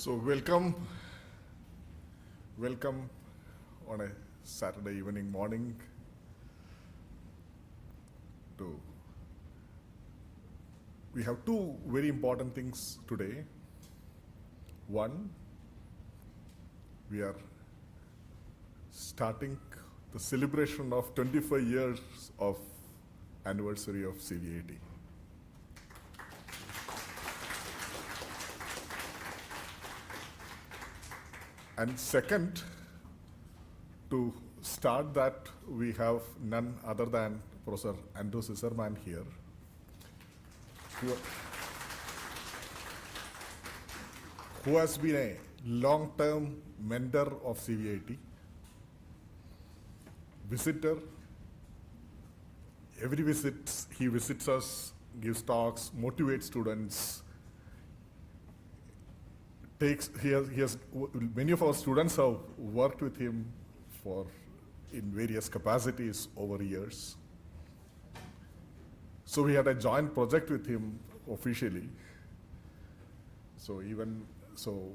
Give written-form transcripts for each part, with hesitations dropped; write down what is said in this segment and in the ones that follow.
So welcome on a Saturday evening morning we have two very important things today. One, we are starting the celebration of 25 years of anniversary of CVAT. And second, to start that, we have none other than Professor Zisserman here, who has been a long-term mentor of CVAT, visitor. Every visit, he visits us, gives talks, motivates students. Many of our students have worked with him in various capacities over years. So we had a joint project with him officially. So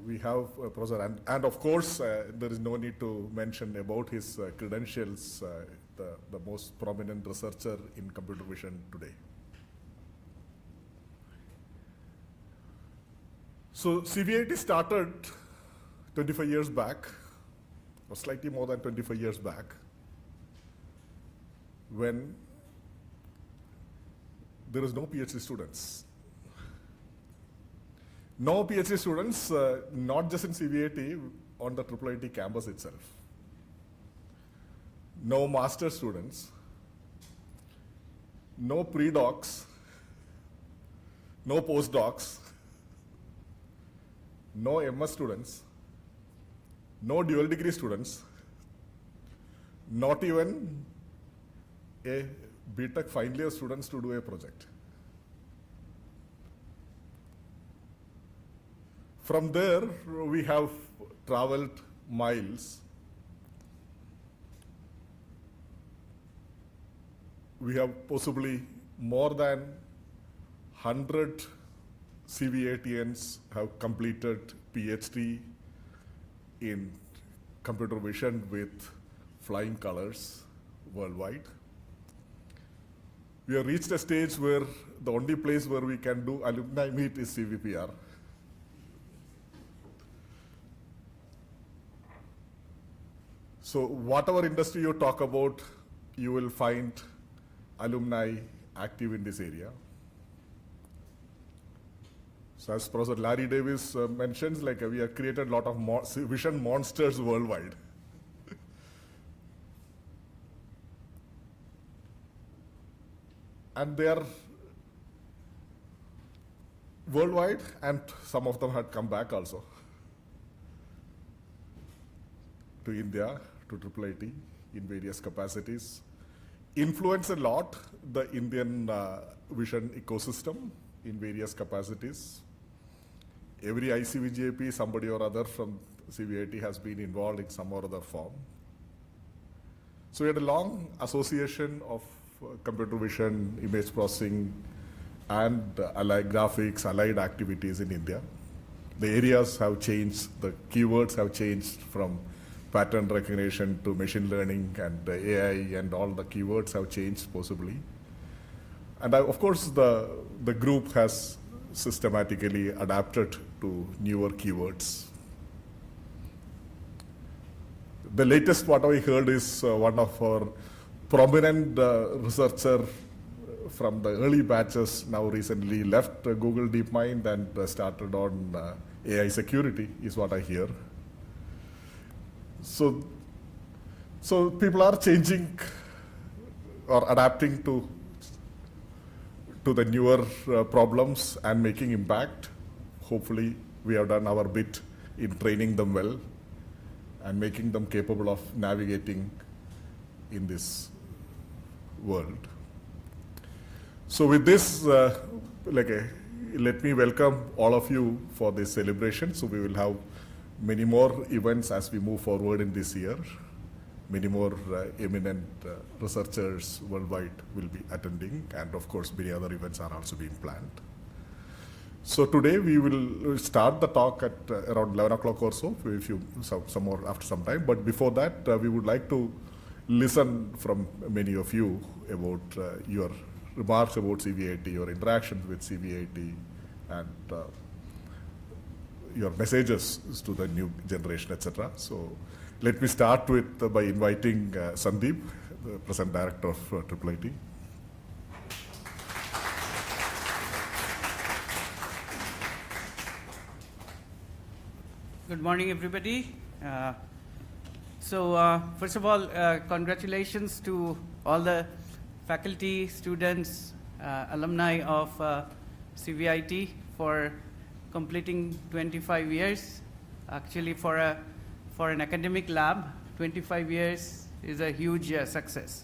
we have Professor, and of course there is no need to mention about his credentials, the most prominent researcher in computer vision today. So CVAT started 25 years back, or slightly more than 25 years back, when there is no PhD students. No PhD students, not just in CVAT, on the IIIT campus itself. No master students, no pre-docs, no postdocs, no MS students, no dual degree students, not even a BTech final year students to do a project. From there, we have traveled miles. We have possibly more than 100 CVATians have completed PhD in computer vision with flying colors worldwide. We have reached a stage where the only place where we can do alumni meet is CVPR. So whatever industry you talk about, you will find alumni active in this area. So as Professor Larry Davis mentions, we have created a lot of vision monsters worldwide. And they are worldwide, and some of them had come back also to India, to IIIT in various capacities. Influence a lot the Indian vision ecosystem in various capacities. Every ICVJP, somebody or other from CVAT has been involved in some or other form. So we had a long association of computer vision, image processing, and allied graphics, allied activities in India. The areas have changed, the keywords have changed from pattern recognition to machine learning and AI, and all the keywords have changed possibly. And of course, the group has systematically adapted to newer keywords. The latest what I heard is one of our prominent researcher from the early batches now recently left Google DeepMind and started on AI security, is what I hear. So people are changing or adapting to the newer problems and making impact. Hopefully, we have done our bit in training them well and making them capable of navigating in this world. So with this, let me welcome all of you for this celebration. So we will have many more events as we move forward in this year. Many more eminent researchers worldwide will be attending, and of course many other events are also being planned. So today we will start the talk at around 11 o'clock or so, if you some more after some time. But before that, we would like to listen from many of you about your remarks about CVIT, your interactions with CVIT, and your messages to the new generation, etc. So let me start with by inviting Sandeep, the present director of IIIT. Good morning, everybody. First of all, congratulations to all the faculty, students, alumni of CVIT for completing 25 years. Actually, for an academic lab, 25 years is a huge success.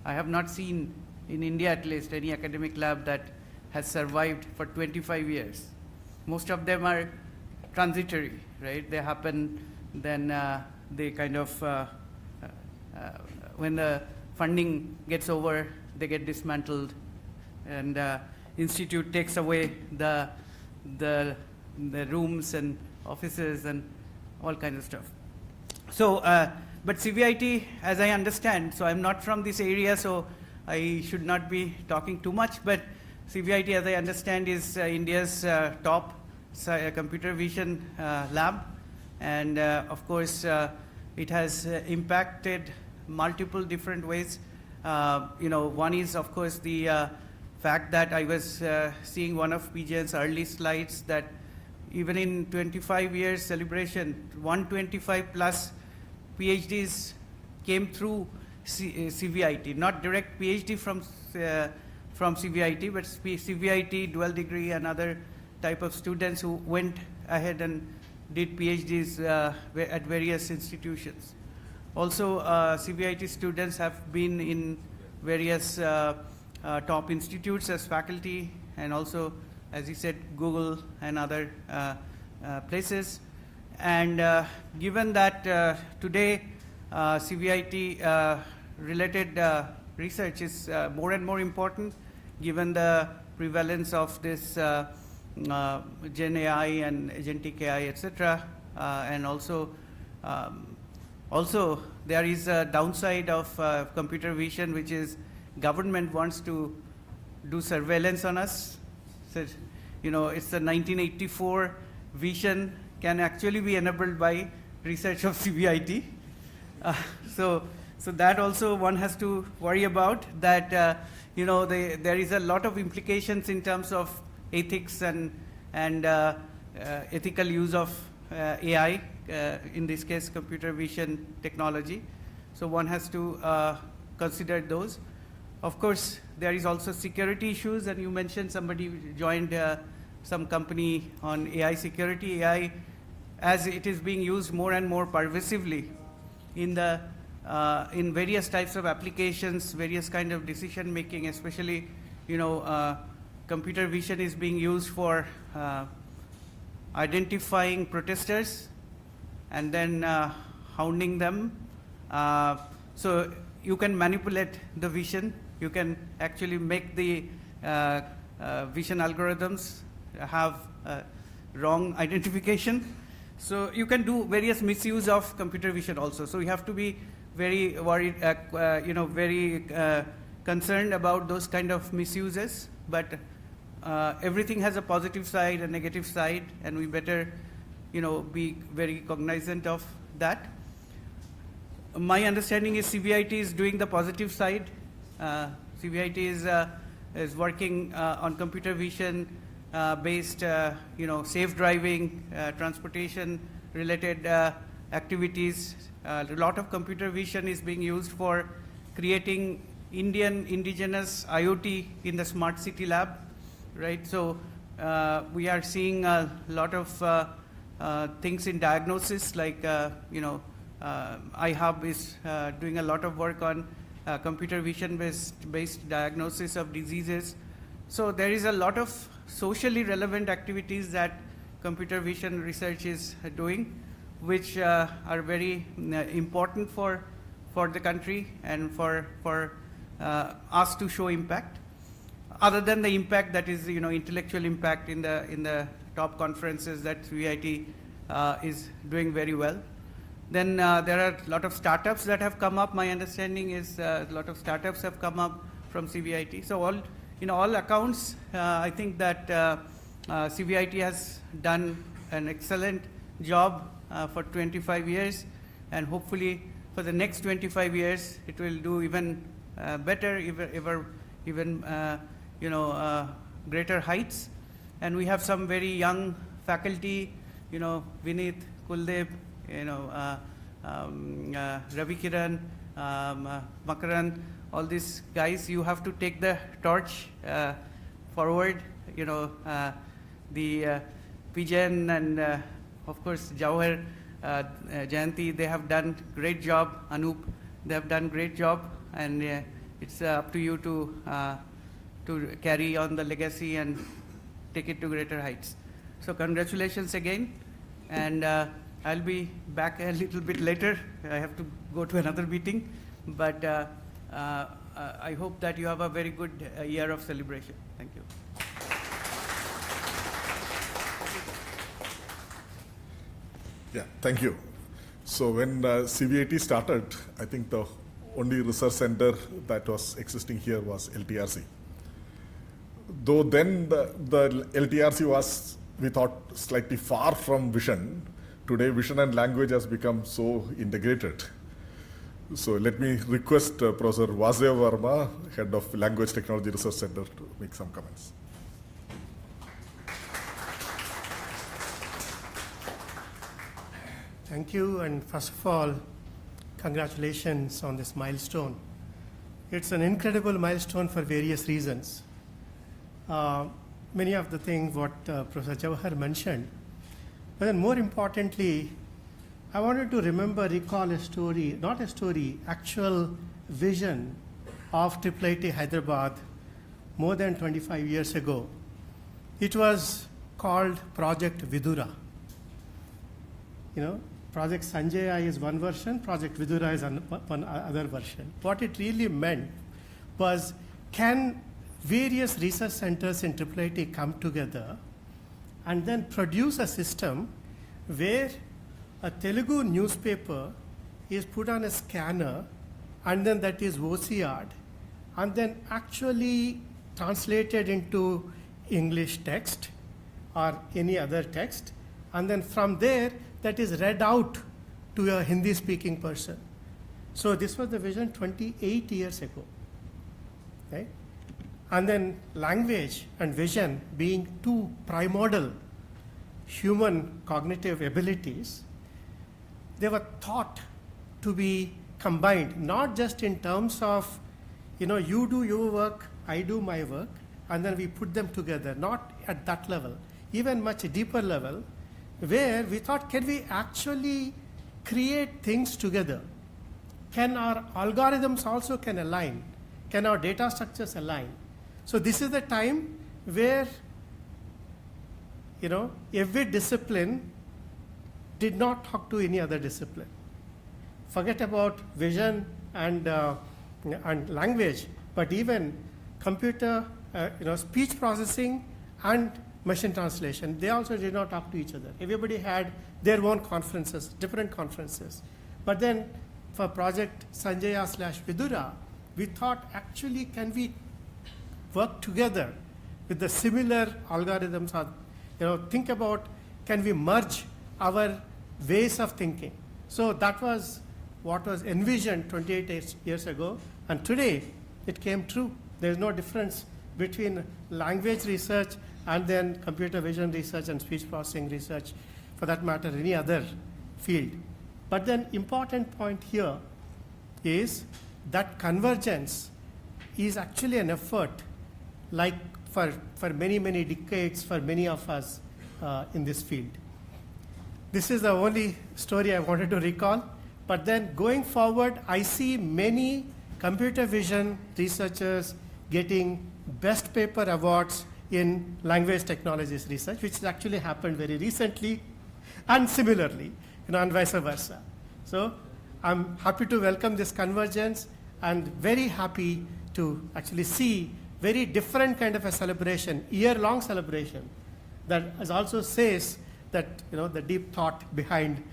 I have not seen, in India at least, any academic lab that has survived for 25 years. Most of them are transitory, right? They happen, then they kind of, when the funding gets over, they get dismantled, and institute takes away the rooms and offices and all kinds of stuff. So, but CVIT, as I understand, so I'm not from this area, so I should not be talking too much, but CVIT, as I understand, is India's top computer vision lab, and of course it has impacted multiple different ways. One is of course the fact that I was seeing one of PJN's early slides that even in 25 years celebration, 125 plus PhDs came through CVIT, not direct PhD from CVIT, but CVIT, dual degree, and other type of students who went ahead and did PhDs at various institutions. Also, CVIT students have been in various top institutes as faculty, and also, as he said, Google and other places. And given that today CVIT related research is more and more important, given the prevalence of this Gen AI and agentic AI, etc., and also there is a downside of computer vision, which is government wants to do surveillance on us. So, it's the 1984 vision can actually be enabled by research of CVIT. So that also one has to worry about, that there is a lot of implications in terms of ethics and ethical use of AI, in this case computer vision technology. So one has to consider those. Of course, there is also security issues, and you mentioned somebody joined some company on AI security. AI, as it is being used more and more pervasively in various types of applications, various kind of decision making, especially computer vision is being used for identifying protesters and then hounding them. So you can manipulate the vision. You can actually make the vision algorithms have wrong identification. So you can do various misuse of computer vision also. So you have to be very worried, very concerned about those kind of misuses. But everything has a positive side and negative side, and we better, be very cognizant of that. My understanding is CVIT is doing the positive side. CVIT is working on computer vision based, safe driving, transportation related activities. A lot of computer vision is being used for creating Indian indigenous IoT in the smart city lab, right? So we are seeing a lot of things in diagnosis, like iHub is doing a lot of work on computer vision based diagnosis of diseases. So there is a lot of socially relevant activities that computer vision research is doing, which are very important for the country and for us to show impact. other than the impact that is, intellectual impact in the top conferences, that CVIT is doing very well. Then there are a lot of startups that have come up. My understanding is a lot of startups have come up from CVIT. So in all accounts, I think that CVIT has done an excellent job for 25 years, and hopefully for the next 25 years, it will do even better, even greater heights. And we have some very young faculty, Vineet, Kuldeep, Ravi Kiran, Makaran, all these guys. You have to take the torch forward. The Pijan and of course Jawahar, Jayanti, they have done great job. Anup, they have done great job, and it's up to you to carry on the legacy and take it to greater heights. So congratulations again, and I'll be back a little bit later. I have to go to another meeting, but I hope that you have a very good year of celebration. Thank you. Yeah, thank you. So when CVIT started, I think the only research center that was existing here was LTRC. Though then the LTRC was, we thought, slightly far from vision. Today, vision and language has become so integrated. So let me request Professor Vasudeva Verma, Head of Language Technology Research Center, to make some comments. Thank you, and first of all, congratulations on this milestone. It's an incredible milestone for various reasons. Many of the things what Professor Jawahar mentioned, but then more importantly, I wanted to recall a story, not a story, actual vision of IIIT Hyderabad more than 25 years ago. It was called Project Vidura. Project Sanjaya is one version, Project Vidura is one other version. What it really meant was, can various research centers in IIIT come together and then produce a system where a Telugu newspaper is put on a scanner, and then that is OCR'd, and then actually translated into English text or any other text, and then from there that is read out to a Hindi speaking person. So this was the vision 28 years ago, right? And then language and vision being two primordial human cognitive abilities, they were thought to be combined, not just in terms of, you do your work, I do my work, and then we put them together, not at that level, even much deeper level, where we thought, can we actually create things together? Can our algorithms also can align? Can our data structures align? So this is the time where, every discipline did not talk to any other discipline. Forget about vision and language, but even computer, speech processing and machine translation, they also did not talk to each other. Everybody had their own conferences, different conferences. But then for Project Sanjaya/Vidura, we thought, actually, can we work together with the similar algorithms? Think about, can we merge our ways of thinking? So that was what was envisioned 28 years ago, and today it came true. There's no difference between language research and then computer vision research and speech processing research, for that matter, any other field. But then important point here is that convergence is actually an effort, like for many, many decades, for many of us in this field. This is the only story I wanted to recall. But then going forward, I see many computer vision researchers getting best paper awards in language technologies research, which has actually happened very recently, and similarly, and vice versa. So I'm happy to welcome this convergence, and very happy to actually see very different kind of a celebration, year-long celebration, that as also says that, you know, the deep thought behind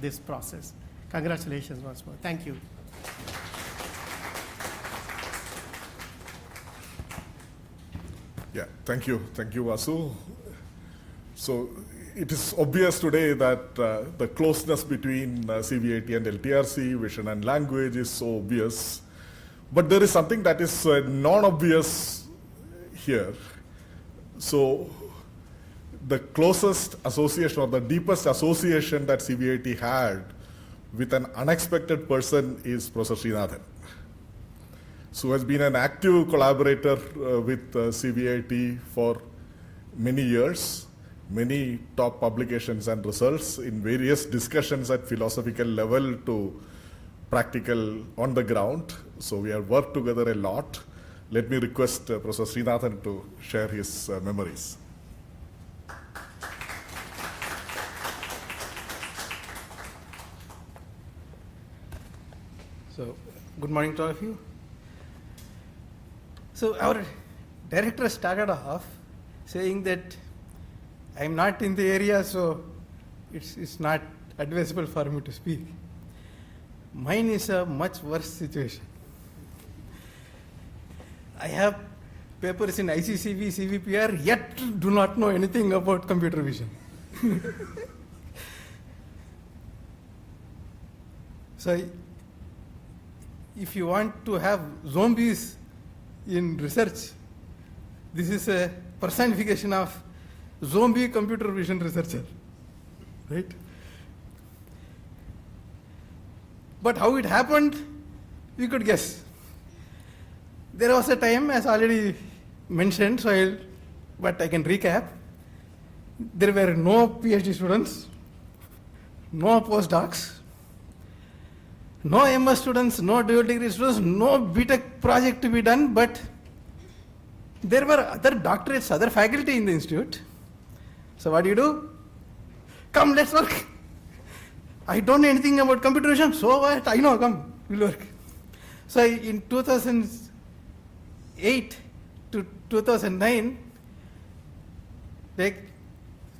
this process. Congratulations once more. Thank you. Yeah, thank you, Vasu. So it is obvious today that the closeness between CVIT and LTRC, vision and language, is so obvious. But there is something that is non-obvious here. So the closest association or the deepest association that CVIT had with an unexpected person is Professor Srinathan. So has been an active collaborator with CVIT for many years, many top publications and results in various discussions at philosophical level to practical on the ground. So we have worked together a lot. Let me request Professor Srinathan to share his memories. So, good morning to all of you. So, our director started off saying that I am not in the area, so it's not advisable for me to speak. Mine is a much worse situation. I have papers in ICCV, CVPR, yet do not know anything about computer vision. So, if you want to have zombies in research, this is a personification of zombie computer vision researcher, right? But how it happened, we could guess. There was a time, as already mentioned, but I can recap. There were no PhD students, no postdocs, no MS students, no dual degree students, no BTech project to be done, but there were other doctorates, other faculty in the institute. So what do? Come, let's work. I don't know anything about computer vision, so what? I know, come, we'll work. So in 2008 to 2009, like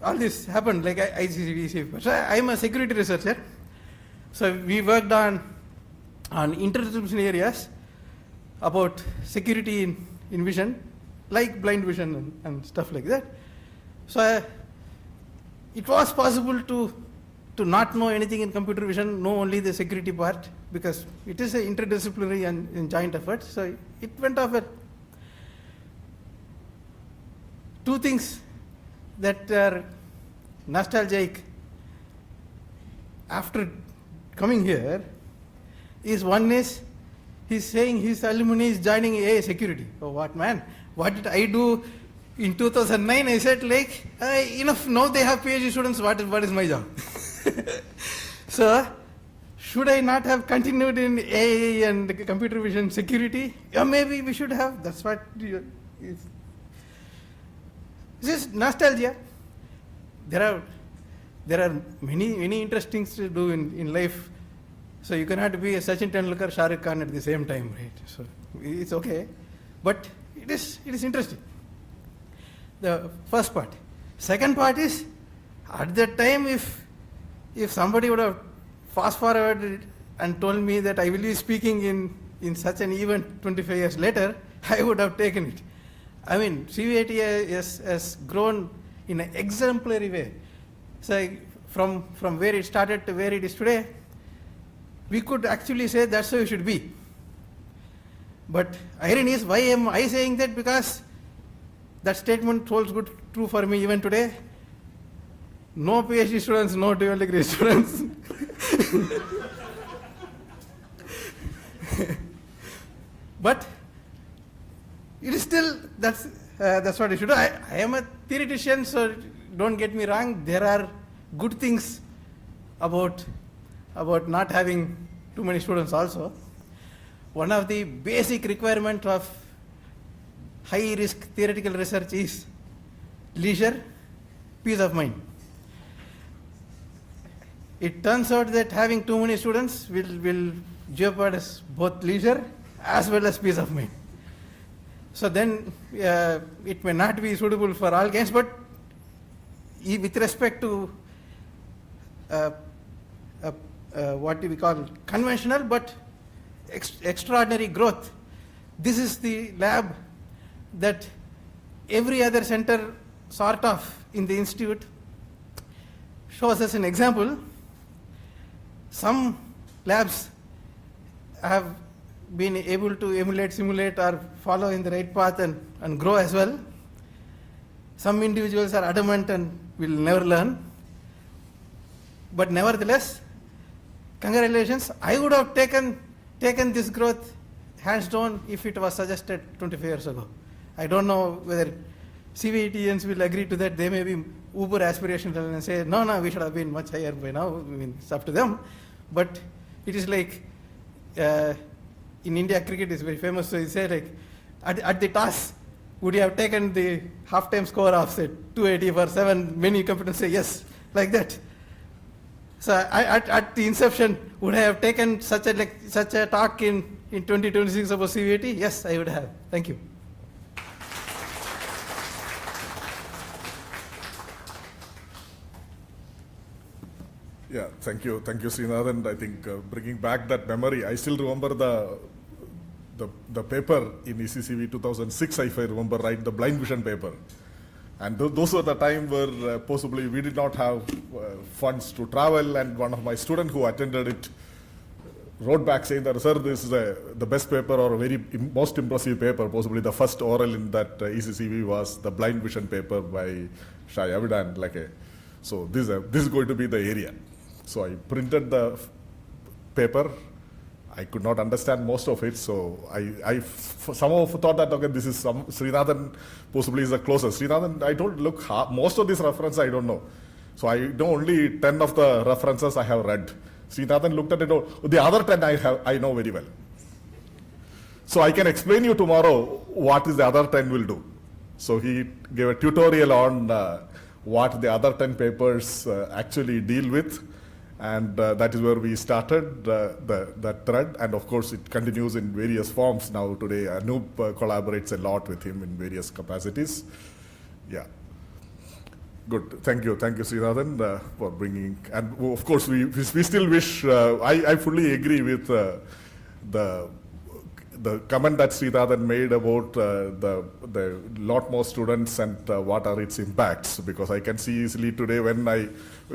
all this happened, like ICCV. So I'm a security researcher. So we worked on interdisciplinary areas about security in vision, like blind vision and stuff like that. So it was possible to not know anything in computer vision, know only the security part, because it is an interdisciplinary and joint effort. So it went off at two things that are nostalgic after coming here is one is he's saying his alumni is joining AI security. Oh, what man? What did I do in 2009? I said like enough. Now they have PhD students. What is my job? So should I not have continued in AI and computer vision security? Yeah, maybe we should have. That's what is. This is nostalgia. There are many interesting things to do in life. So you cannot be a Sachin Tendulkar, Shah Rukh Khan at the same time, right? So it's okay, but it is interesting. The first part. Second part is, at that time, if somebody would have fast forwarded and told me that I will be speaking in such an event 25 years later, I would have taken it. I mean, CVIT has grown in an exemplary way. So from where it started to where it is today, we could actually say that's how it should be. But irony is, why am I saying that? Because that statement holds good true for me even today. No PhD students, no dual degree students. But it is still, that's what I should do. I am a theoretician, so don't get me wrong. There are good things about not having too many students also. One of the basic requirements of high risk theoretical research is leisure, peace of mind. It turns out that having too many students will jeopardize both leisure as well as peace of mind. So then it may not be suitable for all games, but with respect to what we call conventional but extraordinary growth, this is the lab that every other center sort of in the institute shows us an example. Some labs have been able to emulate, simulate, or follow in the right path and grow as well. Some individuals are adamant and will never learn. But nevertheless, congratulations. I would have taken this growth hands down if it was suggested 25 years ago. I don't know whether CVETians will agree to that. They may be uber aspirational and say, no, we should have been much higher by now. I mean, it's up to them. But it is like, in India, cricket is very famous. So you say, like, at the toss, would you have taken the half-time score of, say, 280 for 7? Many competitors say yes, like that. So at the inception, would I have taken such a talk in 2026 about CVET? Yes, I would have. Thank you. Yeah, thank you, Srinath. I think bringing back that memory, I still remember the paper in ECCV 2006, if I remember right, the blind vision paper. And those were the time where possibly we did not have funds to travel, and one of my students who attended it wrote back saying that, sir, this is the best paper or most impressive paper. Possibly the first oral in that ECCV was the blind vision paper by Shai Avidan. So this is going to be the area. So I printed the paper. I could not understand most of it, so I somehow thought that, okay, this is Srinathan possibly is the closest. Srinathan, I told, look, most of these references I don't know. So I know only 10 of the references I have read. Srinathan looked at it, the other 10 I know very well. So I can explain you tomorrow what is the other 10 will do. So he gave a tutorial on what the other 10 papers actually deal with. And that is where we started that thread. And of course, it continues in various forms now today. Anoop collaborates a lot with him in various capacities. Yeah. Good. Thank you, Srinathan, for bringing. And of course, we still wish, I fully agree with the comment that Srinathan made about the lot more students and what are its impacts, because I can see easily today when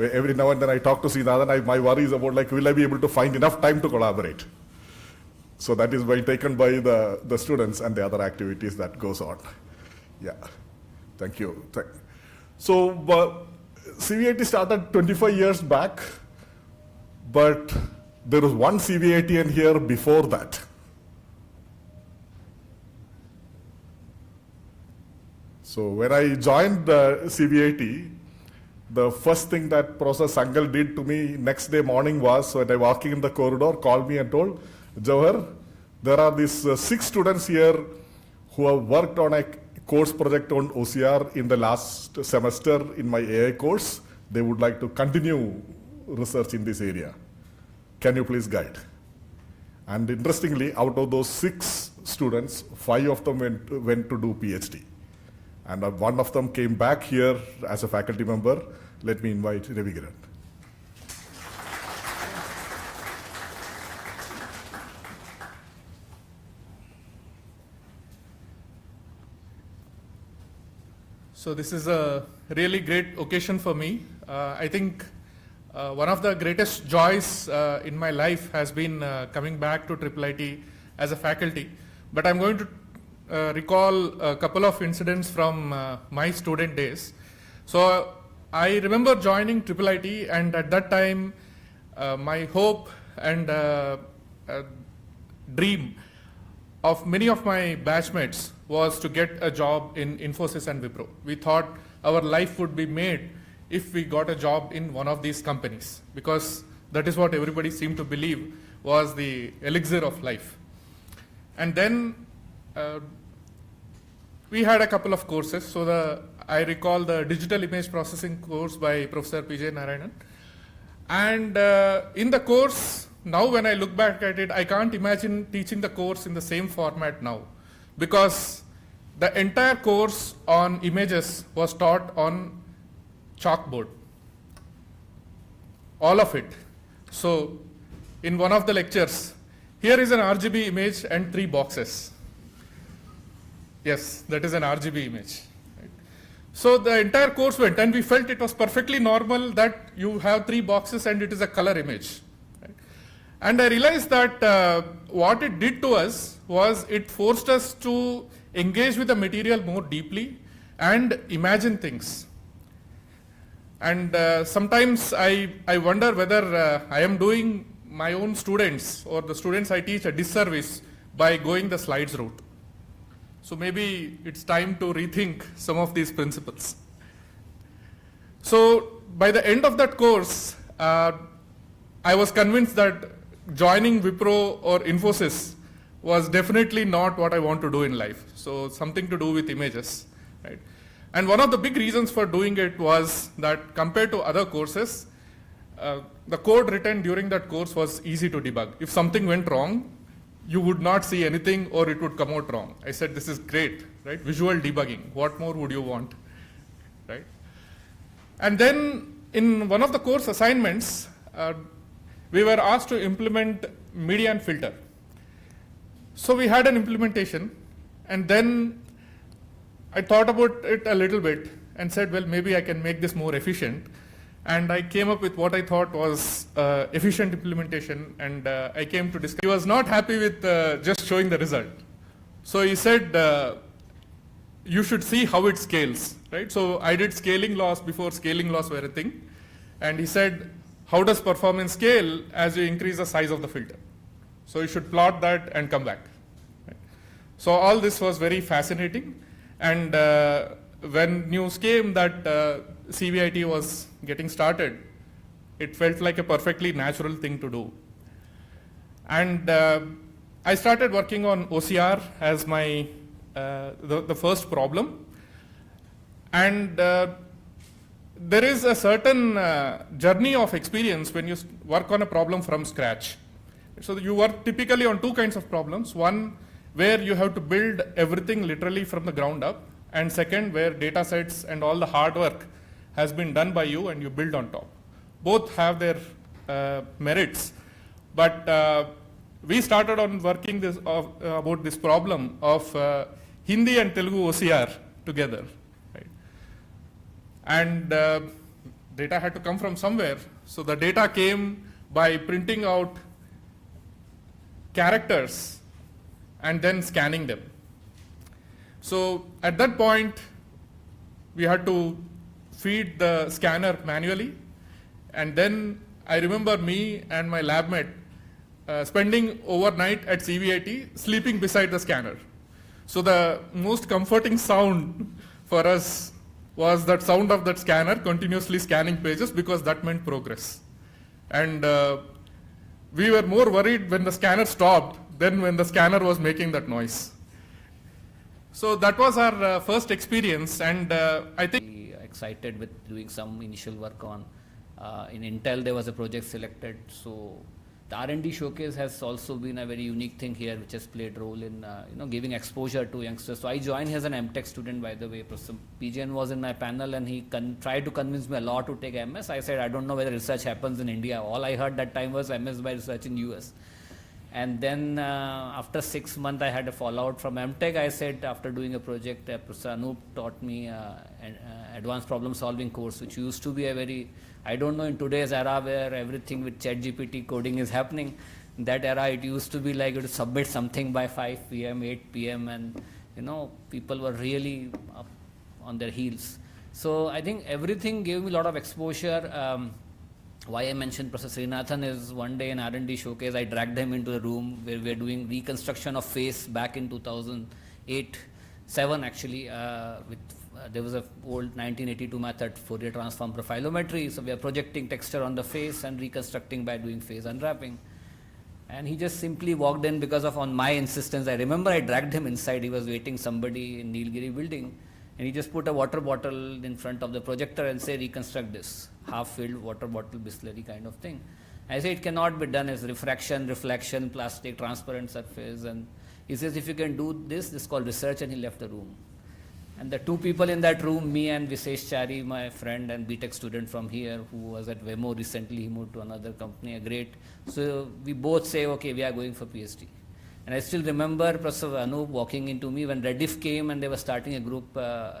every now and then I talk to Srinathan, my worry is about, like, will I be able to find enough time to collaborate? So that is well taken by the students and the other activities that goes on. Yeah, thank you. So CVIT started 25 years back, but there was one CVITian here before that. So when I joined CVIT, the first thing that Professor Sangal did to me next day morning was, when I was walking in the corridor, called me and told, Jawahar, there are these 6 students here who have worked on a course project on OCR in the last semester in my AI course. They would like to continue research in this area. Can you please guide? And interestingly, out of those 6 students, 5 of them went to do PhD. And one of them came back here as a faculty member. Let me invite Ravi Kiran. So this is a really great occasion for me. I think one of the greatest joys in my life has been coming back to IIIT as a faculty. But I'm going to recall a couple of incidents from my student days. So I remember joining IIIT, and at that time my hope and dream of many of my batchmates was to get a job in Infosys and Wipro. We thought our life would be made if we got a job in one of these companies, because that is what everybody seemed to believe was the elixir of life. And then we had a couple of courses. So I recall the digital image processing course by Professor P.J. Narayanan. And in the course, now when I look back at it, I can't imagine teaching the course in the same format now, because the entire course on images was taught on chalkboard. All of it. So, in one of the lectures, here is an RGB image and 3 boxes. Yes, that is an RGB image. Right? So the entire course went, and we felt it was perfectly normal that you have 3 boxes and it is a color image. Right? And I realized that what it did to us was it forced us to engage with the material more deeply and imagine things. And sometimes I wonder whether I am doing my own students or the students I teach a disservice by going the slides route. So maybe it's time to rethink some of these principles. So by the end of that course, I was convinced that joining Wipro or Infosys was definitely not what I want to do in life. So something to do with images, right? And one of the big reasons for doing it was that compared to other courses, the code written during that course was easy to debug. If something went wrong, you would not see anything or it would come out wrong. I said, this is great, right? Visual debugging. What more would you want, right? And then in one of the course assignments, we were asked to implement median filter. So we had an implementation, and then I thought about it a little bit and said, well, maybe I can make this more efficient. And I came up with what I thought was efficient implementation, and I came to discuss. He was not happy with just showing the result. So he said, you should see how it scales, right? So I did scaling laws before scaling laws were a thing. And he said, how does performance scale as you increase the size of the filter? So you should plot that and come back. Right? So all this was very fascinating. And when news came that CVIT was getting started, it felt like a perfectly natural thing to do. And I started working on OCR as my the first problem. And there is a certain journey of experience when you work on a problem from scratch. So you work typically on 2 kinds of problems. One, where you have to build everything literally from the ground up. And second, where data sets and all the hard work has been done by you and you build on top. Both have their merits. But we started on working about this problem of Hindi and Telugu OCR together. Right? And data had to come from somewhere. So the data came by printing out characters and then scanning them. So at that point, we had to feed the scanner manually. And then I remember me and my lab mate spending overnight at CVIT, sleeping beside the scanner. So the most comforting sound for us was that sound of that scanner continuously scanning pages, because that meant progress. And we were more worried when the scanner stopped than when the scanner was making that noise. So that was our first experience, and I think excited with doing some initial work on. In Intel, there was a project selected, so the R&D showcase has also been a very unique thing here, which has played a role in giving exposure to youngsters. So I joined as an MTech student, by the way. PGN was in my panel, and he tried to convince me a lot to take MS. I said, I don't know whether research happens in India. All I heard that time was MS by research in US. And then after 6 months, I had a fallout from MTech. I said, after doing a project, Professor Anup taught me an advanced problem solving course, which used to be a very, I don't know, in today's era where everything with ChatGPT coding is happening. In that era, it used to be like you to submit something by 5 p.m., 8 p.m. and people were really up on their heels. So I think everything gave me a lot of exposure. Why I mentioned Professor Srinathan is one day in R&D showcase, I dragged him into the room where we were doing reconstruction of face back in 2008-7 actually. There was an old 1982 method, Fourier transform profilometry. So we are projecting texture on the face and reconstructing by doing face unwrapping. And he just simply walked in because of on my insistence. I remember I dragged him inside. He was waiting somebody in Nilgiri building. And he just put a water bottle in front of the projector and say, reconstruct this half-filled water bottle Bisleri kind of thing. I say it cannot be done as refraction, reflection, plastic, transparent surface, and He says, if you can do this is called research, and he left the room. And the two people in that room, me and Visesh Chari, my friend and BTech student from here, who was at Wemo recently, he moved to another company, a great. So we both say, okay, we are going for PhD. And I still remember Professor Anup walking into me when Rediff came and they were starting a group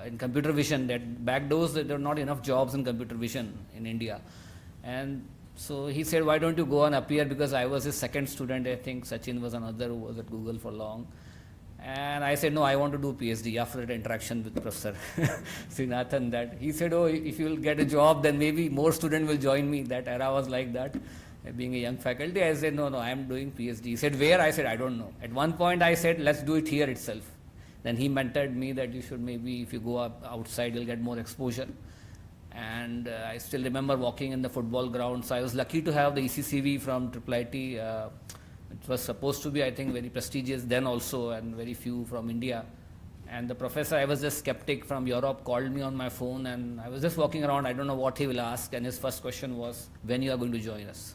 in computer vision. That back those, there were not enough jobs in computer vision in India. And so he said, why don't you go and appear? Because I was his second student. I think Sachin was another who was at Google for long. And I said, no, I want to do PhD after that interaction with Professor Srinathan. That he said, oh, if you will get a job, then maybe more students will join me. That era was like that. Being a young faculty, I said, no, I am doing PhD. He said, where? I said, I don't know. At one point, I said, let's do it here itself. Then he mentored me that you should maybe, if you go up outside, you'll get more exposure. And I still remember walking in the football ground. So I was lucky to have the ECCV from IIIT. It was supposed to be, I think, very prestigious then also, and very few from India. And the professor, I was just skeptic from Europe, called me on my phone, and I was just walking around. I don't know what he will ask. And his first question was, when you are going to join us?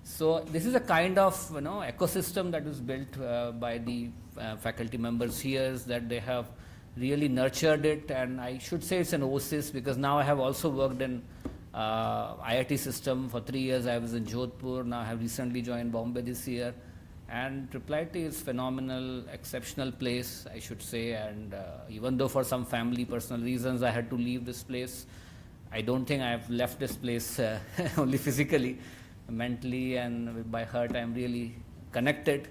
So this is a kind of ecosystem that was built by the faculty members here, that they have really nurtured it. And I should say it's an oasis, because now I have also worked in IIT system for 3 years. I was in Jodhpur. Now I have recently joined Bombay this year. And IIIT is phenomenal, exceptional place, I should say. And even though for some family, personal reasons, I had to leave this place, I don't think I have left this place only physically. Mentally and by heart, I am really connected.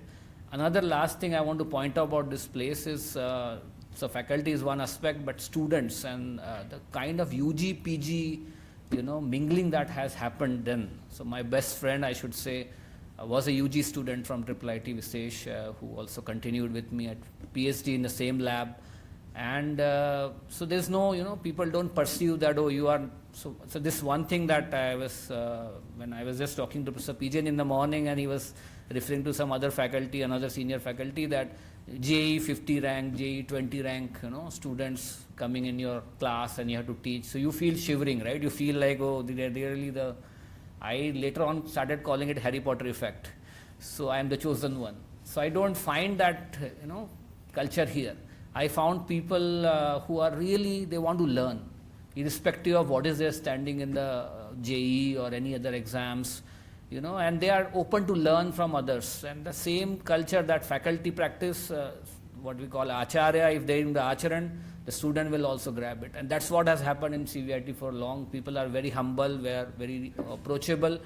Another last thing I want to point out about this place is, so faculty is one aspect, but students and the kind of UG, PG, mingling that has happened then. So my best friend, I should say, was a UG student from IIIT, Visesh, who also continued with me at PhD in the same lab. And so there's no, people don't perceive that, oh, you are, so this one thing that I was, when I was just talking to Professor Pijan in the morning, and he was referring to some other faculty, another senior faculty, that JE 50 rank, JE 20 rank, students coming in your class and you have to teach. So you feel shivering, right? You feel like, oh, they're really I later on started calling it Harry Potter effect. So I am the chosen one. So I don't find that, culture here. I found people who are really, they want to learn, irrespective of what is their standing in the JE or any other exams, and they are open to learn from others. And the same culture that faculty practice, what we call acharya, if they're in the acharan, the student will also grab it. And that's what has happened in CVIT for long. People are very humble, very approachable.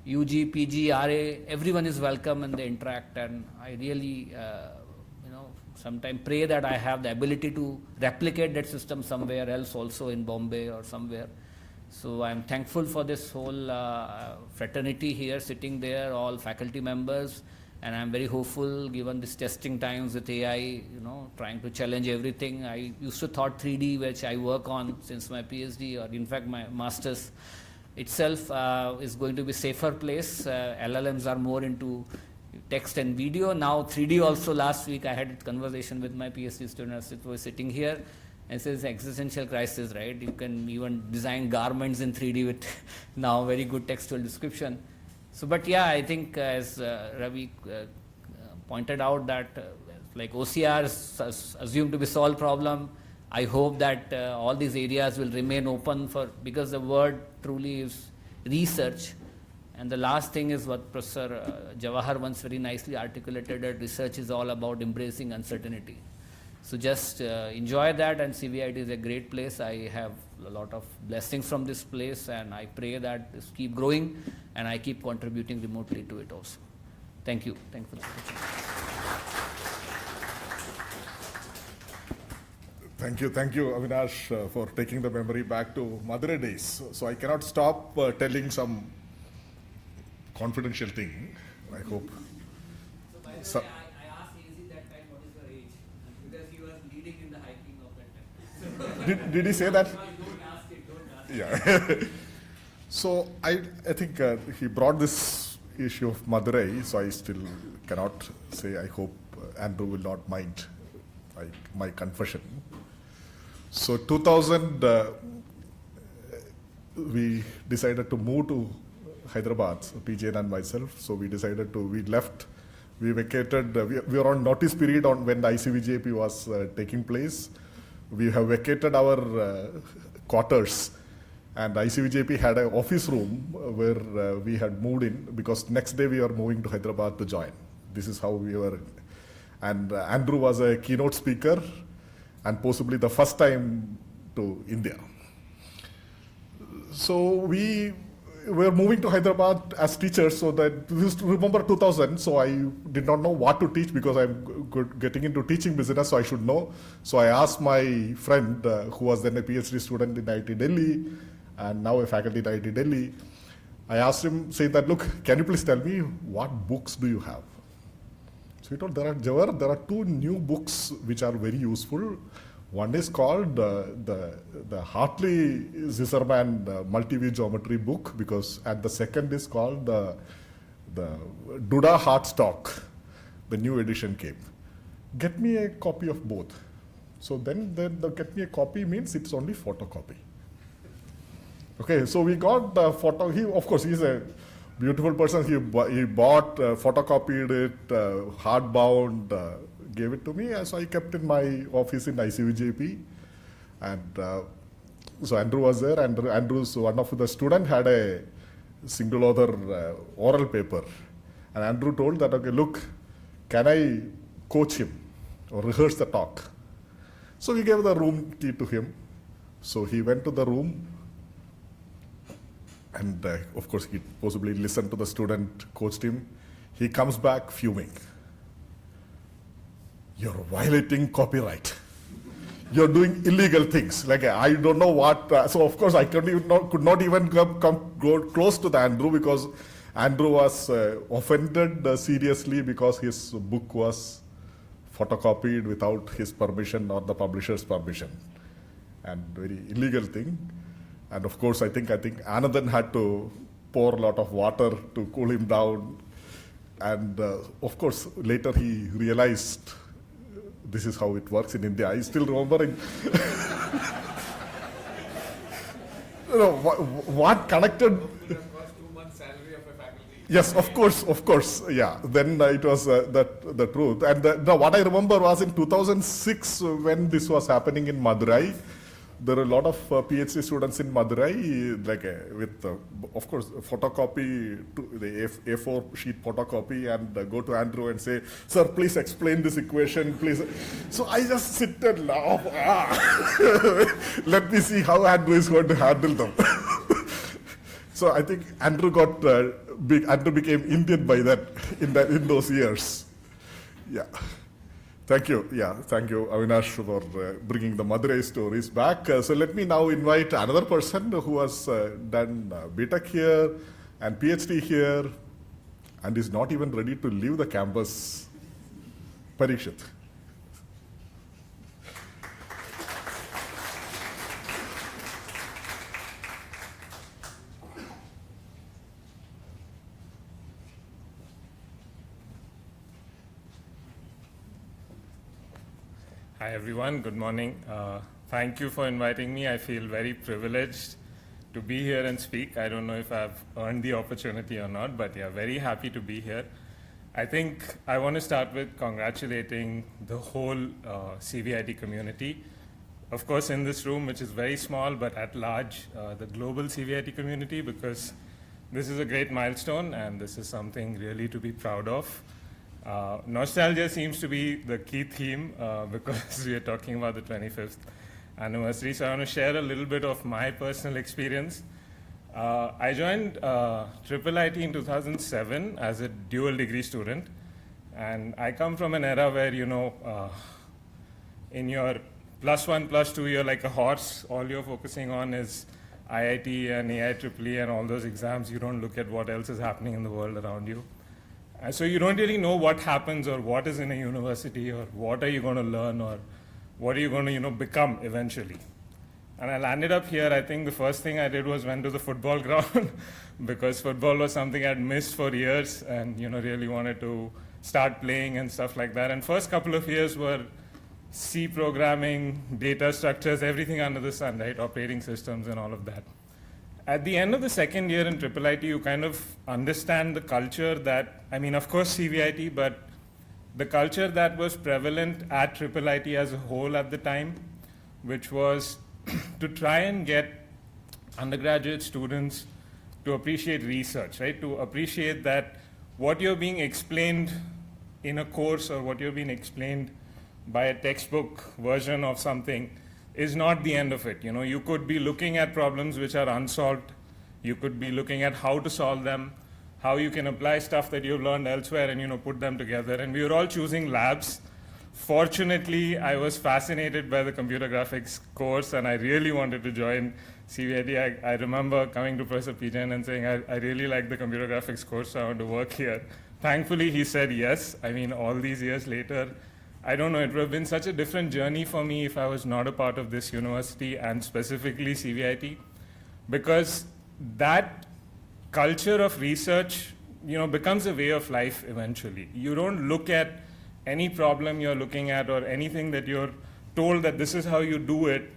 UG, PG, RA, everyone is welcome and they interact. And I really, sometimes pray that I have the ability to replicate that system somewhere else also in Bombay or somewhere. So I'm thankful for this whole fraternity here sitting there, all faculty members. And I'm very hopeful given this testing times with AI, trying to challenge everything. I used to thought 3D, which I work on since my PhD, or in fact my master's itself is going to be safer place. LLMs are more into text and video. Now 3D also. Last week I had a conversation with my PhD student who was sitting here, and says existential crisis, right? You can even design garments in 3D with now very good textual description. So, but yeah, I think as Ravi pointed out that like OCR is assumed to be solved problem. I hope that all these areas will remain open because the word truly is research. And the last thing is what Professor Jawahar once very nicely articulated, that research is all about embracing uncertainty. So just enjoy that, and CVIT is a great place. I have a lot of blessings from this place, and I pray that this keep growing, and I keep contributing remotely to it also. Thank you. Thank you for the opportunity. Thank you, Avinash, for taking the memory back to Madurai days. So I cannot stop telling some confidential thing. I hope. So by the way, I asked Easy that time what is your age, because he was leading in the hiking of that time. Did he say that? Don't ask it. Yeah. So I think he brought this issue of Madurai, so I still cannot say. I hope Andrew will not mind my confession. So 2000, we decided to move to Hyderabad, so PJ and myself. So we left We vacated, we were on notice period on when the ICVJP was taking place. We have vacated our quarters, and ICVJP had an office room where we had moved in, because next day we were moving to Hyderabad to join. This is how we were. And Andrew was a keynote speaker, and possibly the first time to India. So we were moving to Hyderabad as teachers, so that we used to remember 2000, so I did not know what to teach, because I'm getting into teaching business, so I should know. So I asked my friend, who was then a PhD student in IIT Delhi, and now a faculty in IIT Delhi. I asked him, saying that, look, can you please tell me what books do you have? So he told, there are two new books which are very useful. One is called the Hartley Zisserman multiview geometry book, and the second is called the Duda Hartstock. The new edition came. Get me a copy of both. So then the get me a copy means it's only photocopy. Okay, so we got the photo. Of course, he's a beautiful person. He bought, photocopied it, hardbound, gave it to me. So I kept in my office in ICVJP. And so Andrew was there. And Andrew's, one of the students had a single author oral paper. And Andrew told that, okay, look, can I coach him or rehearse the talk? So we gave the room key to him. So he went to the room. And of course, he possibly listened to the student, coached him. He comes back fuming. You're violating copyright. You're doing illegal things. Like, I don't know what. So of course, I could not even go close to the Andrew, because Andrew was offended seriously because his book was photocopied without his permission or the publisher's permission, and very illegal thing. And of course, I think Anandan had to pour a lot of water to cool him down. And of course, later he realized this is how it works in India. I still remember what connected. Yes, of course, yeah. Then it was the truth. And what I remember was in 2006, when this was happening in Madurai. There are a lot of PhD students in Madurai, like with, of course, photocopy, the A4 sheet photocopy, and go to Andrew and say, sir, please explain this equation, please. So I just sit and laugh. Let me see how Andrew is going to handle them. So I think Andrew Andrew became Indian by that, in those years. Yeah. Thank you. Yeah, thank you, Avinash, for bringing the Madurai stories back. So let me now invite another person who has done BTech here and PhD here and is not even ready to leave the campus. Parikshit. Hi everyone, good morning. Thank you for inviting me. I feel very privileged to be here and speak. I don't know if I've earned the opportunity or not, but yeah, very happy to be here. I think I want to start with congratulating the whole CVIT community. Of course, in this room, which is very small, but at large, the global CVIT community, because this is a great milestone and this is something really to be proud of. Nostalgia seems to be the key theme because we are talking about the 25th anniversary. So I want to share a little bit of my personal experience. I joined IIIT in 2007 as a dual degree student. And I come from an era where, in your +1, +2, you're like a horse. All you're focusing on is IIT and AIEEE and all those exams. You don't look at what else is happening in the world around you. So you don't really know what happens or what is in a university or what are you going to learn or what are you going to become eventually. And I landed up here. I think the first thing I did was went to the football ground because football was something I'd missed for years and really wanted to start playing and stuff like that. And first couple of years were C programming, data structures, everything under the sun, right? Operating systems and all of that. at the end of the second year in IIIT, you kind of understand the culture that, I mean, of course CVIT, but the culture that was prevalent at IIIT as a whole at the time, which was to try and get undergraduate students to appreciate research, right? To appreciate that what you're being explained in a course or what you're being explained by a textbook version of something is not the end of it. You know, you could be looking at problems which are unsolved. You could be looking at how to solve them, how you can apply stuff that you've learned elsewhere and, you know, put them together. And we were all choosing labs. Fortunately, I was fascinated by the computer graphics course and I really wanted to join CVIT. I remember coming to Professor Pijan and saying, I really like the computer graphics course, so I want to work here. Thankfully, he said yes. I mean, all these years later, I don't know, it would have been such a different journey for me if I was not a part of this university and specifically CVIT, because that culture of research, you know, becomes a way of life eventually. You don't look at any problem you're looking at or anything that you're told that this is how you do it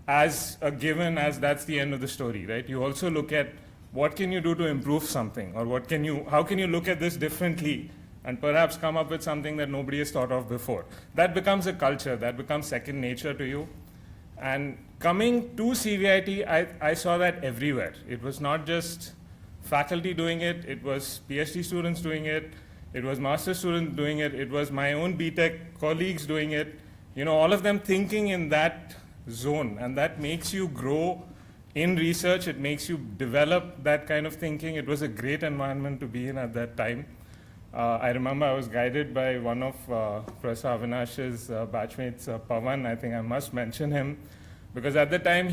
as a given, as that's the end of the story, right? You also look at what can you do to improve something, or how can you look at this differently and perhaps come up with something that nobody has thought of before. That becomes a culture, that becomes second nature to you. And coming to CVIT, I saw that everywhere. It was not just faculty doing it, it was PhD students doing it, it was master students doing it, it was my own BTech colleagues doing it, you know, all of them thinking in that zone, and that makes you grow in research, it makes you develop that kind of thinking. It was a great environment to be in at that time. I remember I was guided by one of Professor Avinash's batchmates, Pawan. I think I must mention him, because at the time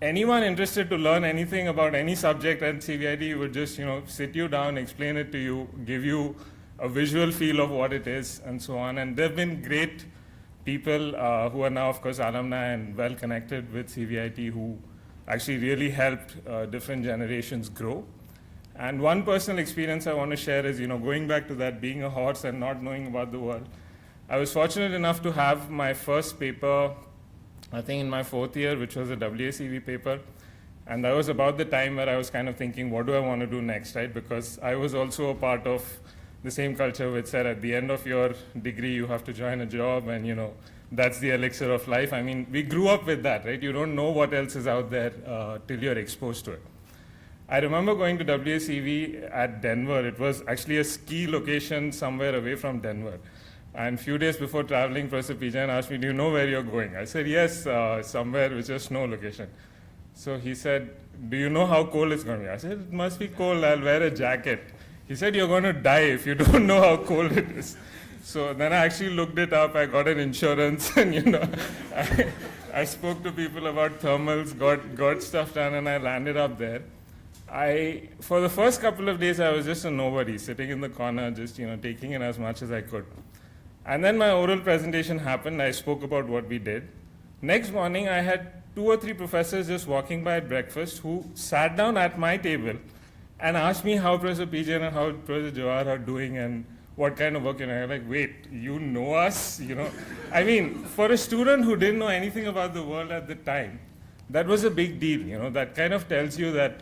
anyone interested to learn anything about any subject at CVIT would just, you know, sit you down, explain it to you, give you a visual feel of what it is, and so on. And there have been great people who are now, of course, alumni and well connected with CVIT who actually really helped different generations grow. And one personal experience I want to share is, you know, going back to that being a horse and not knowing about the world. I was fortunate enough to have my first paper, I think in my fourth year, which was a WACV paper. And that was about the time where I was kind of thinking, what do I want to do next, right? Because I was also a part of the same culture which said at the end of your degree, you have to join a job and, you know, that's the elixir of life. I mean, we grew up with that, right? You don't know what else is out there till you're exposed to it. I remember going to WACV at Denver. It was actually a ski location somewhere away from Denver. And a few days before traveling, Professor Pijan asked me, do you know where you're going? I said, yes, somewhere which is snow location. So he said, do you know how cold it's going to be? I said, it must be cold, I'll wear a jacket. He said, you're going to die if you don't know how cold it is. So then I actually looked it up, I got an insurance, and, you know, I spoke to people about thermals, got stuff done, and I landed up there. For the first couple of days, I was just a nobody, sitting in the corner, just, you know, taking in as much as I could. And then my oral presentation happened. I spoke about what we did. Next morning, I had 2 or 3 professors just walking by at breakfast who sat down at my table and asked me how Professor Pijan and how Professor Jawahar are doing and what kind of work. And I'm like, wait, you know us? You know, I mean, for a student who didn't know anything about the world at the time, that was a big deal. You know, that kind of tells you that.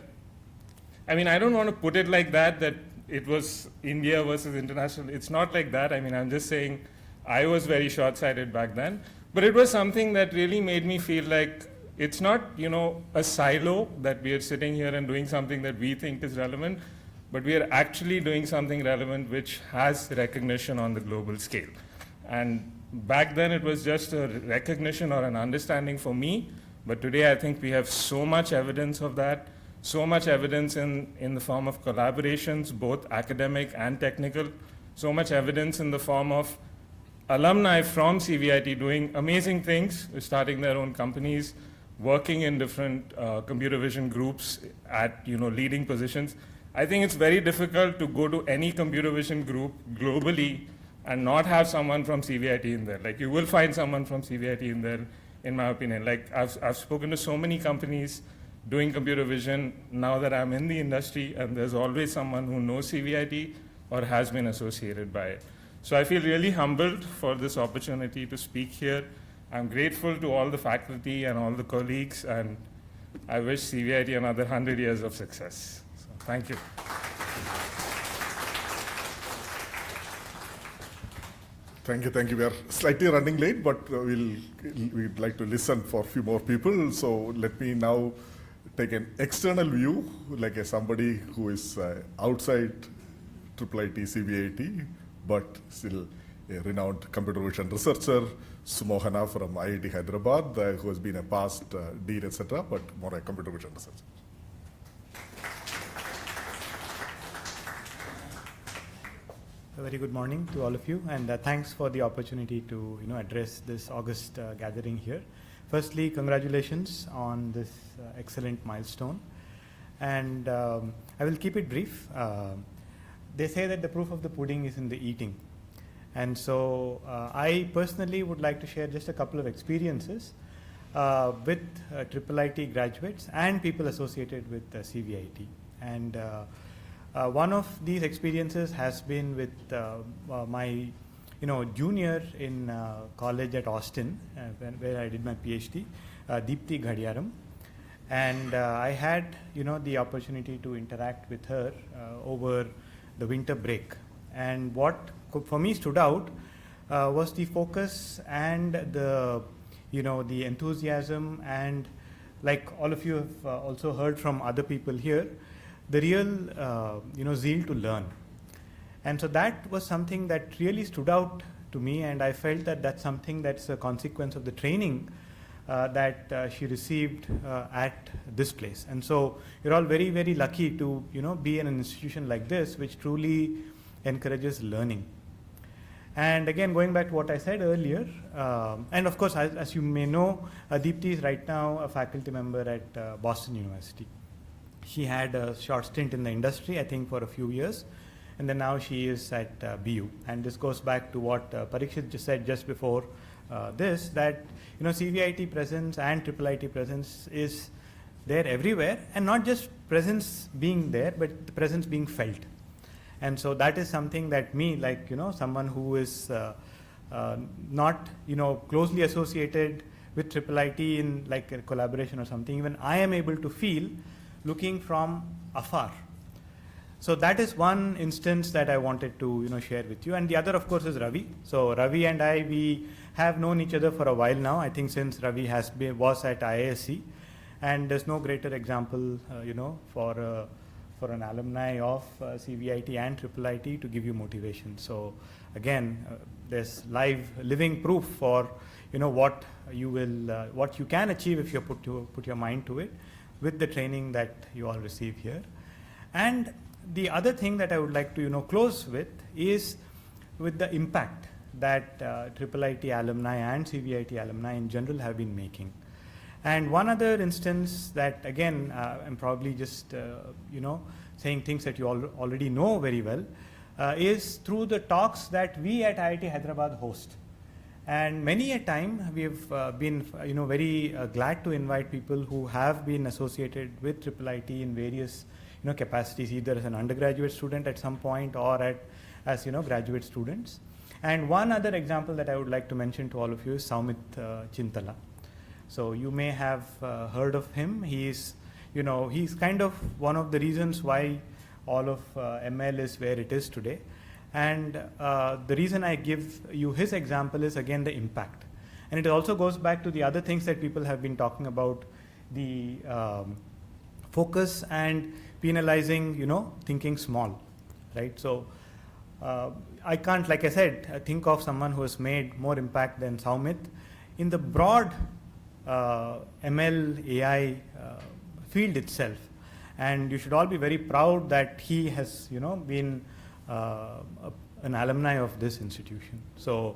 I mean, I don't want to put it like that it was India versus international. It's not like that. I mean, I'm just saying I was very short-sighted back then. But it was something that really made me feel like it's not, you know, a silo that we are sitting here and doing something that we think is relevant, but we are actually doing something relevant which has recognition on the global scale. And back then it was just a recognition or an understanding for me, but today I think we have so much evidence of that. So much evidence in the form of collaborations, both academic and technical. So much evidence in the form of alumni from CVIT doing amazing things, starting their own companies, working in different computer vision groups at, you know, leading positions. I think it's very difficult to go to any computer vision group globally and not have someone from CVIT in there. Like, you will find someone from CVIT in there, in my opinion. Like, I've spoken to so many companies doing computer vision now that I'm in the industry, and there's always someone who knows CVIT or has been associated by it. So I feel really humbled for this opportunity to speak here. I'm grateful to all the faculty and all the colleagues, and I wish CVIT another 100 years of success. So, thank you. Thank you, thank you. We are slightly running late, but we'd like to listen for a few more people. So let me now take an external view, like somebody who is outside IIIT, CVIT, but still a renowned computer vision researcher, Sumohana from IIT Hyderabad, who has been a past dean, etc., but more a computer vision researcher. A very good morning to all of you, and thanks for the opportunity to address this August gathering here. Firstly, congratulations on this excellent milestone, and I will keep it brief. They say that the proof of the pudding is in the eating, and so I personally would like to share just a couple of experiences with IIIT graduates and people associated with CVIT. And one of these experiences has been with my junior in college at Austin, where I did my PhD, Deepthi Ghadiyaram. And I had the opportunity to interact with her over the winter break. And what for me stood out was the focus and the the enthusiasm, and like all of you have also heard from other people here, the real zeal to learn. And so that was something that really stood out to me, and I felt that that's something that's a consequence of the training that she received at this place. And so you're all very, very lucky to be in an institution like this, which truly encourages learning. And again, going back to what I said earlier, and of course, as you may know, Deepthi is right now a faculty member at Boston University. She had a short stint in the industry, I think, for a few years, and then now she is at BU. And this goes back to what Parikshit just said just before this, that CVIT presence and IIIT presence is there everywhere, and not just presence being there, but the presence being felt. And so that is something that me, like someone who is not closely associated with IIIT in like a collaboration or something, even I am able to feel looking from afar. So that is one instance that I wanted to share with you. And the other, of course, is Ravi. So Ravi and I, we have known each other for a while now. I think since Ravi was at IISc, and there's no greater example, for an alumni of CVIT and IIIT to give you motivation. So again, there's living proof for what you can achieve if you put your mind to it, with the training that you all receive here. And the other thing that I would like to close with is with the impact that IIIT alumni and CVIT alumni in general have been making. And one other instance that, again, I'm probably just saying things that you all already know very well, is through the talks that we at IIT Hyderabad host. And many a time we have been very glad to invite people who have been associated with IIIT in various capacities, either as an undergraduate student at some point or as graduate students. And one other example that I would like to mention to all of you is Saumit Chintala. So you may have heard of him. He's kind of one of the reasons why all of ML is where it is today. And the reason I give you his example is, again, the impact. And it also goes back to the other things that people have been talking about, the focus and penalizing, thinking small, right? So I can't, like I said, think of someone who has made more impact than Saumit in the broad ML, AI field itself. And you should all be very proud that he has, been an alumni of this institution. So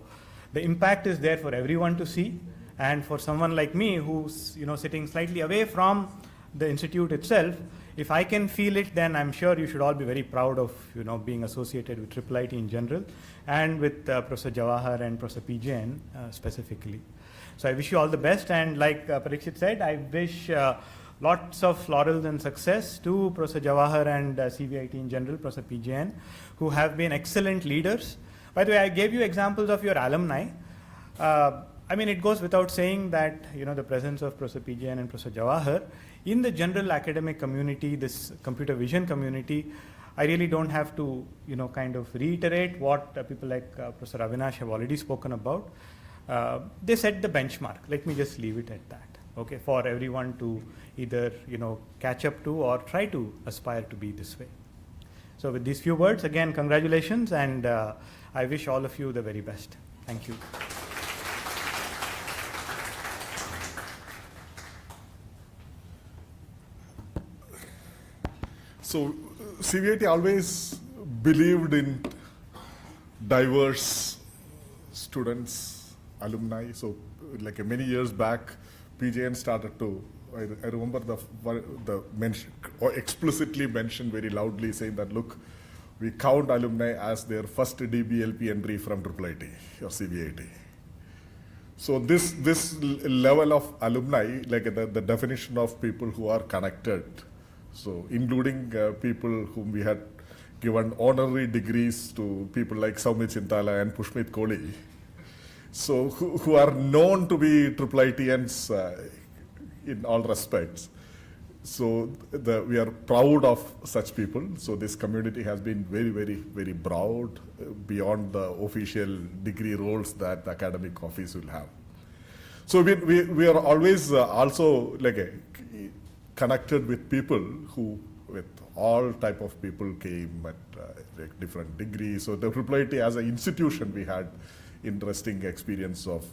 the impact is there for everyone to see, and for someone like me who's sitting slightly away from the institute itself, if I can feel it, then I'm sure you should all be very proud of being associated with IIIT in general, and with Professor Jawahar and Professor PJN specifically. So I wish you all the best, and like Parikshit said, I wish lots of laurels and success to Professor Jawahar and CVIT in general, Professor PJN, who have been excellent leaders. By the way, I gave you examples of your alumni. I mean, it goes without saying that, the presence of Professor PJN and Professor Jawahar in the general academic community, this computer vision community, I really don't have to, kind of reiterate what people like Professor Avinash have already spoken about. They set the benchmark. Let me just leave it at that, okay, for everyone to either, catch up to or try to aspire to be this way. So with these few words, again, congratulations, and I wish all of you the very best. Thank you. So CVIT always believed in diverse students, alumni. So like many years back, PJN started to, I remember the mention, or explicitly mentioned very loudly, saying that, look, we count alumni as their first DBLP entry from IIIT or CVIT. So this level of alumni, like the definition of people who are connected, so including people whom we had given honorary degrees to, people like Soumit Chintala and Pushmit Kohli, so who are known to be IIITians in all respects. So we are proud of such people. So this community has been very, very, very broad beyond the official degree roles that the academic office will have. So we are always also connected with people who, with all type of people came at different degrees. So the IIIT as an institution, we had interesting experience of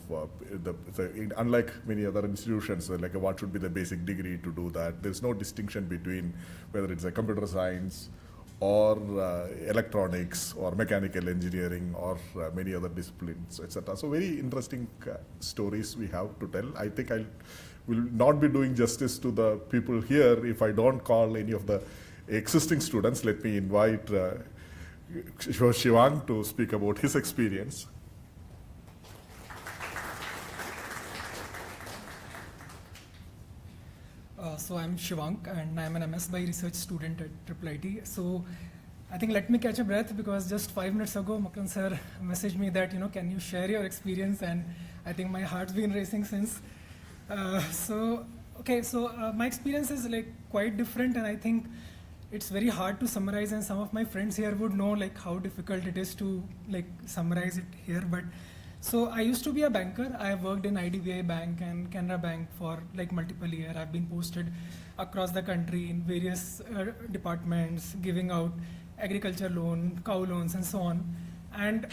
unlike many other institutions, like what should be the basic degree to do that. There's no distinction between whether it's a computer science or electronics or mechanical engineering or many other disciplines, etc. So very interesting stories we have to tell. I think I will not be doing justice to the people here if I don't call any of the existing students. Let me invite Shivang to speak about his experience. So I'm Shivank, and I'm an MS by Research student at IIIT. So I think let me catch a breath, because just 5 minutes ago, Makran sir messaged me that, can you share your experience? And I think my heart's been racing since. So my experience is quite different, and I think it's very hard to summarize. And some of my friends here would know how difficult it is to summarize it here. But so I used to be a banker. I have worked in IDBI Bank and Canara Bank for multiple years. I've been posted across the country in various departments, giving out agriculture loan, cow loans, and so on. And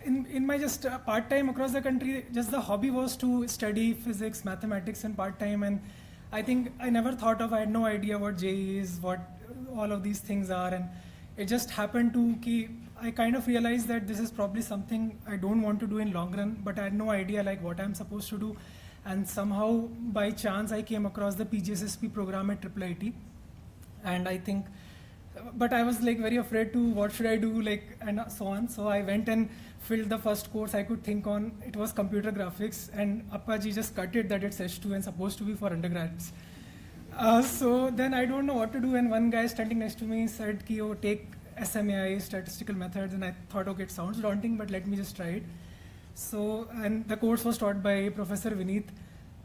in my just part-time across the country, just the hobby was to study physics, mathematics in part-time. And I think I never thought of, I had no idea what JEE is, what all of these things are. And it just happened to, I kind of realized that this is probably something I don't want to do in long run, but I had no idea what I'm supposed to do. And somehow by chance I came across the PGSSP program at IIIT. And I think, but I was very afraid to what should I do, and so on. So I went and filled the first course I could think on. It was computer graphics, and Appaji just cut it that it's H2 and supposed to be for undergrads. So then I don't know what to do, and one guy standing next to me said, take SMAI, statistical methods, and I thought, okay, it sounds daunting, but let me just try it. So, and the course was taught by Professor Vineet,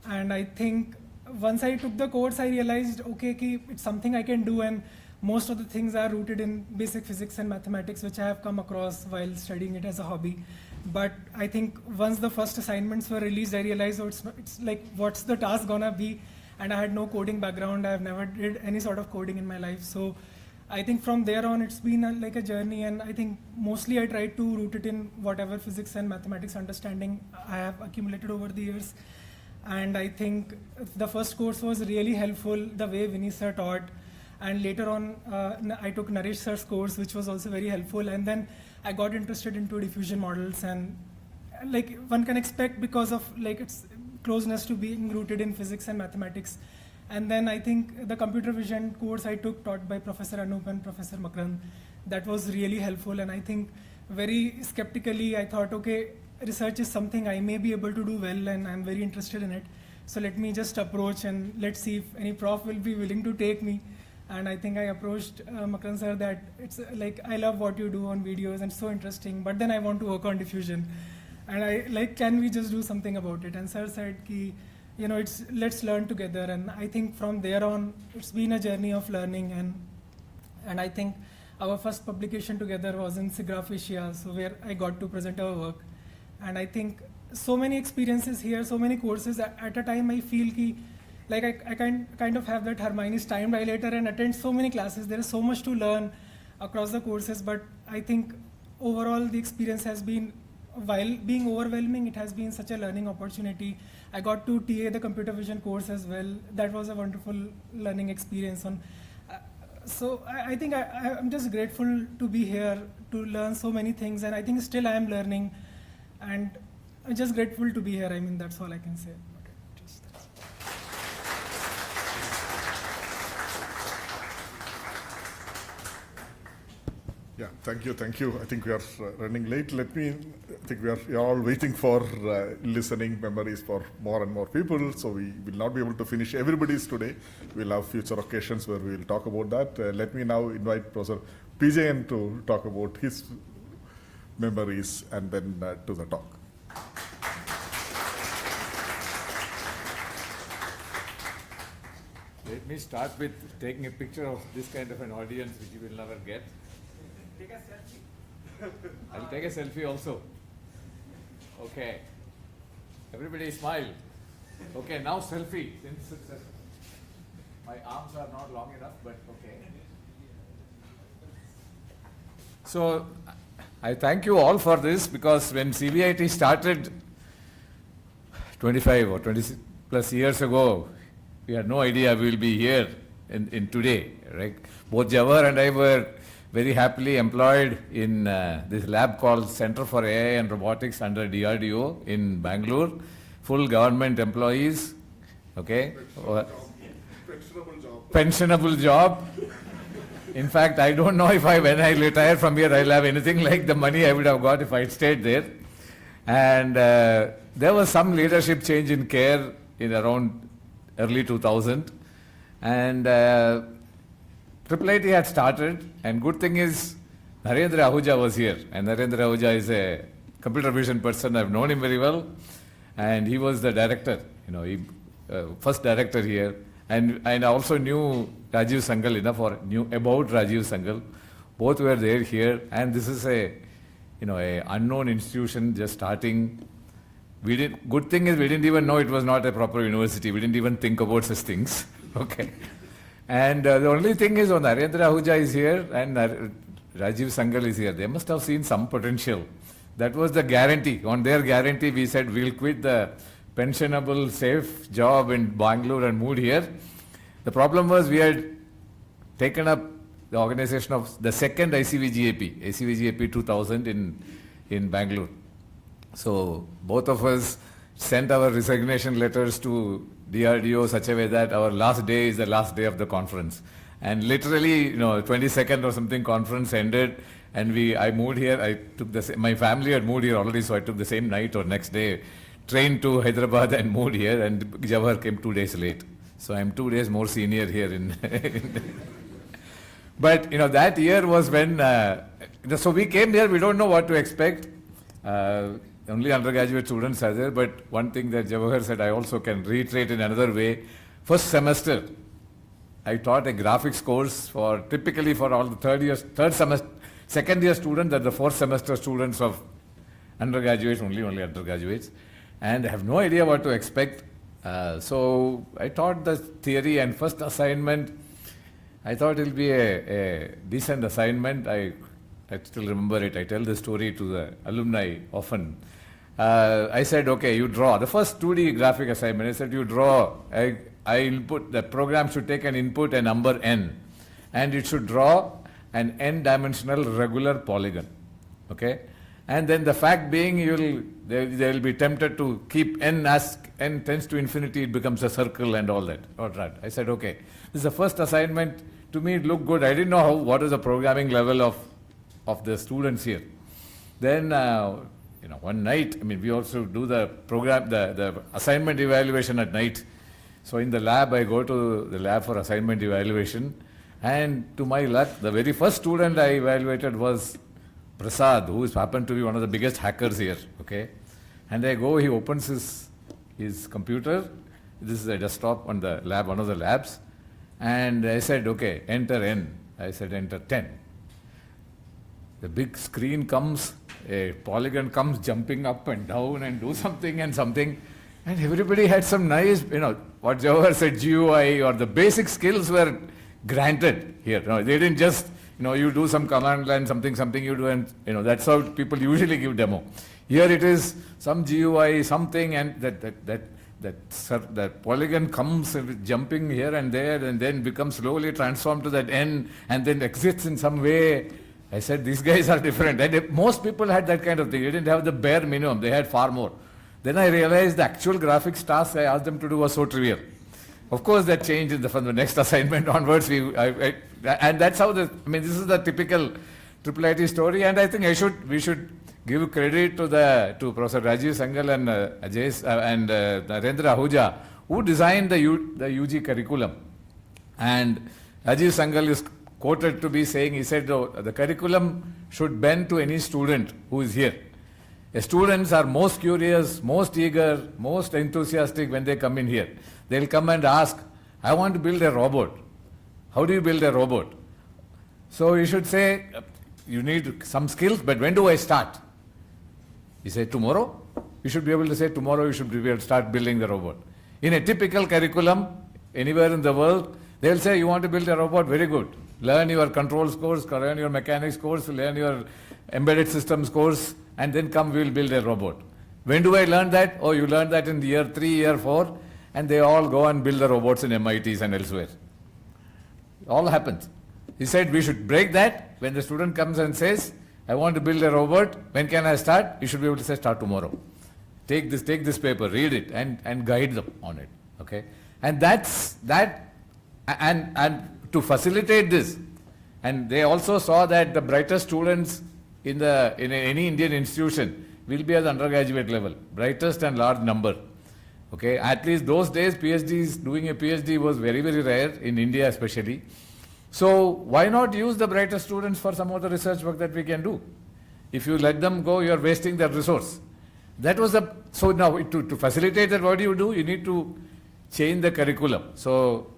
and I think once I took the course, I realized, okay, it's something I can do, and most of the things are rooted in basic physics and mathematics, which I have come across while studying it as a hobby. But I think once the first assignments were released, I realized, it's what's the task gonna be? And I had no coding background. I've never did any sort of coding in my life. So I think from there on, it's been a journey, and I think mostly I tried to root it in whatever physics and mathematics understanding I have accumulated over the years. And I think the first course was really helpful, the way Vinny sir taught. And later on, I took Naresh sir's course, which was also very helpful. And then I got interested into diffusion models, and one can expect because of its closeness to being rooted in physics and mathematics. And then I think the computer vision course I took, taught by Professor Anup and Professor Makran, that was really helpful. And I think very skeptically, I thought, okay, research is something I may be able to do well, and I'm very interested in it. So let me just approach, and let's see if any prof will be willing to take me. And I think I approached Makran sir that it's I love what you do on videos and so interesting, but then I want to work on diffusion. And I like, can we just do something about it? And sir said, ki, let's learn together. And I think from there on, it's been a journey of learning. And I think our first publication together was in SIGGRAPH Asia, so where I got to present our work. And I think so many experiences here, so many courses. At a time, I feel ki, like I kind of have that Hermione's time dilator and attend so many classes. There is so much to learn across the courses, but I think overall the experience has been, while being overwhelming, it has been such a learning opportunity. I got to TA the computer vision course as well. That was a wonderful learning experience. So I think I'm just grateful to be here, to learn so many things, and I think still I am learning, and I'm just grateful to be here. I mean, that's all I can say. Yeah, thank you. I think we are running late. I think we are all waiting for listening memories for more and more people, so we will not be able to finish everybody's today. We'll have future occasions where we will talk about that. Let me now invite Professor PJN to talk about his memories and then to the talk. Let me start with taking a picture of this kind of an audience which you will never get. Take a selfie. I'll take a selfie also. Okay. Everybody smile. Okay, now selfie. Since my arms are not long enough, but okay. So I thank you all for this, because when CVIT started 25 or 26 plus years ago, we had no idea we will be here in today, right? Both Jawahar and I were very happily employed in this lab called Center for AI and Robotics under DRDO in Bangalore, full government employees, okay? Pensionable job. In fact, I don't know if when I retire from here, I'll have anything like the money I would have got if I stayed there. And there was some leadership change in CARE in around early 2000. And IIIT had started, and good thing is Narendra Ahuja was here, and Narendra Ahuja is a computer vision person. I've known him very well, and he was the director, first director here, and I also knew Rajiv Sangal, knew about Rajiv Sangal. Both were there here, and this is a unknown institution just starting. Good thing is we didn't even know it was not a proper university. We didn't even think about such things. Okay. And the only thing is, when Narendra Ahuja is here and Rajiv Sangal is here, they must have seen some potential. That was the guarantee. On their guarantee, we said we'll quit the pensionable, safe job in Bangalore and moved here. The problem was we had taken up the organization of the second ICVGAP 2000 in Bangalore. So both of us sent our resignation letters to DRDO such a way that our last day is the last day of the conference. And literally, 22nd or something conference ended, and I moved here. I took my family had moved here already, so I took the same night or next day train to Hyderabad and moved here, and Jawahar came 2 days late. So I'm 2 days more senior here But, that year was when, so we came here, we don't know what to expect. Only undergraduate students are there, but one thing that Jawahar said, I also can reiterate in another way. First semester, I taught a graphics course typically for all the second year students and the fourth semester students of undergraduates, only undergraduates, and I have no idea what to expect. So I taught the theory, and first assignment, I thought it will be a decent assignment. I still remember it. I tell the story to the alumni often. I said, okay, you draw. The first 2D graphic assignment, I said, you draw. The program should take an input, a number n, and it should draw an n-dimensional regular polygon. Okay? And then the fact being, they will be tempted to keep n as n tends to infinity, it becomes a circle and all that. All right. I said, okay. This is the first assignment. To me, it looked good. I didn't know what is the programming level of the students here. Then, one night, we also do the program, the assignment evaluation at night. So in the lab, I go to the lab for assignment evaluation, and to my luck, the very first student I evaluated was Prasad, who happened to be one of the biggest hackers here. Okay, And I go, he opens his computer. This is a desktop on the lab, one of the labs. And I said, okay, enter N. I said, enter 10. The big screen comes, a polygon comes jumping up and down and do something and something. And everybody had some nice, what Jawahar said, GUI or the basic skills were granted here. No, they didn't just, you do some command line, something you do, and that's how people usually give demo. Here it is some GUI, something, and that polygon comes jumping here and there, and then becomes slowly transformed to that N, and then exits in some way. I said, these guys are different. And most people had that kind of thing. They didn't have the bare minimum. They had far more. Then I realized the actual graphics task I asked them to do was so trivial. Of course, that changed from the next assignment onwards. And that's how this is the typical IIIT story. And I think we should give credit to Professor Rajiv Sangal and Narendra Ahuja, who designed the UG curriculum. And Rajiv Sangal is quoted to be saying, he said, the curriculum should bend to any student who is here. Students are most curious, most eager, most enthusiastic when they come in here. They'll come and ask, I want to build a robot. How do you build a robot? So you should say, you need some skills, but when do I start? You say tomorrow? You should be able to say tomorrow you should be able to start building the robot. In a typical curriculum, anywhere in the world, they'll say you want to build a robot, very good. Learn your controls course, learn your mechanics course, learn your embedded systems course, and then come, we will build a robot. When do I learn that? Oh, you learn that in year 3, year 4, and they all go and build the robots in MITs and elsewhere. All happens. He said we should break that. When the student comes and says, I want to build a robot, when can I start? You should be able to say, start tomorrow. Take this paper, read it, and guide them on it. Okay? And and to facilitate this, and they also saw that the brightest students in any Indian institution will be at the undergraduate level, brightest and large number. Okay, at least those days, doing a PhD was very, very rare in India especially. So why not use the brightest students for some of the research work that we can do? If you let them go, you are wasting their resource. So now to facilitate that, what do? You need to change the curriculum. So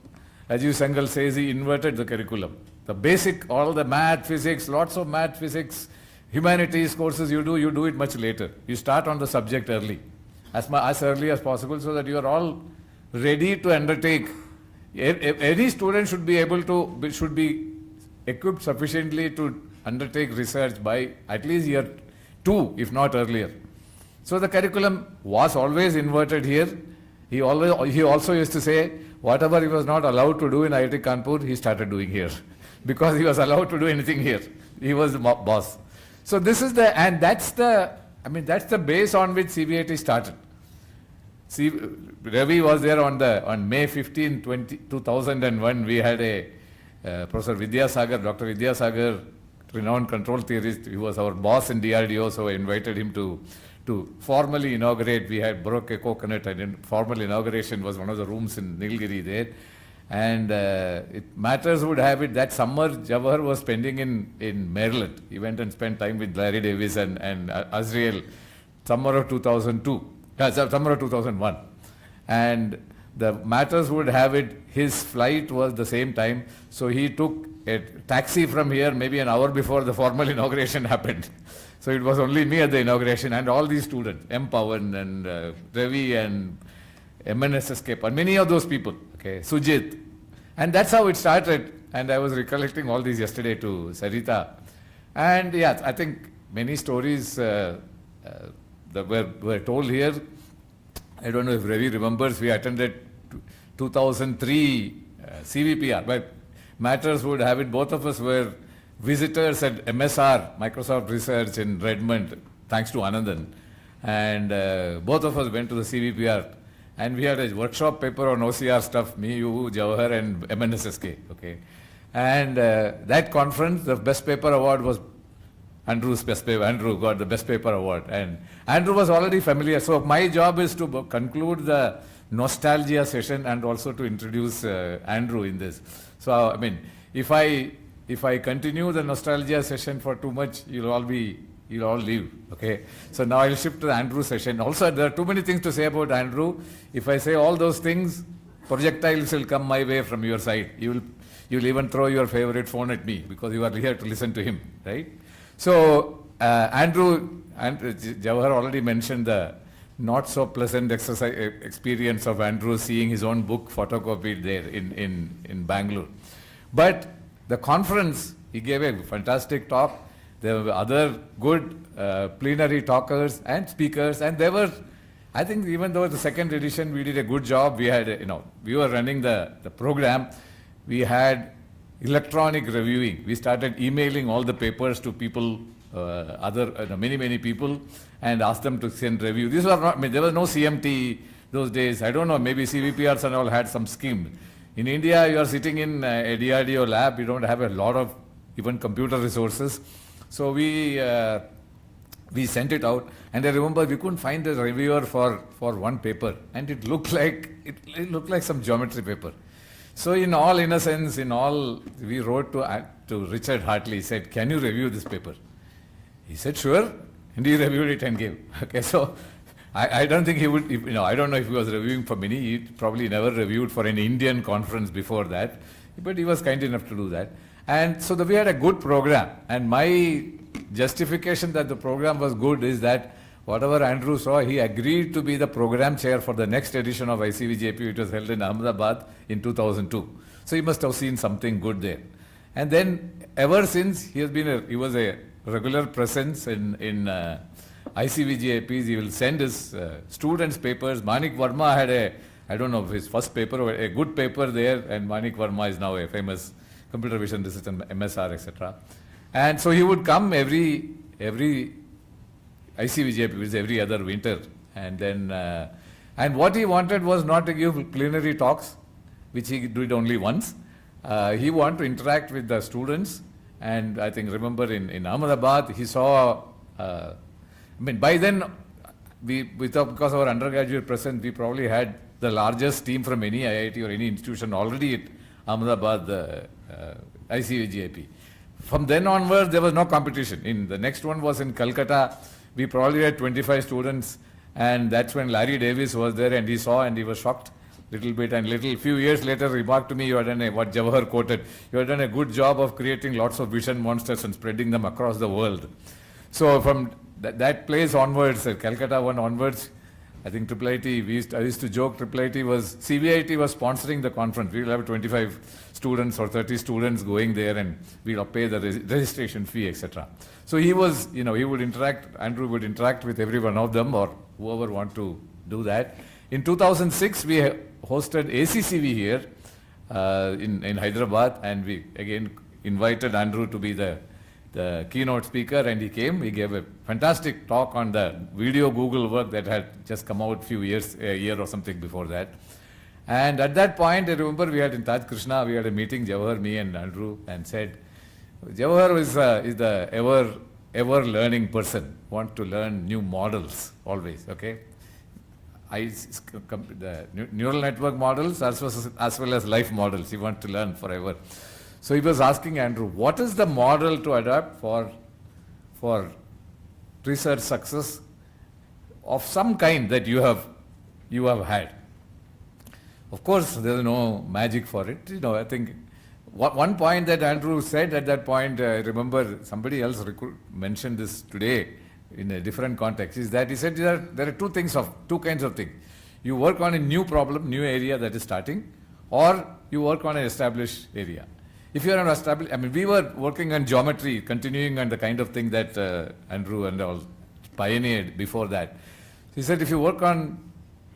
Rajiv Sangal says he inverted the curriculum. The basic, all the math, physics, lots of math, physics, humanities courses you do it much later. You start on the subject early, as early as possible, so that you are all ready to undertake. Any student should be equipped sufficiently to undertake research by at least year 2, if not earlier. So the curriculum was always inverted here. He also used to say, whatever he was not allowed to do in IIT Kanpur, he started doing here. Because he was allowed to do anything here. He was the boss. So that's the base on which CBIT started. See, Ravi was there on May 15, 2001. We had Professor Vidyasagar, Dr. Vidyasagar, renowned control theorist. He was our boss in DRDO, so I invited him to formally inaugurate. We had broke a coconut, and formal inauguration was one of the rooms in Nilgiri there. And matters would have it that summer Jawahar was spending in Maryland. He went and spent time with Larry Davis and Azrael, summer of 2001. And the matters would have it, his flight was the same time, so he took a taxi from here maybe an hour before the formal inauguration happened. So it was only me at the inauguration and all these students, M. Pawan and Ravi and MNSSK, and many of those people, okay, Sujit. And that's how it started. And I was recollecting all these yesterday to Sarita. And yeah, I think many stories that were told here. I don't know if Ravi remembers, we attended 2003 CVPR, but matters would have it, both of us were visitors at MSR, Microsoft Research in Redmond, thanks to Anandan. And both of us went to the CVPR. And we had a workshop paper on OCR stuff, me, you, Jawahar, and MNSSK. Okay. And that conference, the best paper award was Andrew's best paper. Andrew got the best paper award. And Andrew was already familiar. So my job is to conclude the nostalgia session and also to introduce Andrew in this. So, I mean, if I continue the nostalgia session for too much, you'll all be you'll all leave. Okay. So now I'll shift to the Andrew session. Also, there are too many things to say about Andrew. If I say all those things, projectiles will come my way from your side. You'll even throw your favorite phone at me because you are here to listen to him, right? So Andrew, Jawahar already mentioned the not so pleasant experience of Andrew seeing his own book photocopied there in Bangalore. But the conference, he gave a fantastic talk. There were other good plenary talkers and speakers, and there were, I think even though the second edition we did a good job, we had, we were running the program, we had electronic reviewing. We started emailing all the papers to people, many people, and asked them to send review. These were not, there was no CMT those days. I don't know, maybe CVPRs and all had some scheme. In India, you are sitting in a DRDO lab, you don't have a lot of even computer resources. So we sent it out, and I remember we couldn't find a reviewer for one paper, and it looked like some geometry paper. So in all innocence, we wrote to Richard Hartley, said, "Can you review this paper?" He said, "Sure," and he reviewed it and gave. Okay, so I don't think he would, I don't know if he was reviewing for many. He probably never reviewed for an Indian conference before that, but he was kind enough to do that. And so we had a good program, and my justification that the program was good is that whatever Andrew saw, he agreed to be the program chair for the next edition of ICVJP, which was held in Ahmedabad in 2002. So he must have seen something good there. And then ever since, he was a regular presence in ICVJPs. He will send his students' papers. Manik Verma had I don't know if his first paper, or a good paper there, and Manik Verma is now a famous computer vision research and MSR, etc. And so he would come every ICVJP, which is every other winter. And then, and what he wanted was not to give plenary talks, which he did only once. He wanted to interact with the students. And I think, remember in Ahmedabad, he saw, by then, we thought because of our undergraduate presence, we probably had the largest team from any IIT or any institution already at Ahmedabad ICVJP. From then onwards, there was no competition. The next one was in Calcutta. We probably had 25 students, and that's when Larry Davis was there, and he saw and he was shocked a little bit. And few years later, remarked to me, "You have done what Jawahar quoted, you have done a good job of creating lots of vision monsters and spreading them across the world." So from that place onwards, Calcutta one onwards, I think IIT, I used to joke, CVIT was sponsoring the conference. We will have 25 students or 30 students going there, and we'll pay the registration fee, etc. So he was, he would Andrew would interact with every one of them or whoever want to do that. In 2006, we hosted ACCV here in Hyderabad, and we again invited Andrew to be the keynote speaker, and he came. He gave a fantastic talk on the video Google work that had just come out a year or something before that. And at that point, I remember we had in Taj Krishna, we had a meeting, Jawahar, me and Andrew, and said, Jawahar is the ever learning person, want to learn new models always, okay? The neural network models as well as life models, he wants to learn forever. So he was asking Andrew, what is the model to adopt for research success of some kind that you have had? Of course, there is no magic for it. I think one point that Andrew said at that point, I remember somebody else mentioned this today in a different context, is that he said there are two kinds of things. You work on a new problem, new area that is starting, or you work on an established area. If you are an established, we were working on geometry, continuing on the kind of thing that Andrew and all pioneered before that. He said if you work on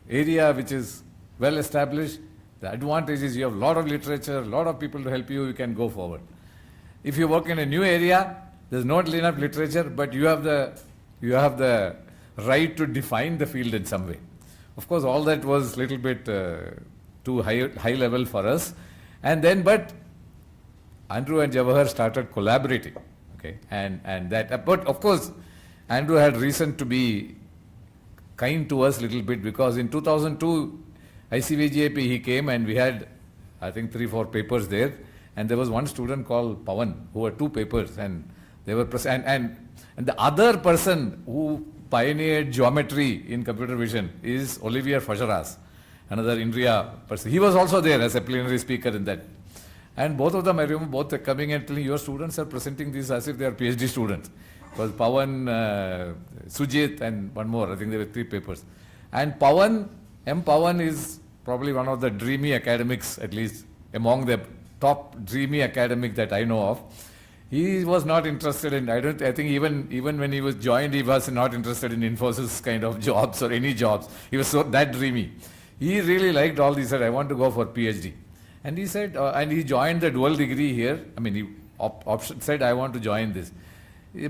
area which is well established, the advantage is you have a lot of literature, a lot of people to help you, you can go forward. If you work in a new area, there's not enough literature, but you have the right to define the field in some way. Of course, all that was a little bit too high level for us. And then, but Andrew and Jawahar started collaborating, okay, but of course, Andrew had reason to be kind to us a little bit, because in 2002, ICVJP, he came and we had, I think, 3-4 papers there, and there was one student called Pawan who had 2 papers, and they were and And the other person who pioneered geometry in computer vision is Olivier Fageras, another India person. He was also there as a plenary speaker in that. And both of them, I remember both coming and telling, your students are presenting this as if they are PhD students. It was Pawan, Sujit, and one more. I think there were 3 papers. And Pawan, M. Pawan is probably one of the dreamy academics, at least among the top dreamy academic that I know of. He was not interested in, I think even when he was joined, he was not interested in Infosys kind of jobs or any jobs. He was so that dreamy. He really liked all these, said, I want to go for PhD. And he said, and he joined the dual degree here. I mean, he said, I want to join this.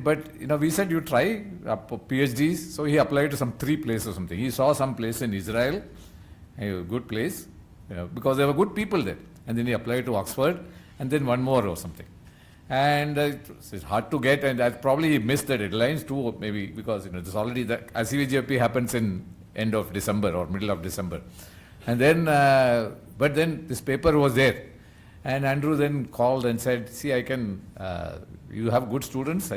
But, we said, you try PhDs. So he applied to some 3 places or something. He saw some place in Israel, a good place, because there were good people there. And then he applied to Oxford, and then one more or something. And it's hard to get, and probably he missed the deadlines too, maybe because there's already the CVJP happens in end of December or middle of December, and then but then this paper was there, and Andrew then called and said, see, I can, you have good students,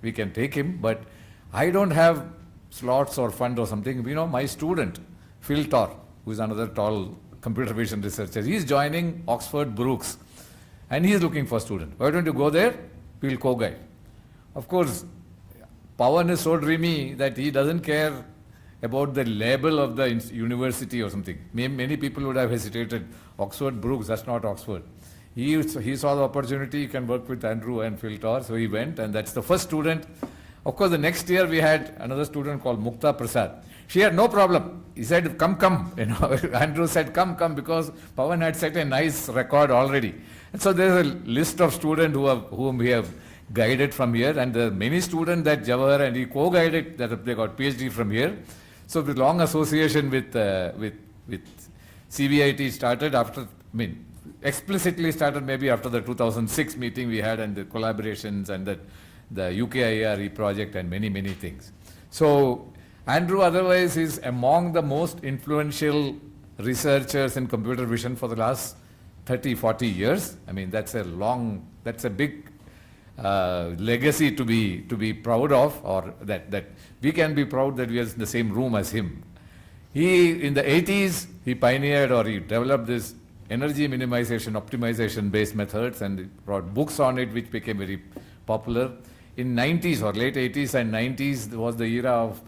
we can take him, but I don't have slots or fund or something. My student Phil Torr, who is another tall computer vision researcher, he is joining Oxford Brookes. And he is looking for students. Why don't you go there? We'll co-guide. Of course, Pawan is so dreamy that he doesn't care about the label of the university or something. Many people would have hesitated. Oxford Brookes, that's not Oxford. He saw the opportunity, he can work with Andrew and Phil Torr, so he went, and that's the first student. Of course, the next year we had another student called Mukta Prasad. She had no problem. He said, come. Andrew said, come, because Pawan had set a nice record already. And so there's a list of students whom we have guided from here, and there are many students that Jawahar and he co-guided that they got PhD from here. So the long association with CVIT started explicitly started maybe after the 2006 meeting we had, and the collaborations and the UKIRE project and many things. So Andrew otherwise is among the most influential researchers in computer vision for the last 30-40 years. I mean, that's a big legacy to be proud of, or that we can be proud that we are in the same room as him. He, in the 80s, he pioneered or he developed this energy minimization, optimization based methods, and he wrote books on it which became very popular. In 90s or late 80s and 90s was the era of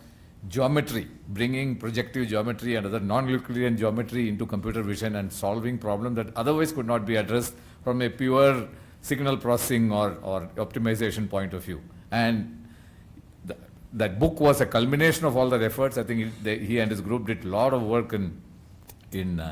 geometry, bringing projective geometry and other non-Euclidean geometry into computer vision and solving problems that otherwise could not be addressed from a pure signal processing or optimization point of view. And that book was a culmination of all their efforts. I think he and his group did a lot of work in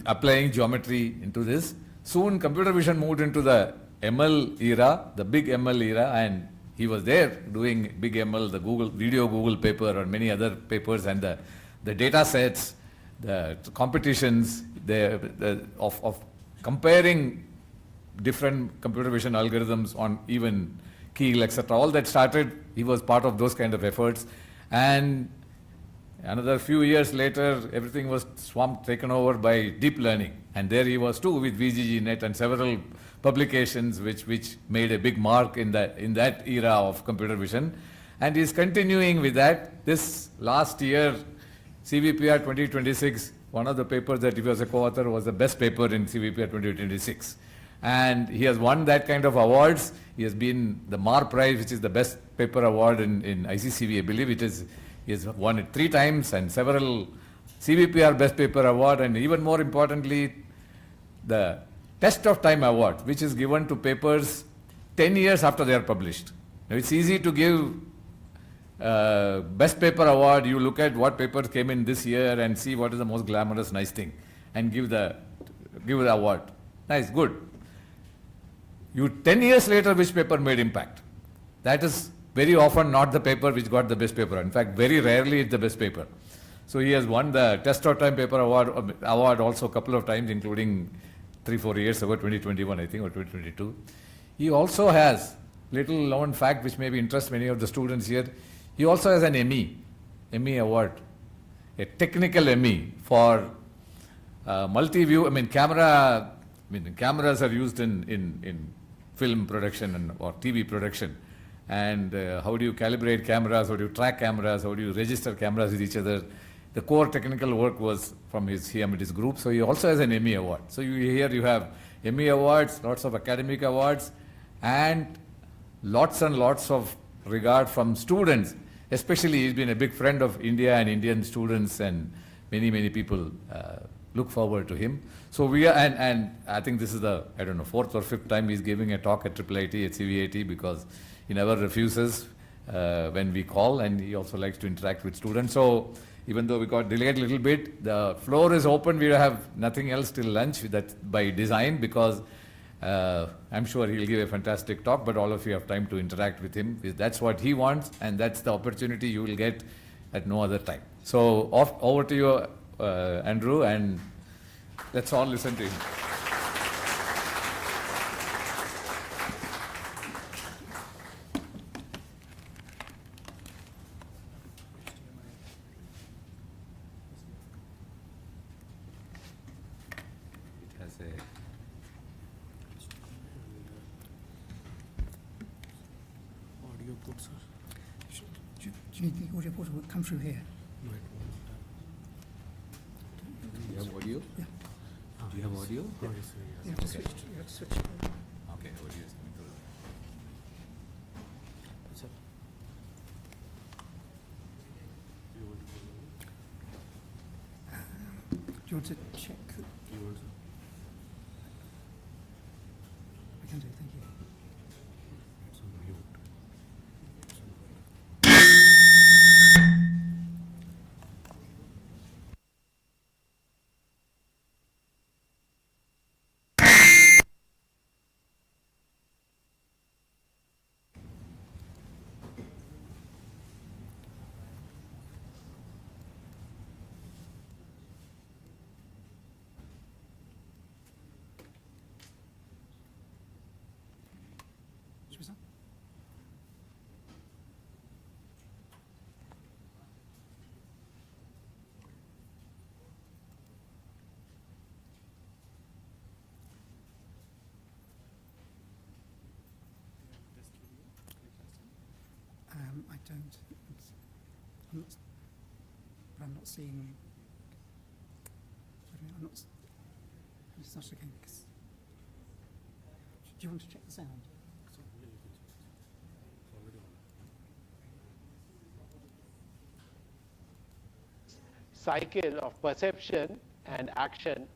applying geometry into this. Soon computer vision moved into the ML era, the big ML era, and he was there doing big ML, the Google paper, or many other papers, and the data sets, the competitions of comparing different computer vision algorithms on even Keel, etc. All that started, he was part of those kind of efforts. And another few years later, everything was taken over by deep learning. And there he was too with VGGNet and several publications which made a big mark in that era of computer vision. And he's continuing with that. This last year, CVPR 2026, one of the papers that he was a co-author was the best paper in CVPR 2026. And he has won that kind of awards. He has been the Mar Prize, which is the best paper award in ICCV, I believe it is. He has won it 3 times, and several CVPR Best Paper Award, and even more importantly, the Test of Time Award, which is given to papers 10 years after they are published. Now, it's easy to give Best Paper Award. You look at what papers came in this year and see what is the most glamorous, nice thing, and give the award. Nice, good. 10 years later, which paper made impact? That is very often not the paper which got the best paper. In fact, very rarely it's the best paper. So he has won the Test of Time Paper Award also a couple of times, including 3-4 years ago, 2021 I think, or 2022. He also has, little known fact which maybe interests many of the students here, he also has an Emmy Award, a technical Emmy for multi-view, cameras are used in film production or TV production. and how do you calibrate cameras, how do you track cameras, how do you register cameras with each other. The core technical work was from his group. So he also has an Emmy Award. So here you have Emmy Awards, lots of academic awards, and lots of regard from students. Especially, he's been a big friend of India and Indian students, and many people look forward to him. So we are, and I think this is the, I don't know, 4th or 5th time he's giving a talk at IIIT, at CVIT, because he never refuses when we call, and he also likes to interact with students. So even though we got delayed a little bit, the floor is open. We have nothing else till lunch. That's by design, because I'm sure he'll give a fantastic talk, but all of you have time to interact with him. That's what he wants, and that's the opportunity you will get at no other time. So over to you, Andrew, and let's all listen to him. It has a audio port, sir. Do you need the audio port will come through here? No, it won't. Do you have audio? Yeah. Do you have audio? Oh, yes, sir, yes. You have to switch. You have to switch. Okay, audio is coming through. Sir. You want to Do you want to check? You want to? I can do. Thank you. It's on mute. Should we start? I don't. I'm not. But I'm not seeing. Wait a minute, I'm not. It's not okay. Because, do you want to check the sound? So, yeah, you can check. It's already on. Cycle of perception and action.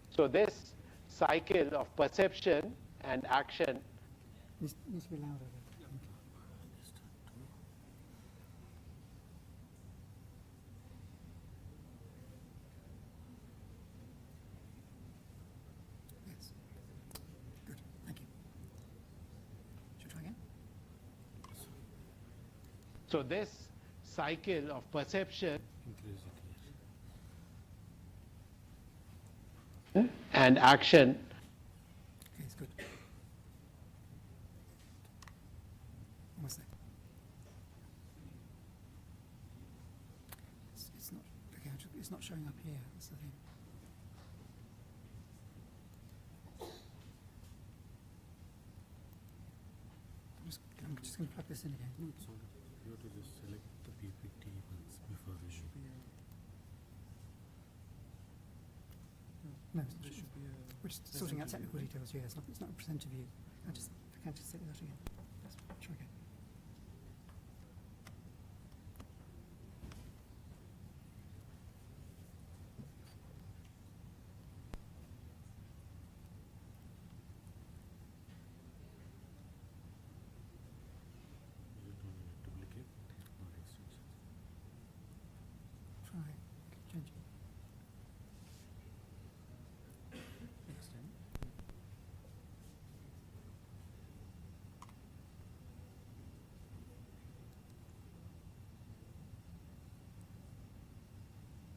So this cycle of perception and action Needs to be louder. Yes. Good. Thank you. Should we try again? so this cycle of perception Increase it, yes. and action Okay, it's good. Almost there. It's not okay. It's not showing up here. That's the thing. I'm just going to plug this in again. No, it's already. You have to just select the PPT once before the show. No, it's not showing. We're just sorting out technical details here. It's not a presenter view. I can't just say that again. Let's try again. Is it on a duplicate or extensions? Try. Change it. Extend.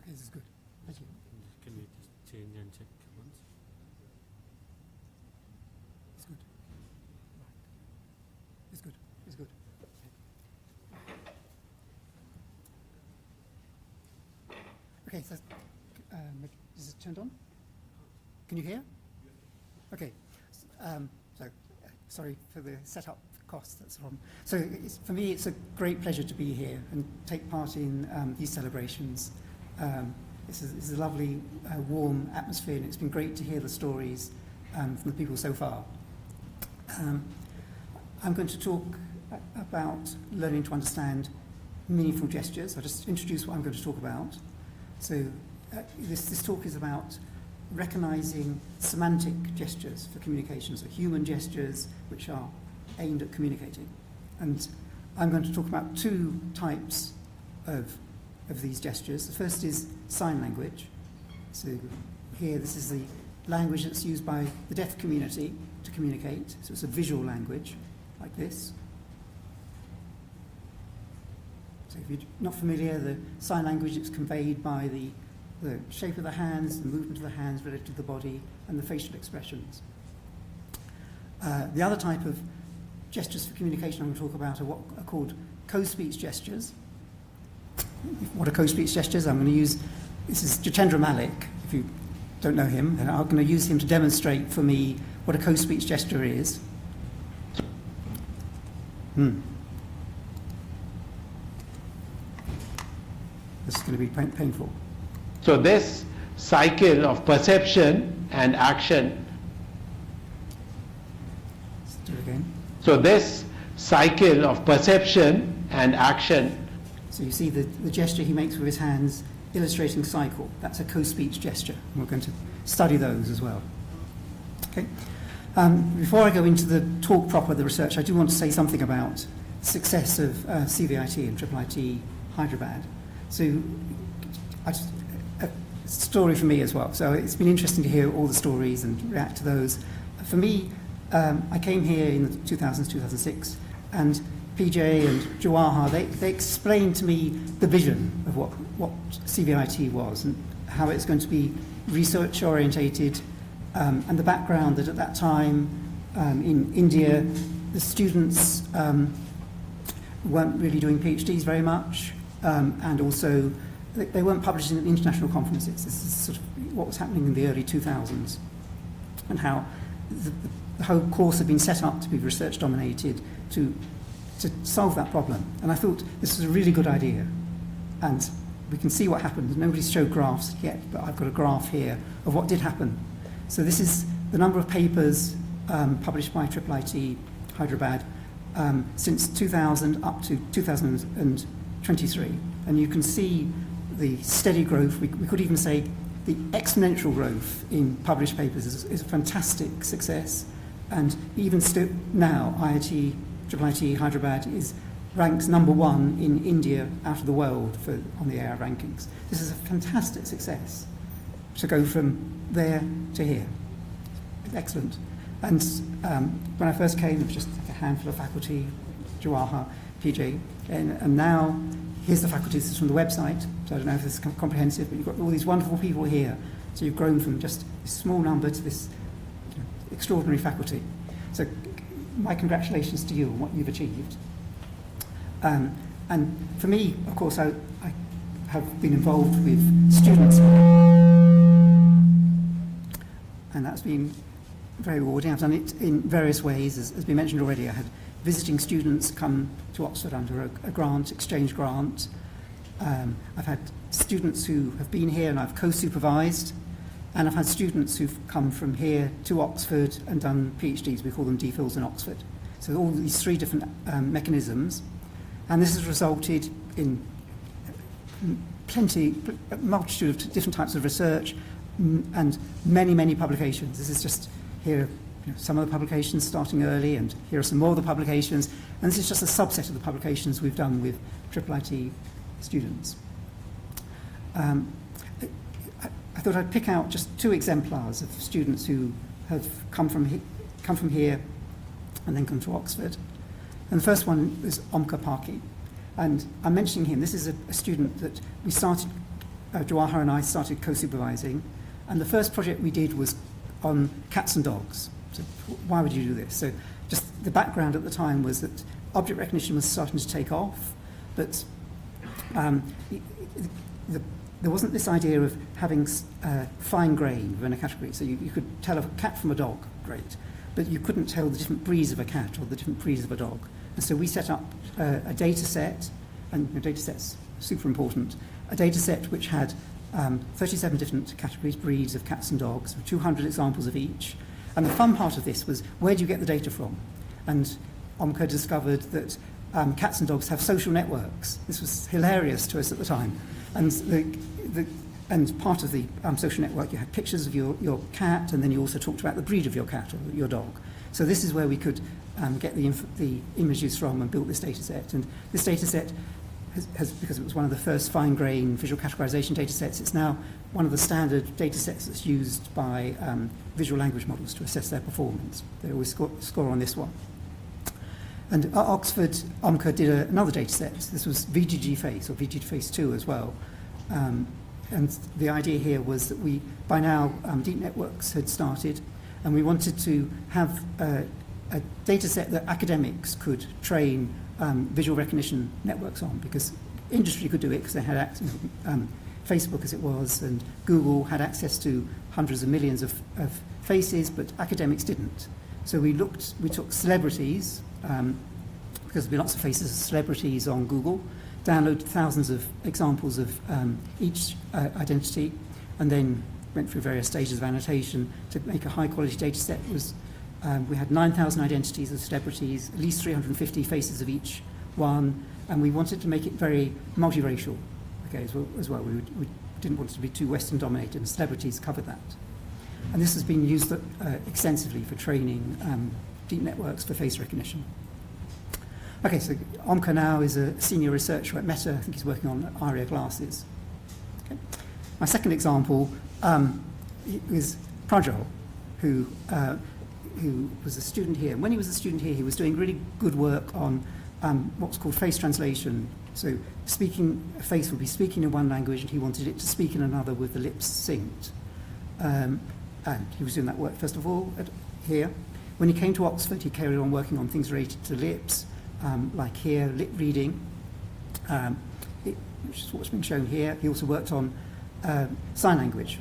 Okay, this is good. Thank you. Can we just change and check once? It's good. Right. It's good. It's good. Okay, so is it turned on? Can you hear? Okay. So, sorry for the setup costs, that's the problem. So for me, it's a great pleasure to be here and take part in these celebrations. This is a lovely, warm atmosphere, and it's been great to hear the stories from the people so far. I'm going to talk about learning to understand meaningful gestures. I'll just introduce what I'm going to talk about. So this talk is about recognizing semantic gestures for communication, so human gestures which are aimed at communicating. And I'm going to talk about two types of these gestures. The first is sign language. So here, this is the language that's used by the deaf community to communicate. So it's a visual language, like this. So if you're not familiar, the sign language is conveyed by the shape of the hands, the movement of the hands relative to the body, and the facial expressions. The other type of gestures for communication I'm going to talk about are what are called co-speech gestures. What are co-speech gestures? I'm going to use, this is Jitendra Malik, if you don't know him, and I'm going to use him to demonstrate for me what a co-speech gesture is. This is going to be painful. So this cycle of perception and action. Let's do it again. So this cycle of perception and action. So you see the gesture he makes with his hands illustrating cycle. That's a co-speech gesture. And we're going to study those as well. Okay. Before I go into the talk proper, the research, I do want to say something about the success of CVIT and IIIT Hyderabad. So a story for me as well. So it's been interesting to hear all the stories and react to those. For me, I came here in the 2000s, 2006, and PJ and Jawahar, they explained to me the vision of what CVIT was and how it's going to be research orientated, and the background that at that time in India, the students weren't really doing PhDs very much, and also they weren't publishing at international conferences. This is sort of what was happening in the early 2000s, and how the whole course had been set up to be research dominated to solve that problem. And I thought this was a really good idea. And we can see what happened. Nobody's showed graphs yet, but I've got a graph here of what did happen. So this is the number of papers published by IIIT Hyderabad since 2000 up to 2023. And you can see the steady growth. We could even say the exponential growth in published papers is a fantastic success. And even still now, IIT Hyderabad ranks #1 in India out of the world on the AI rankings. This is a fantastic success to go from there to here. Excellent. And when I first came, it was just like a handful of faculty, Jawahar, PJ, and now here's the faculty. This is from the website, so I don't know if this is comprehensive, but you've got all these wonderful people here. So you've grown from just a small number to this extraordinary faculty. So my congratulations to you on what you've achieved. And for me, of course, I have been involved with students, and that's been very rewarding. I've done it in various ways, as been mentioned already. I had visiting students come to Oxford under a grant, exchange grant. I've had students who have been here and I've co-supervised, and I've had students who've come from here to Oxford and done PhDs. We call them DPhils in Oxford. So all these three different mechanisms. And this has resulted in a multitude of different types of research and many, many publications. This is just here, some of the publications starting early, and here are some more of the publications. And this is just a subset of the publications we've done with IIIT students. I thought I'd pick out just two exemplars of students who have come from here and then come to Oxford. And the first one is Omkar Parkey. And I'm mentioning him. This is a student that we started, Jawahar and I started co-supervising. And the first project we did was on cats and dogs. So why would you do this? So just the background at the time was that object recognition was starting to take off, but there wasn't this idea of having fine grain within a category. So you could tell a cat from a dog, great. but you couldn't tell the different breeds of a cat or the different breeds of a dog. And so we set up a data set, and the data set's super important, a data set which had 37 different categories, breeds of cats and dogs, 200 examples of each. And the fun part of this was, where do you get the data from? And OMCA discovered that cats and dogs have social networks. This was hilarious to us at the time. And part of the social network, you had pictures of your cat, and then you also talked about the breed of your cat or your dog. So this is where we could get the images from and built this data set. And this data set has, because it was one of the first fine-grained visual categorization data sets, it's now one of the standard data sets that's used by visual language models to assess their performance. They always score on this one. And at Oxford, OMCA did another data set. This was VGG Face, or VGG Face 2 as well. And the idea here was that by now, deep networks had started, and we wanted to have a data set that academics could train visual recognition networks on, because industry could do it because they had access, Facebook as it was, and Google had access to hundreds of millions of faces, but academics didn't. So we took celebrities, because there'd be lots of faces of celebrities on Google, downloaded thousands of examples of each identity, and then went through various stages of annotation to make a high-quality data set. We had 9,000 identities of celebrities, at least 350 faces of each one, and we wanted to make it very multiracial, okay, as well. We didn't want it to be too Western-dominated, and celebrities covered that. And this has been used extensively for training deep networks for face recognition. Okay, so OMCA now is a senior researcher at Meta. I think he's working on ARIA glasses. Okay. My second example is Prajal, who was a student here. And when he was a student here, he was doing really good work on what's called face translation. So a face would be speaking in one language, and he wanted it to speak in another with the lips synced. And he was doing that work, first of all, here. When he came to Oxford, he carried on working on things related to lips, like here, lip reading, which is what's been shown here. He also worked on sign language.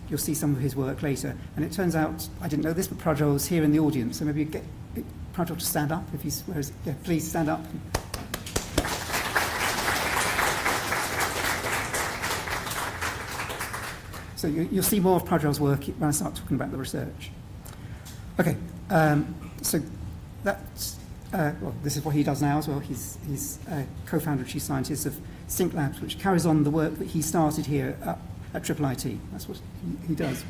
You'll see some of his work later. And it turns out, I didn't know this, but Prajal's here in the audience. So maybe you get Prajal to stand up. If he's, yeah, please stand up. So you'll see more of Prajal's work when I start talking about the research. Okay, so that's, well, this is what he does now as well. He's co-founder and chief scientist of Sync Labs, which carries on the work that he started here at IIIT. That's what he does.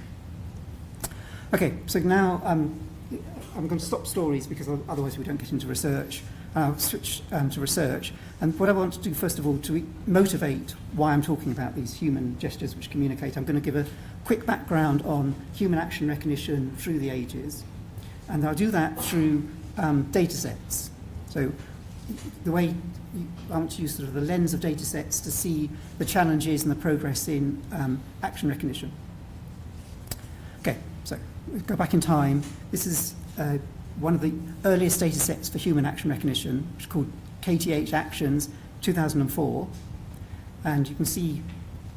Okay, so now I'm going to stop stories because otherwise we don't get into research. I'll switch to research. And what I want to do, first of all, to motivate why I'm talking about these human gestures which communicate, I'm going to give a quick background on human action recognition through the ages. And I'll do that through data sets. So the way I want to use sort of the lens of data sets to see the challenges and the progress in action recognition. Okay, so we'll go back in time. This is one of the earliest data sets for human action recognition, which is called KTH Actions 2004. And you can see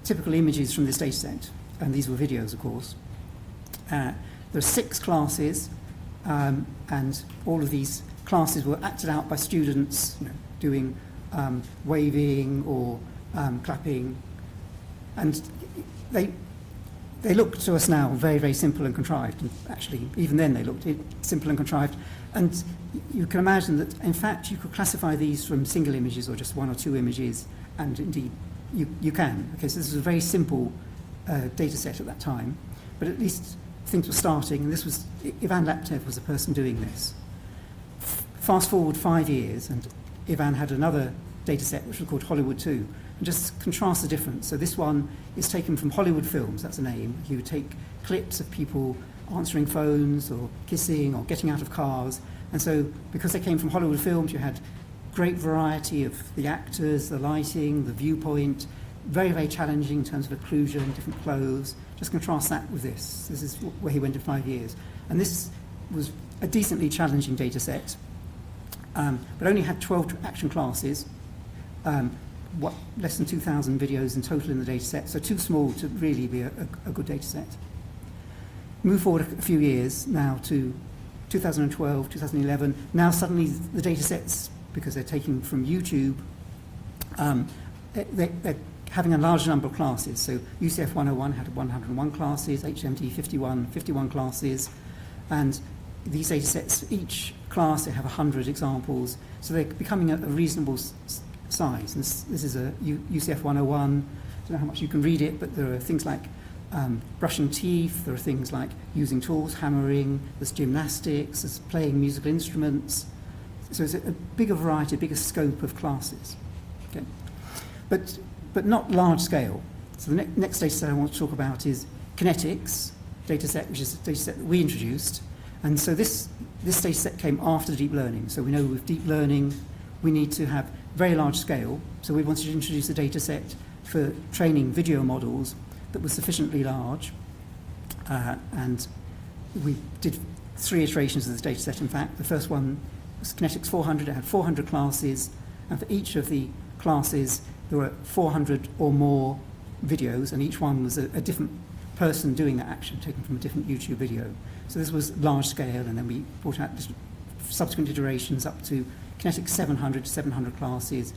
typical images from this data set. And these were videos, of course. There are 6 classes, and all of these classes were acted out by students, doing waving or clapping. And they look to us now very, very simple and contrived. And actually, even then they looked simple and contrived. And you can imagine that, in fact, you could classify these from single images or just 1 or 2 images, and indeed you can. Okay, so this is a very simple data set at that time, but at least things were starting, and this was, Ivan Laptev was the person doing this. Fast forward 5 years, and Ivan had another data set which was called Hollywood 2, and just contrast the difference. So this one is taken from Hollywood films, that's the name. He would take clips of people answering phones or kissing or getting out of cars, and so because they came from Hollywood films, you had great variety of the actors, the lighting, the viewpoint, very, very challenging in terms of occlusion, different clothes. Just contrast that with this. This is where he went in 5 years. And this was a decently challenging data set, but only had 12 action classes, less than 2,000 videos in total in the data set, so too small to really be a good data set. Move forward a few years now to 2012, 2011. Now suddenly the data sets, because they're taken from YouTube, they're having a large number of classes. So UCF 101 had 101 classes, HMT 51 classes, and these data sets, each class, they have 100 examples, so they're becoming a reasonable size. And this is a UCF 101. I don't know how much you can read it, but there are things like brushing teeth, there are things like using tools, hammering, there's gymnastics, there's playing musical instruments. So it's a bigger variety, a bigger scope of classes. Okay? But not large scale. So the next data set I want to talk about is kinetics data set, which is a data set that we introduced. And so this data set came after deep learning. So we know with deep learning, we need to have very large scale. So we wanted to introduce a data set for training video models that was sufficiently large. And we did 3 iterations of this data set, in fact. The first one was Kinetics 400. It had 400 classes. And for each of the classes, there were 400 or more videos, and each one was a different person doing that action, taken from a different YouTube video. So this was large scale, and then we brought out subsequent iterations up to Kinetics 700 classes,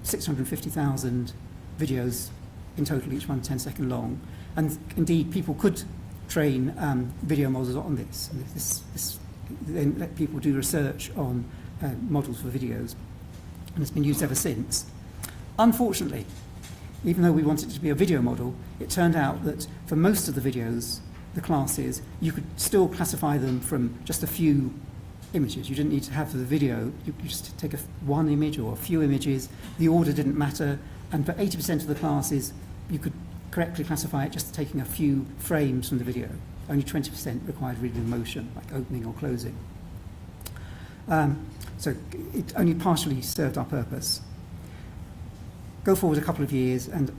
650,000 videos in total, each one 10-second long. And indeed, people could train video models on this. And this then let people do research on models for videos, and it's been used ever since. Unfortunately, even though we wanted it to be a video model, it turned out that for most of the videos, the classes, you could still classify them from just a few images. You didn't need to have the video. You just take one image or a few images. The order didn't matter. And for 80% of the classes, you could correctly classify it just taking a few frames from the video. Only 20% required reading motion, like opening or closing. So it only partially served our purpose. Go forward a couple of years, and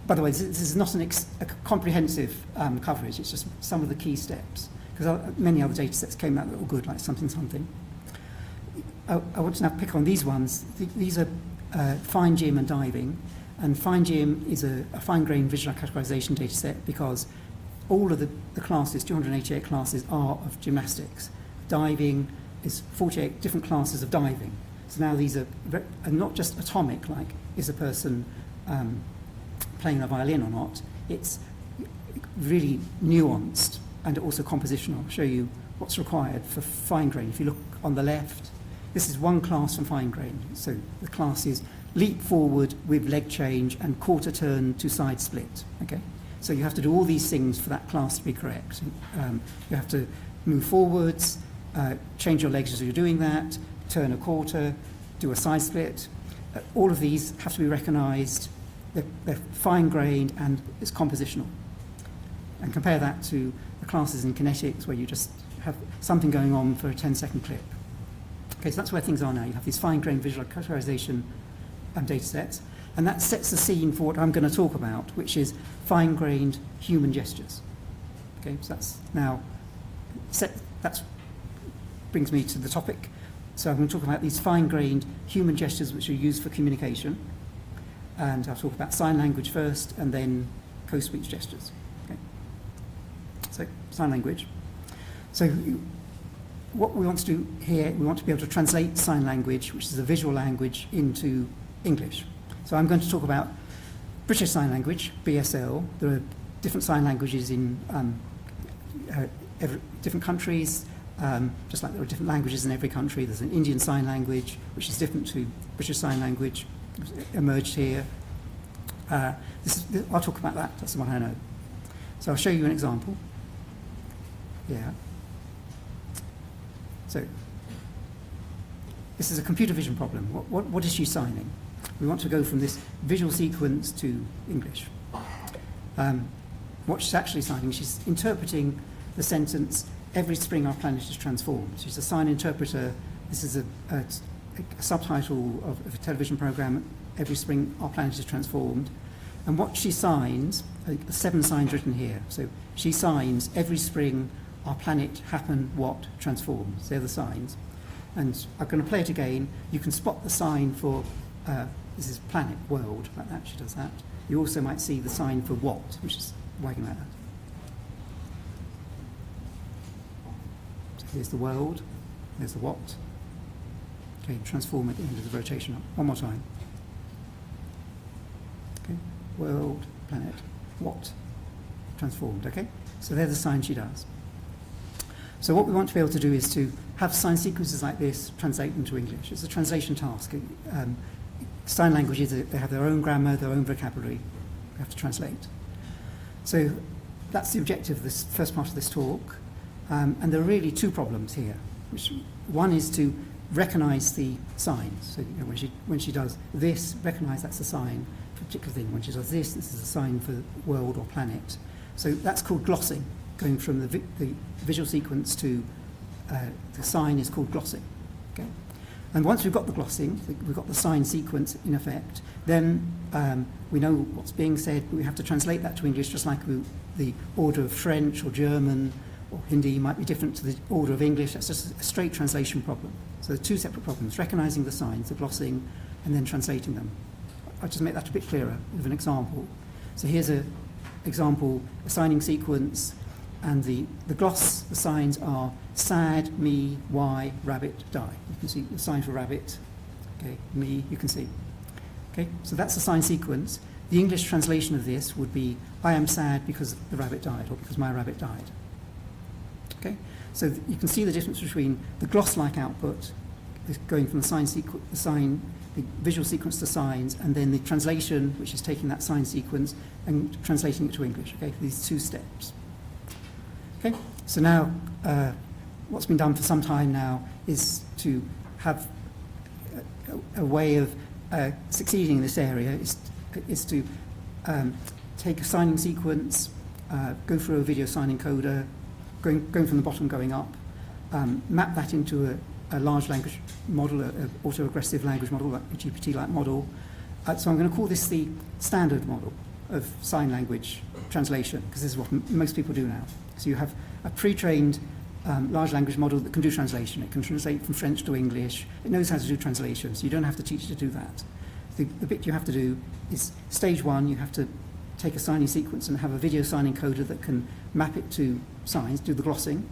by the way, this is not a comprehensive coverage, it's just some of the key steps, because many other data sets came out that were good, like something. I want to now pick on these ones. These are fine gym and diving, and fine gym is a fine-grained visual categorization data set because all of the classes, 288 classes, are of gymnastics. Diving is 48 different classes of diving. So now these are not just atomic, like is a person playing the violin or not. It's really nuanced and also compositional. I'll show you what's required for fine grain. If you look on the left, this is one class from fine grain. So the class is leap forward with leg change and quarter turn to side split. Okay, so you have to do all these things for that class to be correct. You have to move forwards, change your legs as you're doing that, turn a quarter, do a side split. All of these have to be recognized. They're fine-grained and it's compositional. And compare that to the classes in kinetics where you just have something going on for a 10-second clip. Okay, so that's where things are now. You have these fine-grained visual categorization data sets, and that sets the scene for what I'm going to talk about, which is fine-grained human gestures. Okay, so that's now that brings me to the topic. So I'm going to talk about these fine-grained human gestures which are used for communication. And I'll talk about sign language first and then co-speech gestures. Okay. So sign language. So what we want to do here, we want to be able to translate sign language, which is a visual language, into English. So I'm going to talk about British Sign Language, BSL. There are different sign languages in different countries. Just like there are different languages in every country. There's an Indian Sign Language, which is different to British Sign Language, emerged here. I'll talk about that, that's the one I know. So I'll show you an example. Yeah. So this is a computer vision problem. What is she signing? We want to go from this visual sequence to English. What she's actually signing, she's interpreting the sentence, "Every spring our planet is transformed." She's a sign interpreter. This is a subtitle of a television program, "Every spring our planet is transformed." And what she signs, 7 signs written here. So she signs, "Every spring our planet happen what transforms." They're the signs. And I'm going to play it again. You can spot the sign for, this is planet, world, like that, she does that. You also might see the sign for what, which is wagging like that. Here's the world, there's the what. Okay, transform at the end of the rotation. One more time. Okay, world, planet, what, transformed, okay? So they're the signs she does. So what we want to be able to do is to have sign sequences like this, translate them to English. It's a translation task. Sign languages, they have their own grammar, their own vocabulary. We have to translate. So that's the objective of this first part of this talk. And there are really two problems here. One is to recognize the signs. So when she does this, recognize that's a sign for a particular thing. When she does this is a sign for world or planet. So that's called glossing. Going from the visual sequence to the sign is called glossing. Okay? And once we've got the glossing, we've got the sign sequence in effect, then we know what's being said, but we have to translate that to English, just like the order of French or German or Hindi might be different to the order of English. That's just a straight translation problem. So there are two separate problems, recognizing the signs, the glossing, and then translating them. I'll just make that a bit clearer with an example. So here's an example, a signing sequence, and the gloss, the signs are sad, me, why, rabbit, die. You can see the sign for rabbit, okay, me, you can see. Okay, so that's the sign sequence. The English translation of this would be, I am sad because the rabbit died, or because my rabbit died. Okay, so you can see the difference between the gloss-like output, going from the visual sequence to signs, and then the translation, which is taking that sign sequence and translating it to English. Okay, these two steps. Okay, so now what's been done for some time now is to have a way of succeeding in this area is to take a signing sequence, go through a video sign encoder, going from the bottom going up, map that into a large language model, an autoaggressive language model, like a GPT-like model. So I'm going to call this the standard model of sign language translation, because this is what most people do now. So you have a pre-trained large language model that can do translation. It can translate from French to English. It knows how to do translation, so you don't have to teach it to do that. The bit you have to do is stage one, you have to take a signing sequence and have a video sign encoder that can map it to signs, do the glossing.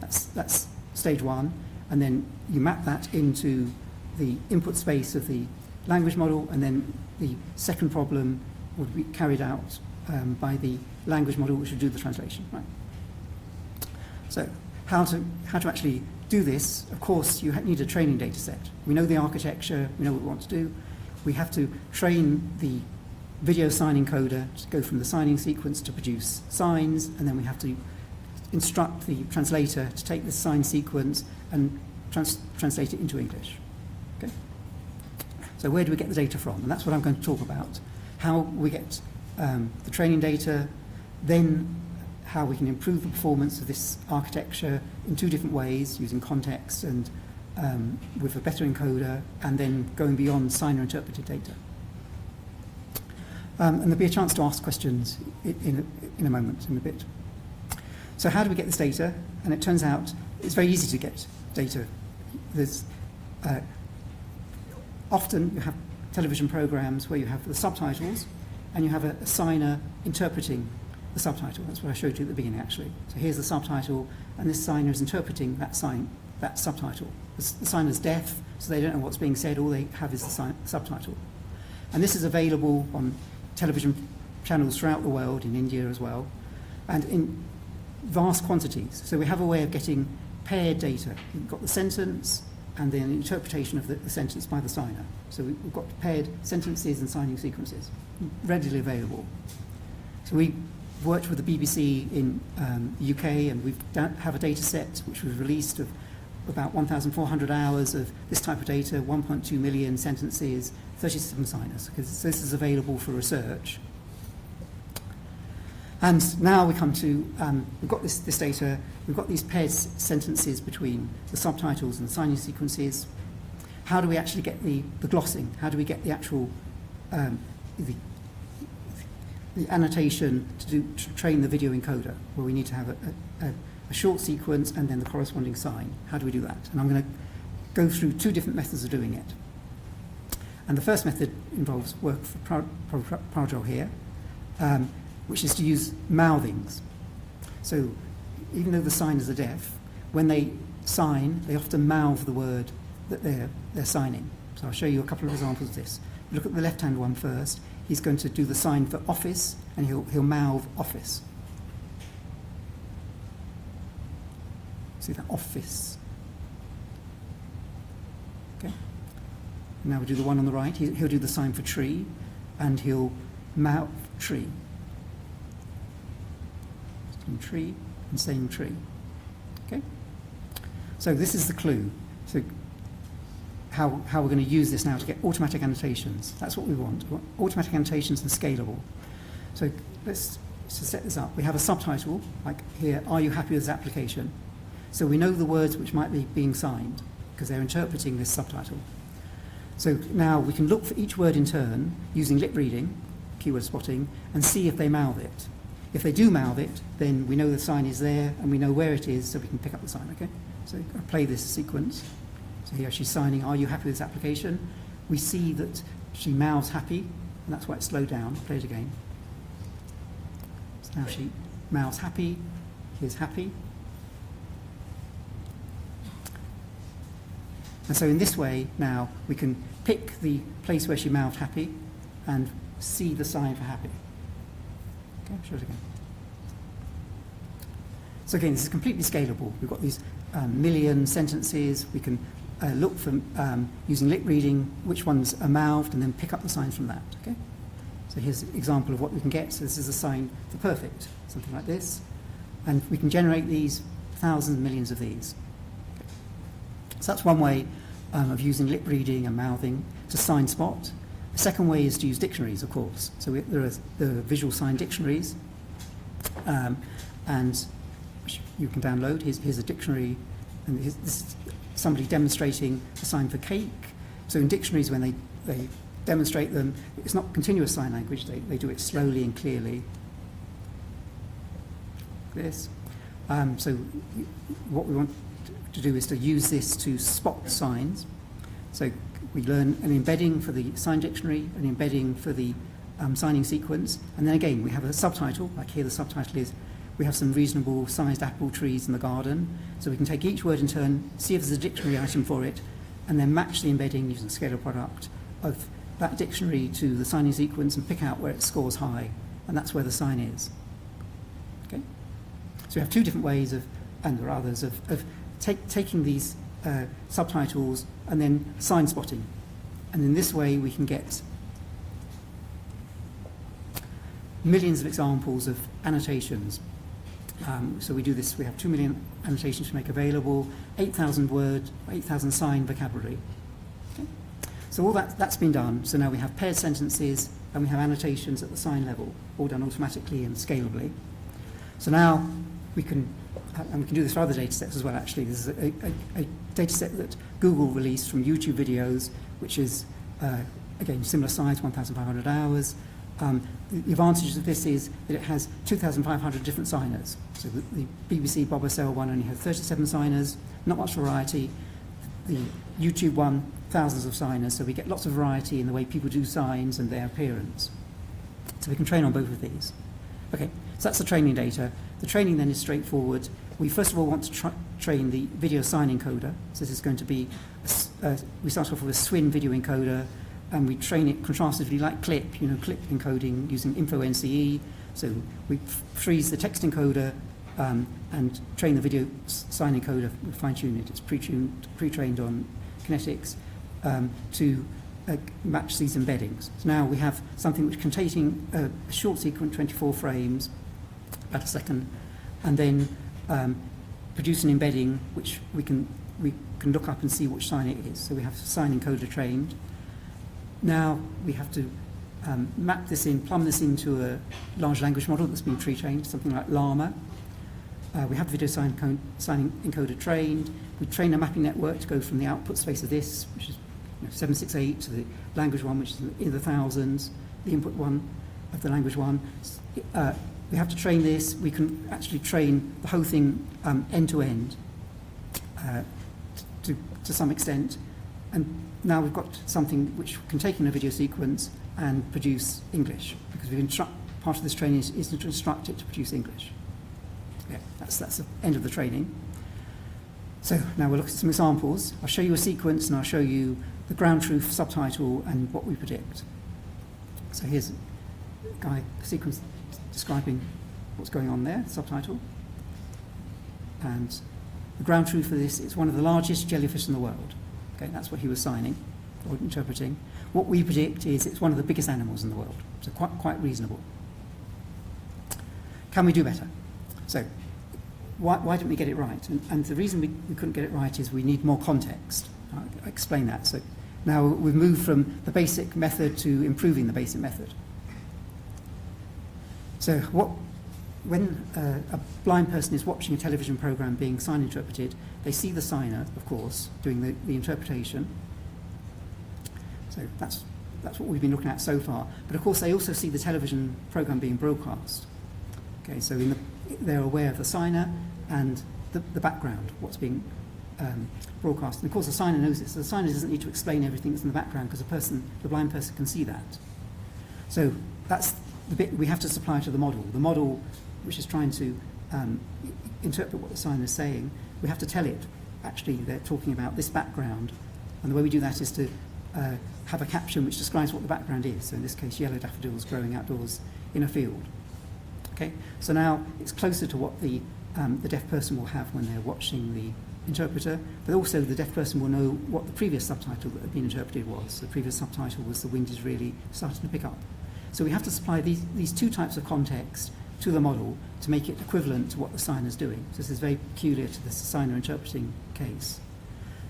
That's stage one. And then you map that into the input space of the language model, and then the second problem would be carried out by the language model, which would do the translation. Right. So how to actually do this? Of course, you need a training data set. We know the architecture, we know what we want to do. We have to train the video sign encoder to go from the signing sequence to produce signs, and then we have to instruct the translator to take this sign sequence and translate it into English. Okay? So where do we get the data from? And that's what I'm going to talk about. How we get the training data, then how we can improve the performance of this architecture in two different ways, using context and with a better encoder, and then going beyond signer-interpreted data. And there'll be a chance to ask questions in a moment, in a bit. So how do we get this data? And it turns out it's very easy to get data. There's often you have television programs where you have the subtitles and you have a signer interpreting the subtitle. That's what I showed you at the beginning, actually. So here's the subtitle, and this signer is interpreting that subtitle. The signer's deaf, so they don't know what's being said. All they have is the subtitle. And this is available on television channels throughout the world, in India as well, and in vast quantities. So we have a way of getting paired data. We've got the sentence and then interpretation of the sentence by the signer. So we've got paired sentences and signing sequences readily available. So we worked with the BBC in the UK, and we have a data set which was released of about 1,400 hours of this type of data, 1.2 million sentences, 37 signers, because this is available for research. And now we come to, we've got this data, we've got these paired sentences between the subtitles and the signing sequences. How do we actually get the glossing? How do we get the actual, the annotation to train the video encoder, where we need to have a short sequence and then the corresponding sign? How do we do that? And I'm going to go through two different methods of doing it. And the first method involves work for Prajol here, which is to use mouthings. So even though the signers are deaf, when they sign, they often mouth the word that they're signing. So I'll show you a couple of examples of this. Look at the left-hand one first. He's going to do the sign for office, and he'll mouth office. See that, office. Okay. Now we'll do the one on the right. He'll do the sign for tree, and he'll mouth tree. Tree and same tree. Okay. So this is the clue. So how we're going to use this now to get automatic annotations. That's what we want. We want automatic annotations and scalable. So let's set this up. We have a subtitle, like here, are you happy with this application? So we know the words which might be being signed, because they're interpreting this subtitle. So now we can look for each word in turn, using lip reading, keyword spotting, and see if they mouth it. If they do mouth it, then we know the sign is there, and we know where it is, so we can pick up the sign, okay? So I'll play this sequence. So here she's signing, are you happy with this application? We see that she mouths happy, and that's why it's slowed down. Play it again. So now she mouths happy, here's happy. And so in this way, now, we can pick the place where she mouthed happy and see the sign for happy. Okay, show it again. So again, this is completely scalable. We've got these million sentences. We can look for, using lip reading, which ones are mouthed, and then pick up the signs from that, okay? So here's an example of what we can get. So this is a sign for perfect, something like this. And we can generate these, thousands and millions of these. So that's one way of using lip reading and mouthing to sign spot. The second way is to use dictionaries, of course. So there are the visual sign dictionaries, and which you can download. Here's a dictionary, and this is somebody demonstrating the sign for cake. So in dictionaries, when they demonstrate them, it's not continuous sign language. They do it slowly and clearly. This. So what we want to do is to use this to spot signs. So we learn an embedding for the sign dictionary, an embedding for the signing sequence, and then again we have a subtitle, like here the subtitle is, we have some reasonable sized apple trees in the garden, so we can take each word in turn, see if there's a dictionary item for it, and then match the embedding using scalar product of that dictionary to the signing sequence and pick out where it scores high, and that's where the sign is. Okay? So we have two different ways of, and there are others, of taking these subtitles and then sign spotting. And in this way we can get millions of examples of annotations. So we do this, we have 2 million annotations to make available, 8,000 word, 8,000 sign vocabulary. Okay? So all that's been done. So now we have paired sentences and we have annotations at the sign level, all done automatically and scalably. So now we can, and we can do this for other data sets as well actually. This is a data set that Google released from YouTube videos, which is, again, similar size, 1,500 hours. The advantage of this is that it has 2,500 different signers. So the BBC Bob O'Sell one only has 37 signers, not much variety. The YouTube one, thousands of signers, so we get lots of variety in the way people do signs and their appearance. So we can train on both of these. Okay, so that's the training data. The training then is straightforward. We first of all want to train the video sign encoder. So this is going to be, we start off with a SWIN video encoder, and we train it contrastively like CLIP, CLIP encoding using InfoNCE. So we freeze the text encoder and train the video sign encoder, fine-tune it. It's pre-trained on kinetics to match these embeddings. So now we have something which containing a short sequence, 24 frames, about a second, and then produce an embedding which we can look up and see which sign it is. So we have sign encoder trained. Now we have to map this in, plumb this into a large language model that's been pre-trained, something like Llama. We have video sign encoder trained. We train a mapping network to go from the output space of this, which is 768, to the language one, which is in the thousands, the input one of the language one. We have to train this. We can actually train the whole thing end to end to some extent. And now we've got something which can take in a video sequence and produce English, because we instruct, part of this training is to instruct it to produce English. Yeah, that's the end of the training. So now we'll look at some examples. I'll show you a sequence and I'll show you the ground truth subtitle and what we predict. So here's a sequence describing what's going on there, subtitle. And the ground truth for this, it's one of the largest jellyfish in the world. Okay, that's what he was signing or interpreting. What we predict is it's one of the biggest animals in the world, so quite reasonable. Can we do better? So why didn't we get it right? And the reason we couldn't get it right is we need more context. I'll explain that. So now we've moved from the basic method to improving the basic method. So when a blind person is watching a television program being sign interpreted, they see the signer, of course, doing the interpretation. So that's what we've been looking at so far. But of course, they also see the television program being broadcast. Okay, so they're aware of the signer and the background, what's being broadcast. And of course, the signer knows this. So the signer doesn't need to explain everything that's in the background because the blind person can see that. So that's the bit we have to supply to the model. The model, which is trying to interpret what the signer is saying, we have to tell it, actually, they're talking about this background. And the way we do that is to have a caption which describes what the background is. So in this case, yellow daffodils growing outdoors in a field. Okay, so now it's closer to what the deaf person will have when they're watching the interpreter, but also the deaf person will know what the previous subtitle that had been interpreted was. The previous subtitle was "The wind is really starting to pick up." So we have to supply these two types of context to the model to make it equivalent to what the signer's doing. So this is very peculiar to the signer interpreting case.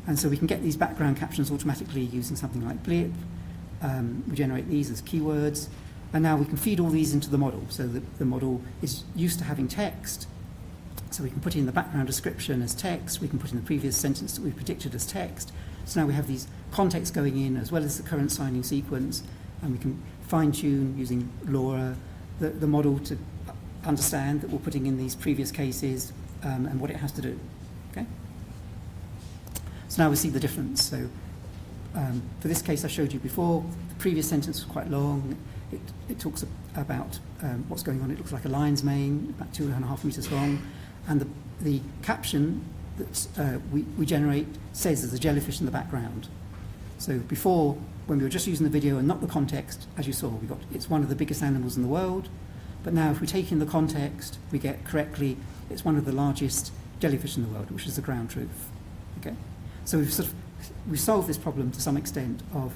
And so we can get these background captions automatically using something like Blip. We generate these as keywords. And now we can feed all these into the model so that the model is used to having text. So we can put in the background description as text. We can put in the previous sentence that we predicted as text. So now we have these contexts going in as well as the current signing sequence. And we can fine-tune using LoRa the model to understand that we're putting in these previous cases and what it has to do. Okay? So now we see the difference. So for this case I showed you before, the previous sentence was quite long. It talks about what's going on. It looks like a lion's mane, about 2.5 meters long. And the caption that we generate says there's a jellyfish in the background. So before, when we were just using the video and not the context, as you saw, we got it's one of the biggest animals in the world. But now if we take in the context, we get correctly, it's one of the largest jellyfish in the world, which is the ground truth. Okay? So we've solved this problem to some extent of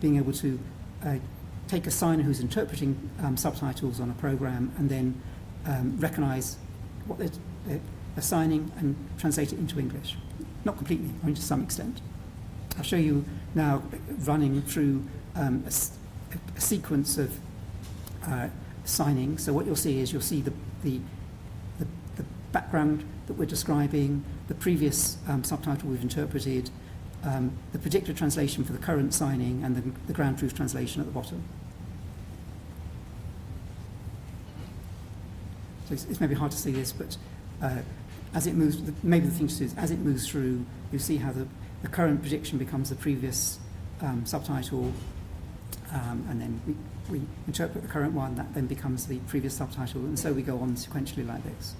being able to take a signer who's interpreting subtitles on a program and then recognize what they're signing and translate it into English. Not completely, only to some extent. I'll show you now running through a sequence of signing. So what you'll see is you'll see the background that we're describing, the previous subtitle we've interpreted, the predicted translation for the current signing, and the ground truth translation at the bottom. So it's maybe hard to see this, but as it moves, maybe the thing to do is as it moves through, you see how the current prediction becomes the previous subtitle, and then we interpret the current one, that then becomes the previous subtitle, and so we go on sequentially like this.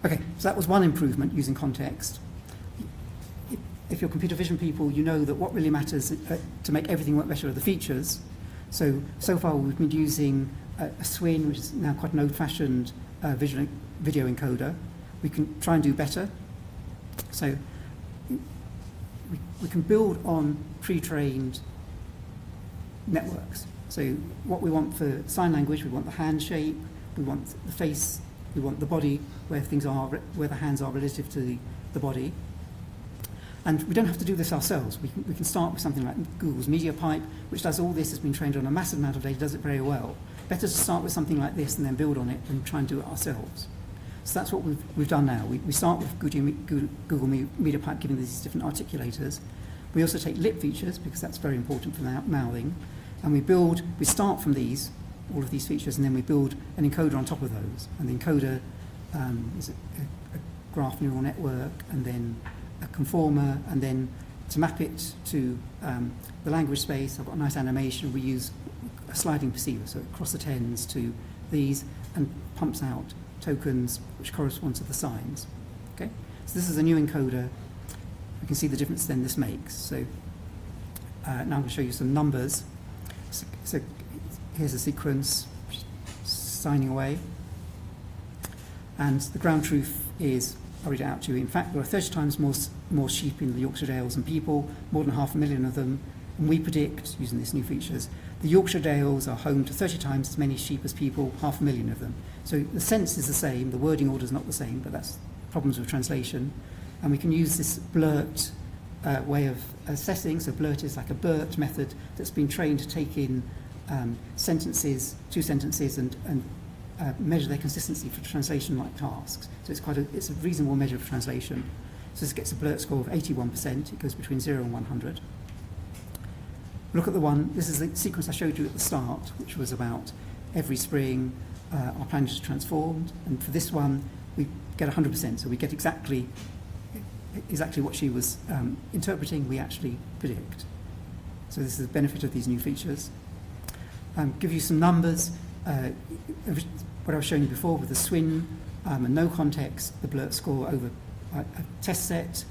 Okay, so that was one improvement using context. If you're computer vision people, you know that what really matters to make everything work better are the features. So far we've been using a SWIN, which is now quite an old-fashioned video encoder. We can try and do better. So we can build on pre-trained networks. So what we want for sign language, we want the hand shape, we want the face, we want the body, where the hands are relative to the body. And we don't have to do this ourselves. We can start with something like Google's MediaPipe, which does all this, has been trained on a massive amount of data, does it very well. Better to start with something like this and then build on it and try and do it ourselves. So that's what we've done now. We start with Google MediaPipe, giving these different articulators. We also take lip features, because that's very important for mouthing. And we start from all of these features, and then we build an encoder on top of those. And the encoder is a graph neural network, and then a conformer, and then to map it to the language space, I've got a nice animation. We use a sliding perceiver, so it cross attends to these and pumps out tokens which correspond to the signs. Okay, so this is a new encoder. You can see the difference then this makes. So now I'm going to show you some numbers. So here's a sequence signing away. And the ground truth is, I'll read it out to you. In fact, there are 30 times more sheep in the Yorkshire Dales than people, more than 500,000 of them. And we predict, using these new features, the Yorkshire Dales are home to 30 times as many sheep as people, 500,000 of them. So the sense is the same, the wording order is not the same, but that's problems with translation. And we can use this BLERT way of assessing. So BLERT is like a BERT method that's been trained to take in sentences, two sentences, and measure their consistency for translation-like tasks. So it's a reasonable measure of translation. So this gets a BLERT score of 81%. It goes between 0 and 100. Look at the one, this is the sequence I showed you at the start, which was about every spring our planet is transformed. And for this one, we get 100%. So we get exactly what she was interpreting, we actually predict. So this is the benefit of these new features. Give you some numbers. What I was showing you before with the SWIN and no context, the BLERT score over a test set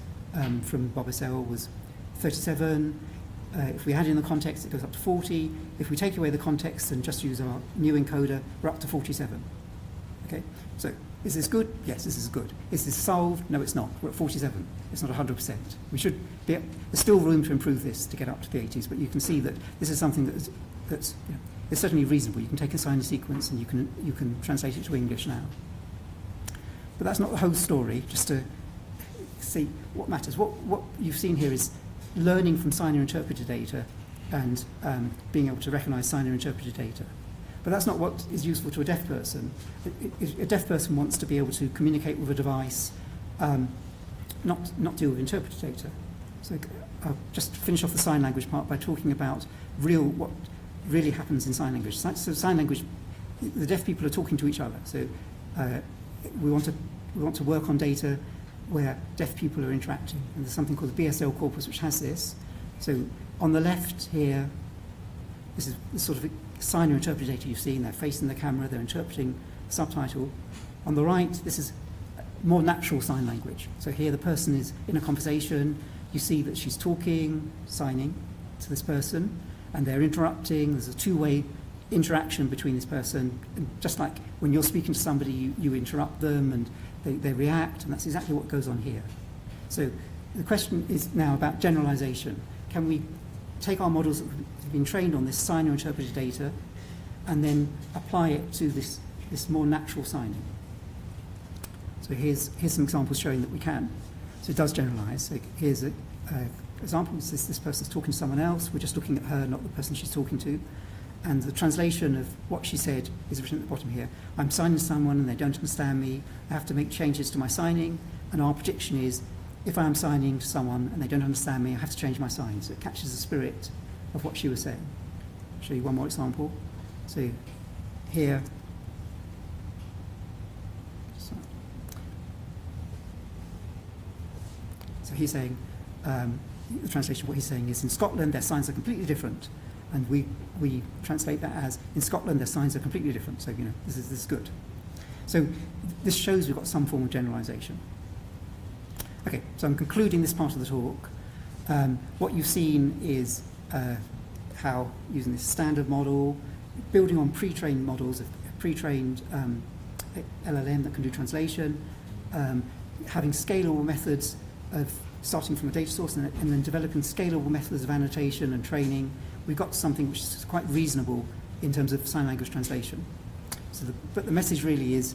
from Bob SL was 37. If we add in the context, it goes up to 40. If we take away the context and just use our new encoder, we're up to 47. Okay, so is this good? Yes, this is good. Is this solved? No, it's not. We're at 47. It's not 100%. We should be. There's still room to improve this to get up to the 80s, but you can see that this is something that's it's certainly reasonable. You can take a sign sequence and you can translate it to English now. But that's not the whole story. Just to see what matters. What you've seen here is learning from signer-interpreter data and being able to recognise signer-interpreter data. But that's not what is useful to a deaf person. A deaf person wants to be able to communicate with a device, not deal with interpreter data. So I'll just finish off the sign language part by talking about what really happens in sign language. So sign language, the deaf people are talking to each other. So we want to work on data where deaf people are interacting. And there's something called the BSL corpus which has this. So on the left here, this is the sort of signer interpreter data you've seen. They're facing the camera, they're interpreting the subtitle. On the right, this is more natural sign language. So here the person is in a conversation. You see that she's talking, signing to this person, and they're interrupting. There's a two-way interaction between this person. And just like when you're speaking to somebody, you interrupt them and they react, and that's exactly what goes on here. So the question is now about generalization. Can we take our models that have been trained on this signer interpreted data and then apply it to this more natural signing? So here's some examples showing that we can. So it does generalize. So here's an example. This person's talking to someone else. We're just looking at her, not the person she's talking to. And the translation of what she said is written at the bottom here. I'm signing to someone and they don't understand me. I have to make changes to my signing. And our prediction is, if I am signing to someone and they don't understand me, I have to change my sign. So it catches the spirit of what she was saying. I'll show you one more example. So here, so he's saying, the translation of what he's saying is, in Scotland, their signs are completely different. And we translate that as, in Scotland, their signs are completely different. So, this is good. So this shows we've got some form of generalization. Okay, so I'm concluding this part of the talk. What you've seen is how, using this standard model, building on pre-trained models, a pre-trained LLM that can do translation, having scalable methods of starting from a data source and then developing scalable methods of annotation and training, we've got something which is quite reasonable in terms of sign language translation. But the message really is,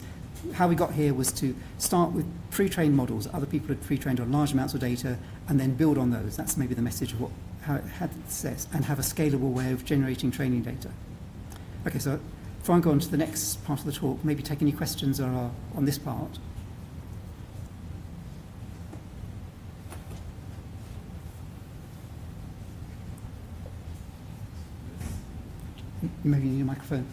how we got here was to start with pre-trained models. Other people had pre-trained on large amounts of data and then build on those. That's maybe the message of how it had says, and have a scalable way of generating training data. Okay, so before I go on to the next part of the talk, maybe take any questions on this part. Maybe you need a microphone.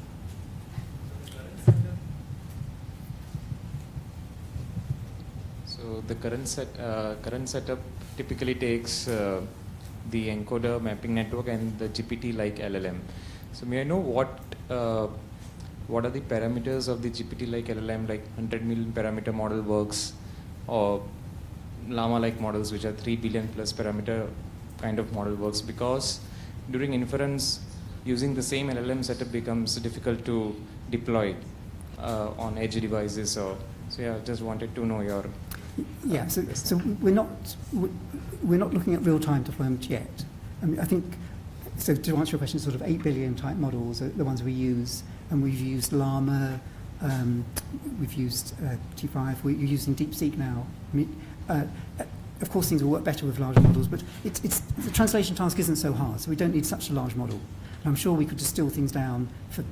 So the current setup typically takes the encoder mapping network and the GPT-like LLM. So may I know what are the parameters of the GPT-like LLM, like 100 million parameter model works or llama-like models, which are 3 billion plus parameter kind of model works, because during inference, using the same LLM setup becomes difficult to deploy on edge devices. So yeah, just wanted to know your. Yeah, so we're not looking at real-time deployment yet. I mean, I think, so to answer your question, sort of 8 billion type models are the ones we use, and we've used Llama, we've used T5, we're using DeepSeek now. I mean, of course, things will work better with larger models, but the translation task isn't so hard, so we don't need such a large model. And I'm sure we could distill things down for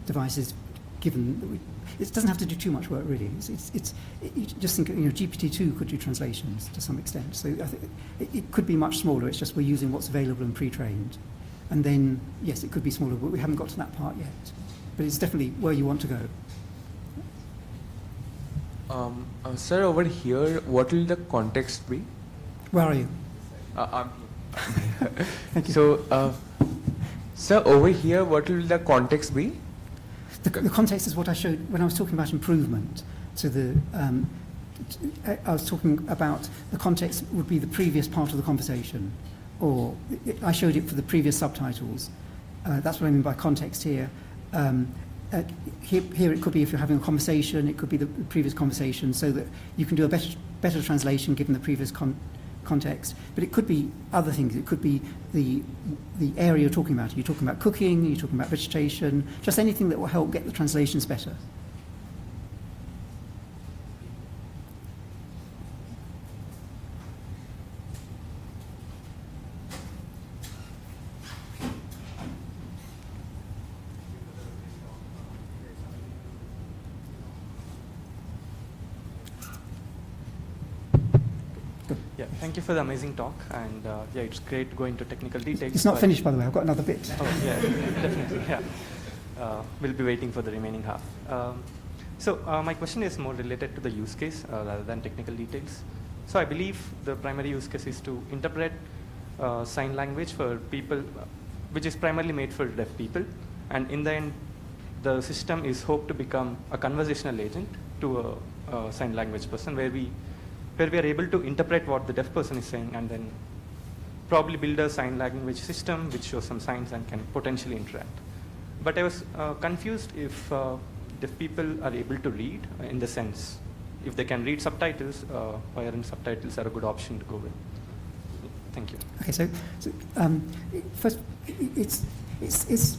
devices, given that it doesn't have to do too much work, really. You just think, GPT-2 could do translations to some extent. So I think it could be much smaller. It's just we're using what's available and pre-trained. And then, yes, it could be smaller, but we haven't got to that part yet. But it's definitely where you want to go. Sir, over here, what will the context be? Where are you? Thank you. So, sir, over here, what will the context be? The context is what I showed when I was talking about improvement. So I was talking about the context would be the previous part of the conversation, or I showed it for the previous subtitles. That's what I mean by context here. Here it could be if you're having a conversation, it could be the previous conversation, so that you can do a better translation given the previous context. But it could be other things. It could be the area you're talking about. Are you talking about cooking? Are you talking about vegetation? Just anything that will help get the translations better. Yeah, thank you for the amazing talk, and yeah, it's great going into technical details. It's not finished, by the way. I've got another bit. Oh, yeah, definitely, yeah. We'll be waiting for the remaining half. So my question is more related to the use case rather than technical details. So I believe the primary use case is to interpret sign language for people, which is primarily made for deaf people, and in the end, the system is hoped to become a conversational agent to a sign language person, where we are able to interpret what the deaf person is saying, and then probably build a sign language system which shows some signs and can potentially interact. But I was confused if deaf people are able to read, in the sense, if they can read subtitles, why aren't subtitles are a good option to go with? Thank you. Okay, so first, it's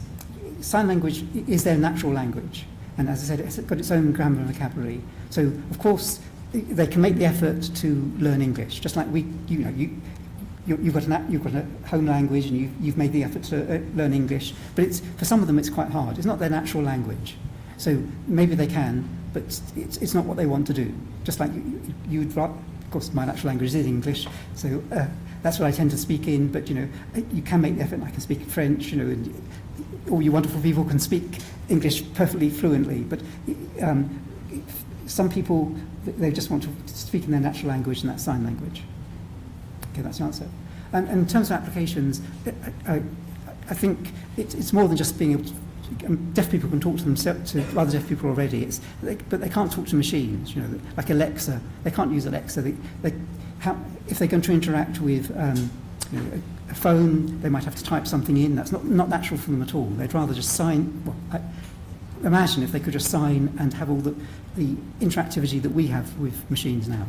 sign language is their natural language, and as I said, it's got its own grammar and vocabulary. So of course, they can make the effort to learn English, just like you've got a home language and you've made the effort to learn English. But for some of them, it's quite hard. It's not their natural language. So maybe they can, but it's not what they want to do. Just like you'd rather, of course, my natural language is English, so that's what I tend to speak in. But you can make the effort. And I can speak French, and all you wonderful people can speak English perfectly fluently. But some people, they just want to speak in their natural language, and that's sign language. Okay, that's the answer. And in terms of applications, I think it's more than just being able to. Deaf people can talk to themselves, to other deaf people already. But they can't talk to machines. Like Alexa, they can't use Alexa. If they're going to interact with a phone, they might have to type something in. That's not natural for them at all. They'd rather just sign. Well, imagine if they could just sign and have all the interactivity that we have with machines now.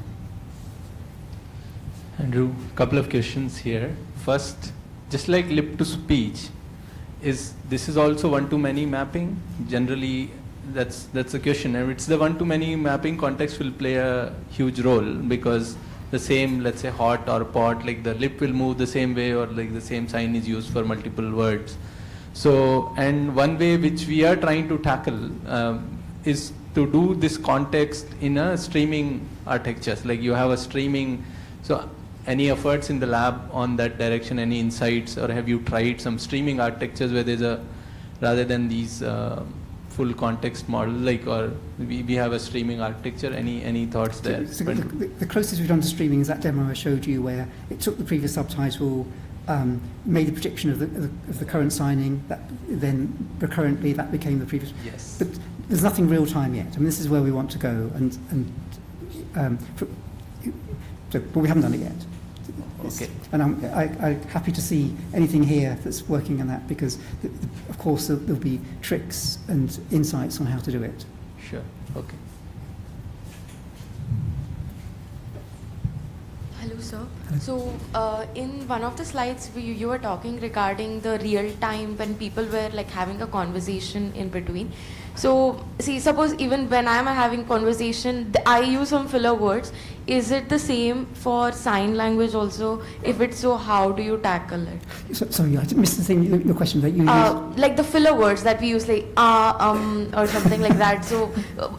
Andrew, couple of questions here. First, just like lip to speech, this is also one-to-many mapping? Generally, that's the question. And it's the one-to-many mapping context will play a huge role, because the same, let's say, hot or pot, like the lip will move the same way, or like the same sign is used for multiple words. So, and one way which we are trying to tackle is to do this context in a streaming architecture. Like you have a streaming, so any efforts in the lab on that direction, any insights, or have you tried some streaming architectures where there's rather than these full context model, like, or we have a streaming architecture, any thoughts there? So the closest we've done to streaming is that demo I showed you, where it took the previous subtitle, made the prediction of the current signing, then recurrently that became the previous. Yes. But there's nothing real time yet. I mean, this is where we want to go, and but we haven't done it yet. Okay. And I'm happy to see anything here that's working on that, because, of course, there'll be tricks and insights on how to do it. Sure. Okay. Hello, sir. So, in one of the slides, you were talking regarding the real time when people were like having a conversation in between. So, see, suppose even when I'm having conversation, I use some filler words. Is it the same for sign language also? If it's so, how do you tackle it? Sorry, I missed the thing, your question that you used. Like the filler words that we use, like or something like that. So,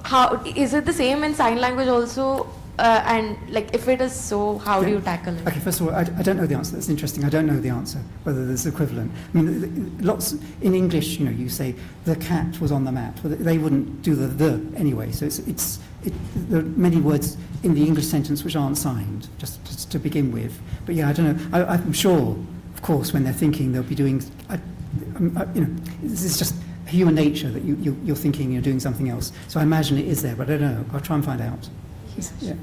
how is it the same in sign language also? And like, if it is so, how do you tackle it? Okay, first of all, I don't know the answer. That's interesting. I don't know the answer, whether there's equivalent. I mean, lots in English, you know, you say the cat was on the mat. Well, they wouldn't do the anyway. So there are many words in the English sentence which aren't signed, just to begin with. But yeah, I don't know. I'm sure, of course, when they're thinking, they'll be doing. You know, this is just human nature that you're thinking you're doing something else. So I imagine it is there, but I don't know. I'll try and find out. Yeah.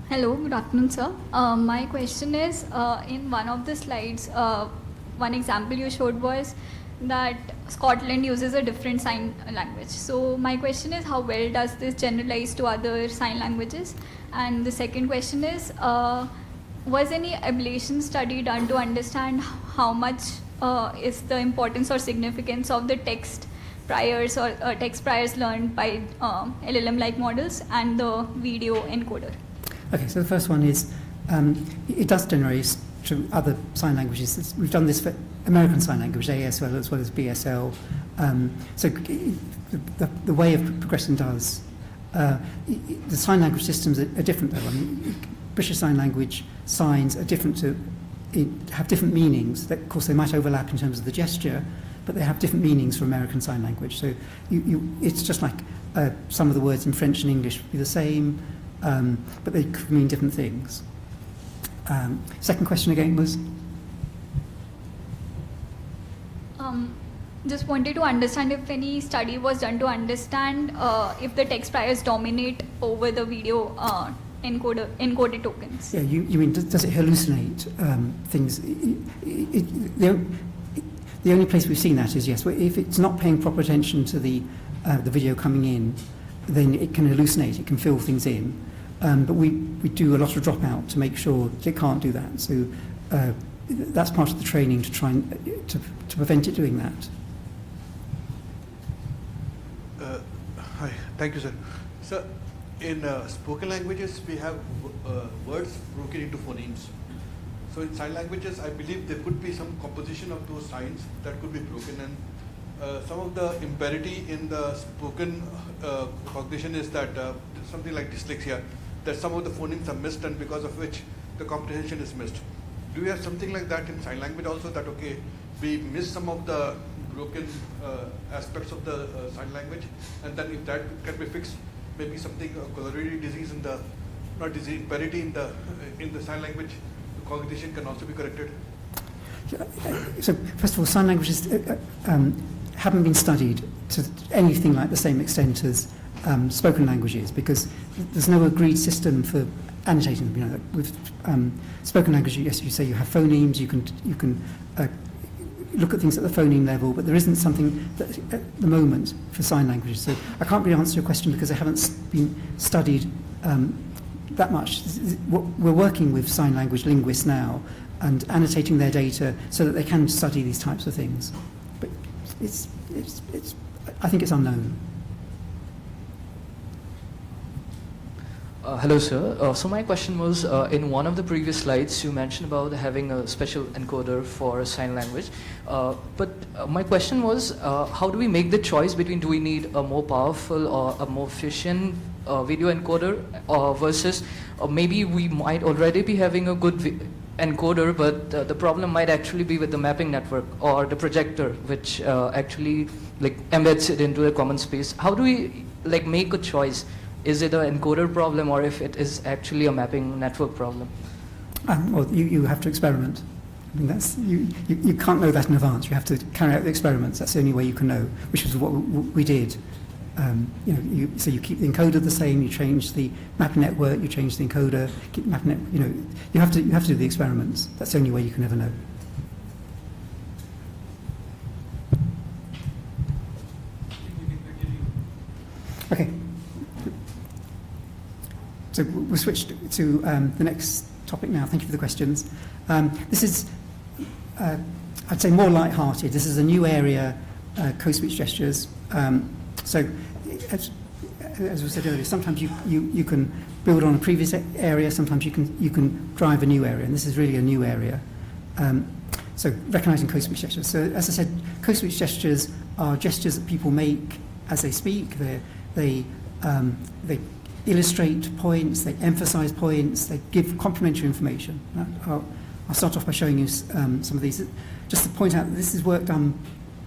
Hello, good afternoon, sir. My question is, in one of the slides, one example you showed was that Scotland uses a different sign language. So my question is, how well does this generalize to other sign languages? And the second question is, was any ablation study done to understand how much is the importance or significance of the text priors or text priors learned by LLM-like models and the video encoder? Okay, so the first one is, it does generate to other sign languages. We've done this for American Sign Language, ASL as well as BSL. So the way of progressing does. The sign language systems are different though. I mean, British Sign Language signs are different have different meanings. That, of course, they might overlap in terms of the gesture, but they have different meanings for American Sign Language. So it's just like some of the words in French and English would be the same, but they could mean different things. Second question again was? Just wanted to understand if any study was done to understand if the text priors dominate over the video encoded tokens. Yeah, you mean does it hallucinate things? The only place we've seen that is, yes, if it's not paying proper attention to the video coming in, then it can hallucinate, it can fill things in. But we do a lot of dropout to make sure it can't do that. So that's part of the training to try and to prevent it doing that. Hi, thank you, sir. So, in spoken languages, we have words broken into phonemes. So in sign languages, I believe there could be some composition of those signs that could be broken, and some of the imparity in the spoken cognition is that something like dyslexia, that some of the phonemes are missed, and because of which the comprehension is missed. Do you have something like that in sign language also, that okay, we miss some of the broken aspects of the sign language, and then if that can be fixed, maybe something corollary disease in the, not disease, imparity in the sign language cognition can also be corrected? So first of all, sign languages haven't been studied to anything like the same extent as spoken languages, because there's no agreed system for annotating. You know, with spoken language, yes, you say you have phonemes, you can look at things at the phoneme level, but there isn't something that, at the moment, for sign languages. So I can't really answer your question because they haven't been studied that much. We're working with sign language linguists now and annotating their data so that they can study these types of things. But I think it's unknown. Hello, sir. So my question was, in one of the previous slides, you mentioned about having a special encoder for sign language. But my question was, how do we make the choice between, do we need a more powerful or a more efficient video encoder versus maybe we might already be having a good encoder, but the problem might actually be with the mapping network or the projector, which actually like embeds it into a common space. How do we like make a choice? Is it an encoder problem, or if it is actually a mapping network problem? Well, you have to experiment. I mean, that's you can't know that in advance. You have to carry out the experiments. That's the only way you can know, which is what we did. so you keep the encoder the same, you change the mapping network, you change the encoder, keep the mapping network, you have to do the experiments. That's the only way you can ever know. Okay. So we'll switch to the next topic now. Thank you for the questions. This is, I'd say, more light-hearted. This is a new area, co-speech gestures. So, as we said earlier, sometimes you can build on a previous area. Sometimes you can drive a new area, and this is really a new area. So, recognizing co-speech gestures. So, as I said, co-speech gestures are gestures that people make as they speak. They illustrate points, they emphasize points, they give complementary information. I'll start off by showing you some of these. Just to point out that this is work done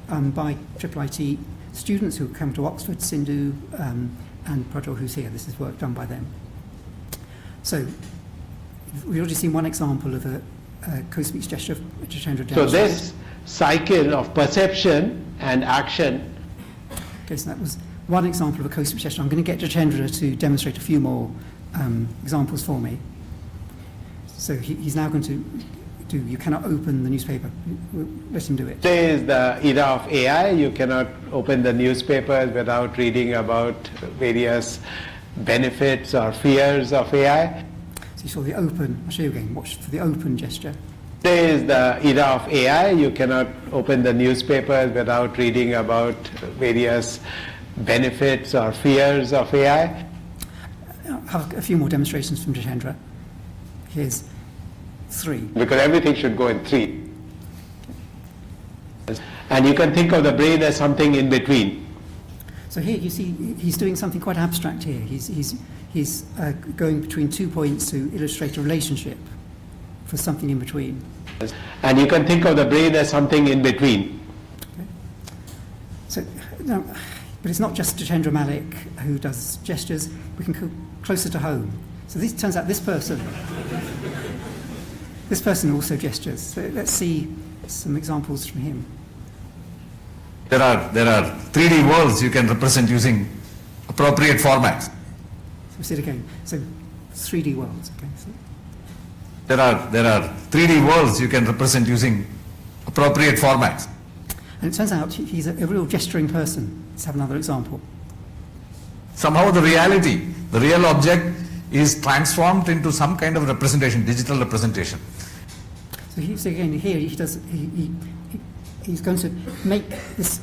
by IIIT students who come to Oxford, Sindhu, and Prajol, who's here. This is work done by them. So we've already seen one example of a co-speech gesture which Jitendra demonstrated. So this cycle of perception and action. Okay, so that was one example of a co-speech gesture. I'm going to get Jitendra to demonstrate a few more examples for me. So he's now going to do, you cannot open the newspaper. We'll let him do it. Today is the era of AI. You cannot open the newspapers without reading about various benefits or fears of AI. So you saw the open, I'll show you again, watch for the open gesture. Today is the era of AI. You cannot open the newspapers without reading about various benefits or fears of AI. I'll have a few more demonstrations from Jitendra. Here's 3. Because everything should go in 3. And you can think of the brain as something in between. So here you see he's doing something quite abstract here. He's going between 2 points to illustrate a relationship for something in between. And you can think of the brain as something in between. Okay. So, no, but it's not just Jitendra Malik who does gestures. We can go closer to home. So this turns out this person also gestures. So let's see some examples from him. There are 3D worlds you can represent using appropriate formats. So we see it again. So 3D worlds. Okay. So There are 3D worlds you can represent using appropriate formats. and it turns out he's a real gesturing person. Let's have another example. Somehow the reality, the real object is transformed into some kind of representation, digital representation. So again here he's going to make this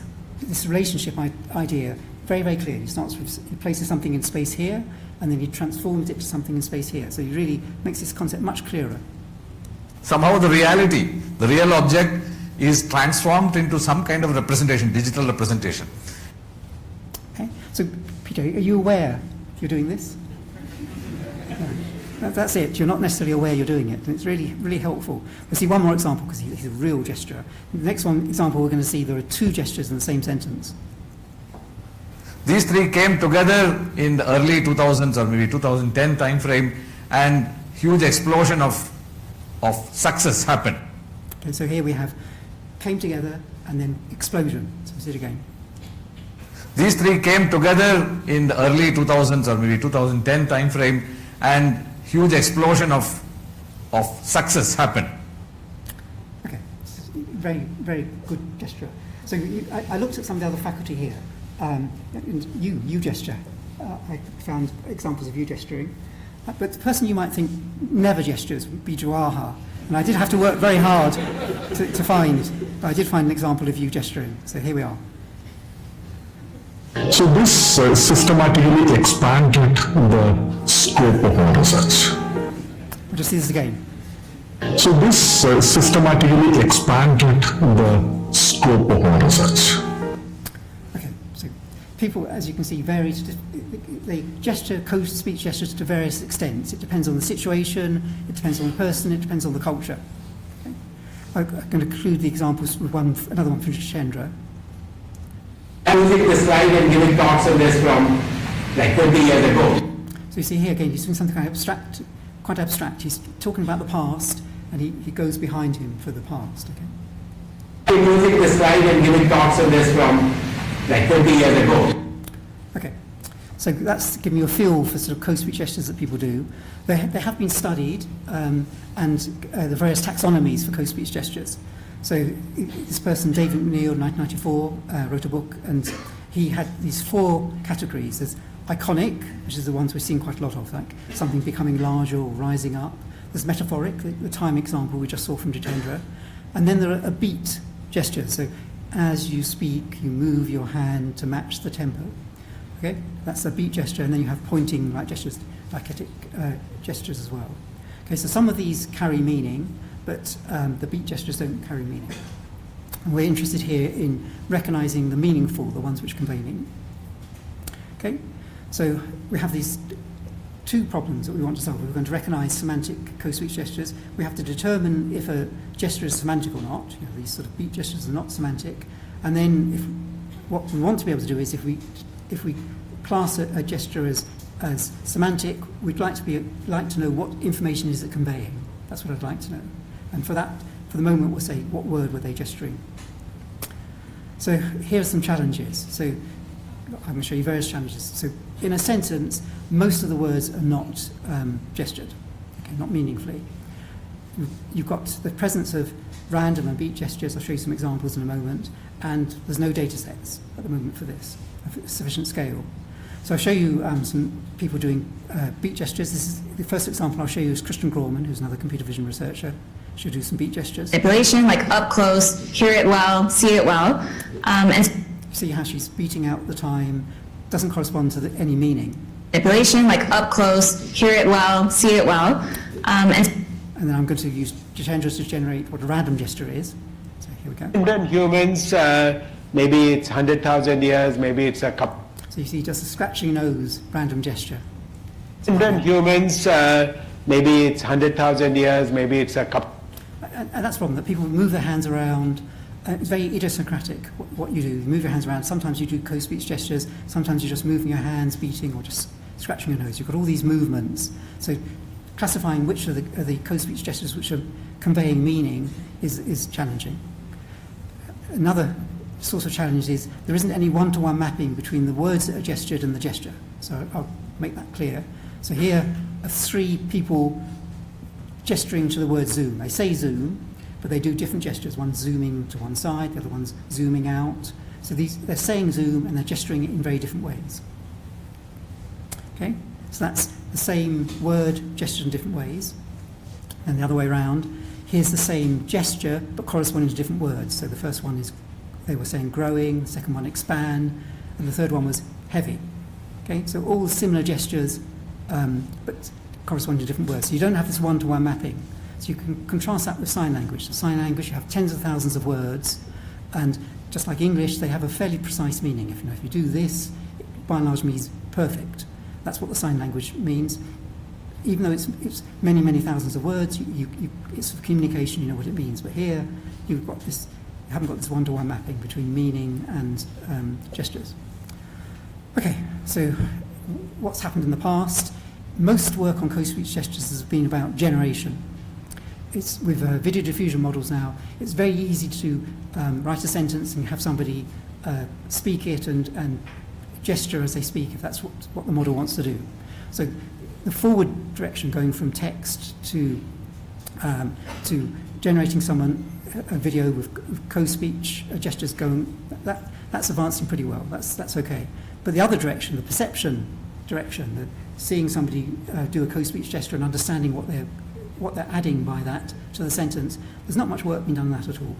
relationship idea very, very clear. He places something in space here, and then he transforms it to something in space here. So he really makes this concept much clearer. Somehow the reality, the real object is transformed into some kind of representation, digital representation. Okay. So Peter, are you aware you're doing this? No. That's it. You're not necessarily aware you're doing it. And it's really, really helpful. We'll see one more example because he's a real gesturer. The next example we're going to see there are 2 gestures in the same sentence. These 3 came together in the early 2000s or maybe 2010 time frame, and huge explosion of success happened. Okay, so here we have came together and then explosion. So we see it again. These 3 came together in the early 2000s or maybe 2010 time frame, and huge explosion of success happened. Okay, very, very good gesture. So I looked at some of the other faculty here. You gesture. I found examples of you gesturing. But the person you might think never gestures would be Jawaha. And I did have to work very hard to find, but I did find an example of you gesturing. So here we are. So this systematically expanded the scope of our research. We'll just see this again. So this systematically expanded the scope of our research. Okay, so people, as you can see, vary. They gesture, co-speech gestures to various extents. It depends on the situation, it depends on the person, it depends on the culture. Okay. I'm going to conclude the examples with another one from Jitendra. I'm using the slide and giving talks on this from like 20 years ago. So you see here again, he's doing something quite abstract. He's talking about the past, and he goes behind him for the past. Okay. I'm using the slide and giving talks on this from like 20 years ago. Okay. So that's giving you a feel for sort of code-speech gestures that people do. They have been studied, and the various taxonomies for code-speech gestures. So this person, David McNeil, in 1994, wrote a book, and he had these 4 categories. There's iconic, which is the ones we've seen quite a lot of, like something becoming larger or rising up. There's metaphoric, the time example we just saw from Jitendra. And then there are beat gestures. So as you speak, you move your hand to match the tempo. Okay, that's a beat gesture, and then you have pointing like gestures, diegetic gestures as well. Okay, so some of these carry meaning, but the beat gestures don't carry meaning. And we're interested here in recognizing the meaningful, the ones which convey meaning. Okay, so we have these 2 problems that we want to solve. We're going to recognize semantic code-speech gestures. We have to determine if a gesture is semantic or not. You know, these sort of beat gestures are not semantic. And then what we want to be able to do is if we class a gesture as semantic, we'd like to know what information is it conveying. That's what I'd like to know. And for that, for the moment, we'll say, what word were they gesturing? So here are some challenges. So I'm going to show you various challenges. So in a sentence, most of the words are not gestured, okay, not meaningfully. You've got the presence of random and beat gestures. I'll show you some examples in a moment. And there's no data sets at the moment for this, of sufficient scale. So I'll show you some people doing beat gestures. This is the first example I'll show you is Christian Grauman, who's another computer vision researcher. She'll do some beat gestures. Manipulation, like up close, hear it well, see it well. And see how she's beating out the time, doesn't correspond to any meaning. Manipulation, like up close, hear it well, see it well. And then I'm going to use Jitendra to generate what a random gesture is. So here we go. And humans, maybe it's 100,000 years, maybe it's a couple. So you see just a scratching nose, random gesture. And humans, maybe it's 100,000 years, maybe it's a couple. And that's the problem, that people move their hands around. It's very idiosyncratic what you do. You move your hands around. Sometimes you do code-speech gestures. Sometimes you're just moving your hands, beating, or just scratching your nose. You've got all these movements. So classifying which are the code-speech gestures which are conveying meaning is challenging. Another source of challenge is there isn't any one-to-one mapping between the words that are gestured and the gesture. So I'll make that clear. So here are 3 people gesturing to the word zoom. They say zoom, but they do different gestures. One's zooming to one side, the other one's zooming out. So they're saying zoom and they're gesturing it in very different ways. Okay, so that's the same word gestured in different ways. And the other way around, here's the same gesture but corresponding to different words. So the first one is, they were saying growing, the second one expand, and the third one was heavy. Okay, so all similar gestures, but corresponding to different words. So you don't have this one-to-one mapping. So you can contrast that with sign language. So sign language, you have tens of thousands of words, and just like English, they have a fairly precise meaning. If you do this, it by and large means perfect. That's what the sign language means. Even though it's many, many thousands of words, it's for communication, you know what it means. But here, you haven't got this one-to-one mapping between meaning and gestures. Okay, so what's happened in the past? Most work on code-speech gestures has been about generation. It's with video diffusion models now, it's very easy to write a sentence and have somebody speak it and gesture as they speak, if that's what the model wants to do. So the forward direction, going from text to generating a video with co-speech gestures going, that's advancing pretty well. That's okay. But the other direction, the perception direction, the seeing somebody do a co-speech gesture and understanding what they're adding by that to the sentence, there's not much work being done on that at all.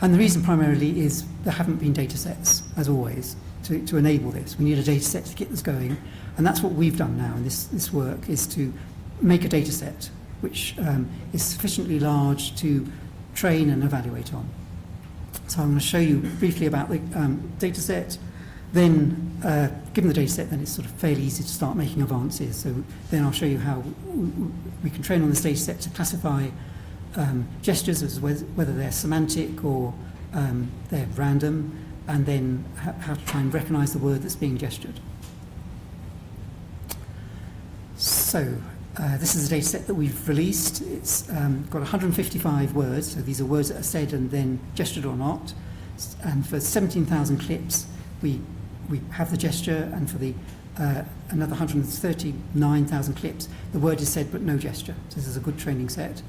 And the reason primarily is there haven't been data sets, as always, to enable this. We need a data set to get this going, and that's what we've done now in this work, is to make a data set which is sufficiently large to train and evaluate on. So I'm going to show you briefly about the data set. Then, given the data set, then it's sort of fairly easy to start making advances. So then I'll show you how we can train on this data set to classify gestures as whether they're semantic or they're random, and then how to try and recognize the word that's being gestured. So this is a data set that we've released. It's got 155 words, so these are words that are said and then gestured or not. And for 17,000 clips, we we have the gesture, and for the another 139,000 clips, the word is said but no gesture. So this is a good training set.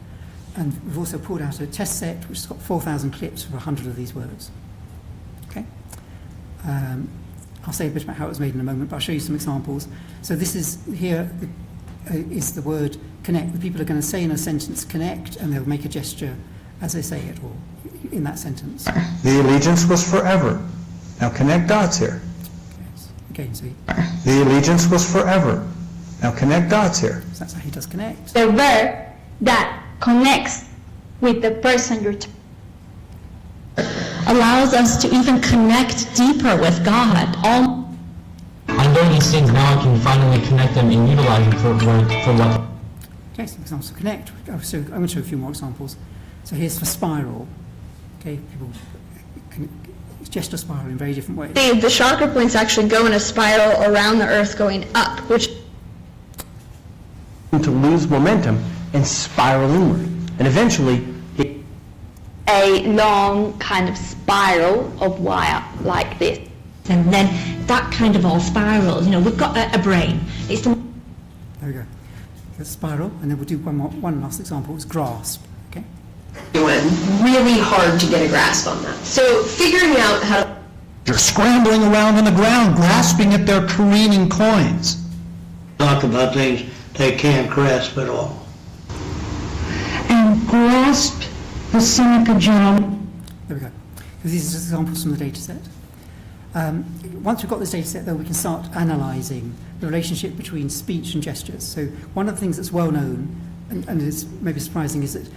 And we've also pulled out a test set which has got 4,000 clips for 100 of these words. Okay. I'll say a bit about how it was made in a moment, but I'll show you some examples. So this is here is the word connect. The people are going to say in a sentence connect, and they'll make a gesture as they say it, or in that sentence. The allegiance was forever. Now connect dots here. Again, see. The allegiance was forever. Now connect dots here. So that's how he does connect. The verb that connects with the person you're allows us to even connect deeper with God. I know these things, now I can finally connect them and utilize them for what. Okay, some examples of connect. I'm going to show a few more examples. So here's for spiral. Okay, people can gesture spiral in very different ways. The chakra points actually go in a spiral around the earth going up, which to lose momentum and spiral inward. And eventually, a long kind of spiral of wire like this. And then that kind of all spirals. You know, we've got a brain. It's the... There we go. There's spiral, and then we'll do one last example. It's grasp. Okay. Really hard to get a grasp on that. So figuring out how to... You're scrambling around on the ground, grasping at their careening coins. Talk about things they can't grasp at all. And grasp the Seneca Journal. There we go. So these are just examples from the data set. Once we've got this data set, though, we can start analysing the relationship between speech and gestures. So one of the things that's well known, and is maybe surprising, is that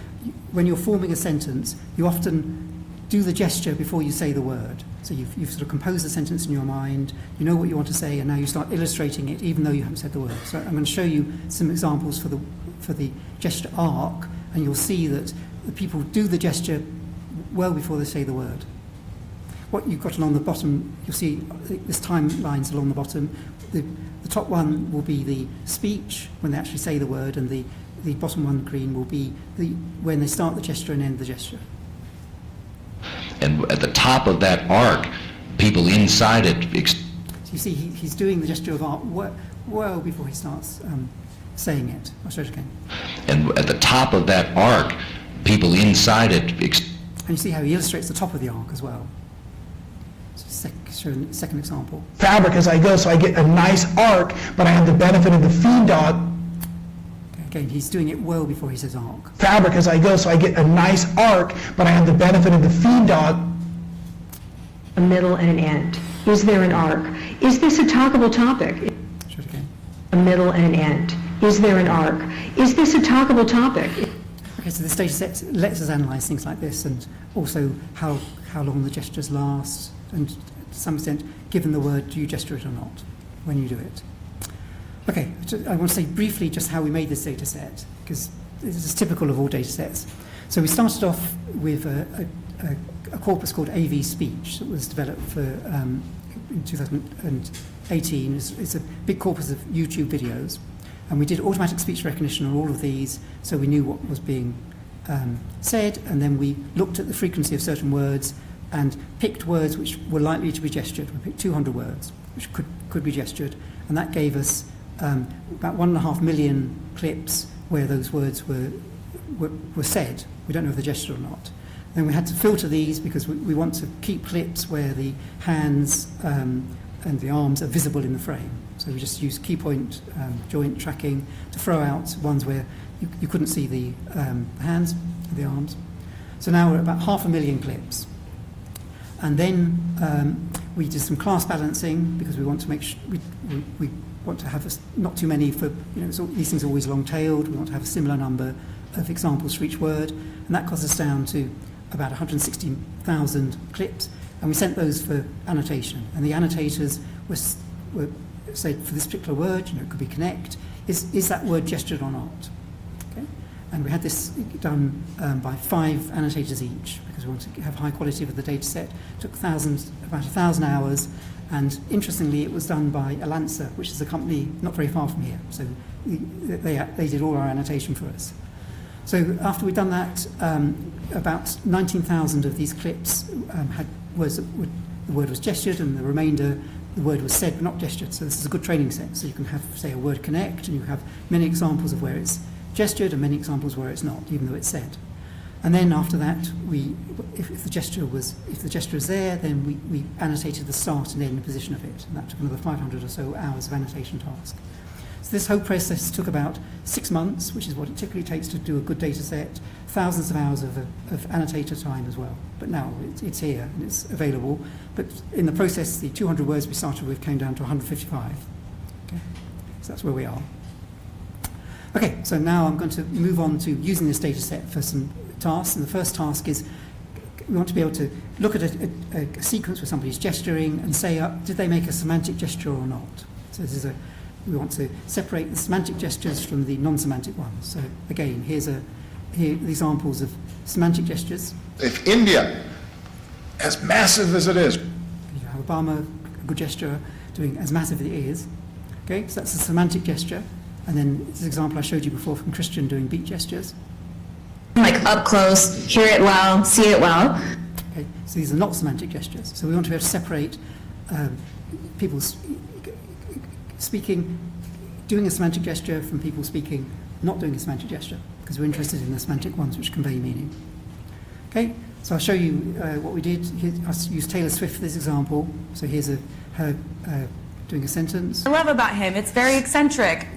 when you're forming a sentence, you often do the gesture before you say the word. So you've sort of composed the sentence in your mind, you know what you want to say, and now you start illustrating it even though you haven't said the word. So I'm going to show you some examples for the gesture arc, and you'll see that the people do the gesture well before they say the word. What you've got along the bottom, you'll see this timelines along the bottom. The top one will be the speech when they actually say the word, and the bottom one green will be when they start the gesture and end the gesture. And at the top of that arc, people inside it... So you see he's doing the gesture of arc well before he starts saying it. I'll show it again. And at the top of that arc, people inside it... And you see how he illustrates the top of the arc as well. So second example. Fabric as I go, so I get a nice arc, but I have the benefit of the feed dot. Again, he's doing it well before he says arc. Fabric as I go, so I get a nice arc, but I have the benefit of the feed dot. A middle and an end. Is there an arc? Is this a talkable topic? Show it again. A middle and an end. Is there an arc? Is this a talkable topic? Okay, so this data set lets us analyse things like this, and also how long the gestures last, and to some extent, given the word, do you gesture it or not when you do it? Okay, I want to say briefly just how we made this data set, because this is typical of all data sets. So we started off with a corpus called AV Speech that was developed for in 2018. It's a big corpus of YouTube videos, and we did automatic speech recognition on all of these, so we knew what was being said, and then we looked at the frequency of certain words and picked words which were likely to be gestured. We picked 200 words which could be gestured, and that gave us about 1.5 million clips where those words were said. We don't know if they're gestured or not. Then we had to filter these because we want to keep clips where the hands and the arms are visible in the frame. So we just use key point joint tracking to throw out ones where you couldn't see the hands and the arms. So now we're at about 500,000 clips. And then we did some class balancing because we want to make sure we want to have not too many for, these things are always long-tailed. We want to have a similar number of examples for each word. And that got us down to about 160,000 clips. And we sent those for annotation. And the annotators were say, for this particular word, it could be connect. Is that word gestured or not? Okay. And we had this done by 5 annotators each because we wanted to have high quality of the data set. It took about 1,000 hours. And interestingly, it was done by Alanza, which is a company not very far from here. So they did all our annotation for us. So after we'd done that, about 19,000 of these clips had words that the word was gestured, and the remainder the word was said but not gestured. So this is a good training set. So you can have, say, a word connect, and you have many examples of where it's gestured and many examples where it's not, even though it's said. And then after that, if the gesture is there, then we annotated the start and end position of it, and that took another 500 or so hours of annotation task. So this whole process took about 6 months, which is what it typically takes to do a good data set, thousands of hours of annotator time as well. But now it's here and it's available. But in the process, the 200 words we started with came down to 155. Okay? So that's where we are. Okay, so now I'm going to move on to using this data set for some tasks. And the first task is we want to be able to look at a sequence where somebody's gesturing and say, did they make a semantic gesture or not? So this is we want to separate the semantic gestures from the non-semantic ones. So again, here are the examples of semantic gestures. If India, as massive as it is, you have Obama, a good gesture, doing as massive as it is. Okay, so that's a semantic gesture. And then this example I showed you before from Christian doing beat gestures. Like up close, hear it well, see it well. Okay, so these are not semantic gestures. So we want to be able to separate people speaking, doing a semantic gesture from people speaking, not doing a semantic gesture, because we're interested in the semantic ones which convey meaning. Okay, so I'll show you what we did. I used Taylor Swift for this example. So here's her doing a sentence. I love about him, it's very eccentric.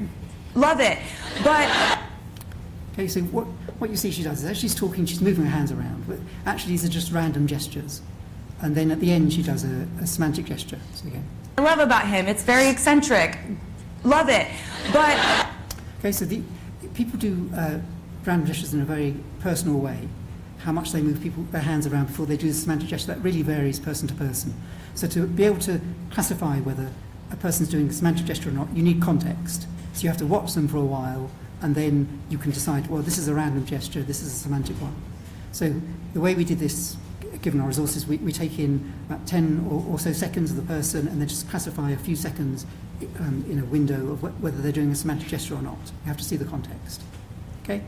Love it, but... Okay, so what you see she does is as she's talking, she's moving her hands around, but actually these are just random gestures. And then at the end she does a semantic gesture. So again. I love about him, it's very eccentric. Love it, but... Okay, so people do random gestures in a very personal way. How much they move their hands around before they do the semantic gesture, that really varies person to person. So to be able to classify whether a person's doing a semantic gesture or not, you need context. So you have to watch them for a while, and then you can decide, well, this is a random gesture, this is a semantic one. So the way we did this, given our resources, we take in about 10 or so seconds of the person and then just classify a few seconds in a window of whether they're doing a semantic gesture or not. You have to see the context. Okay?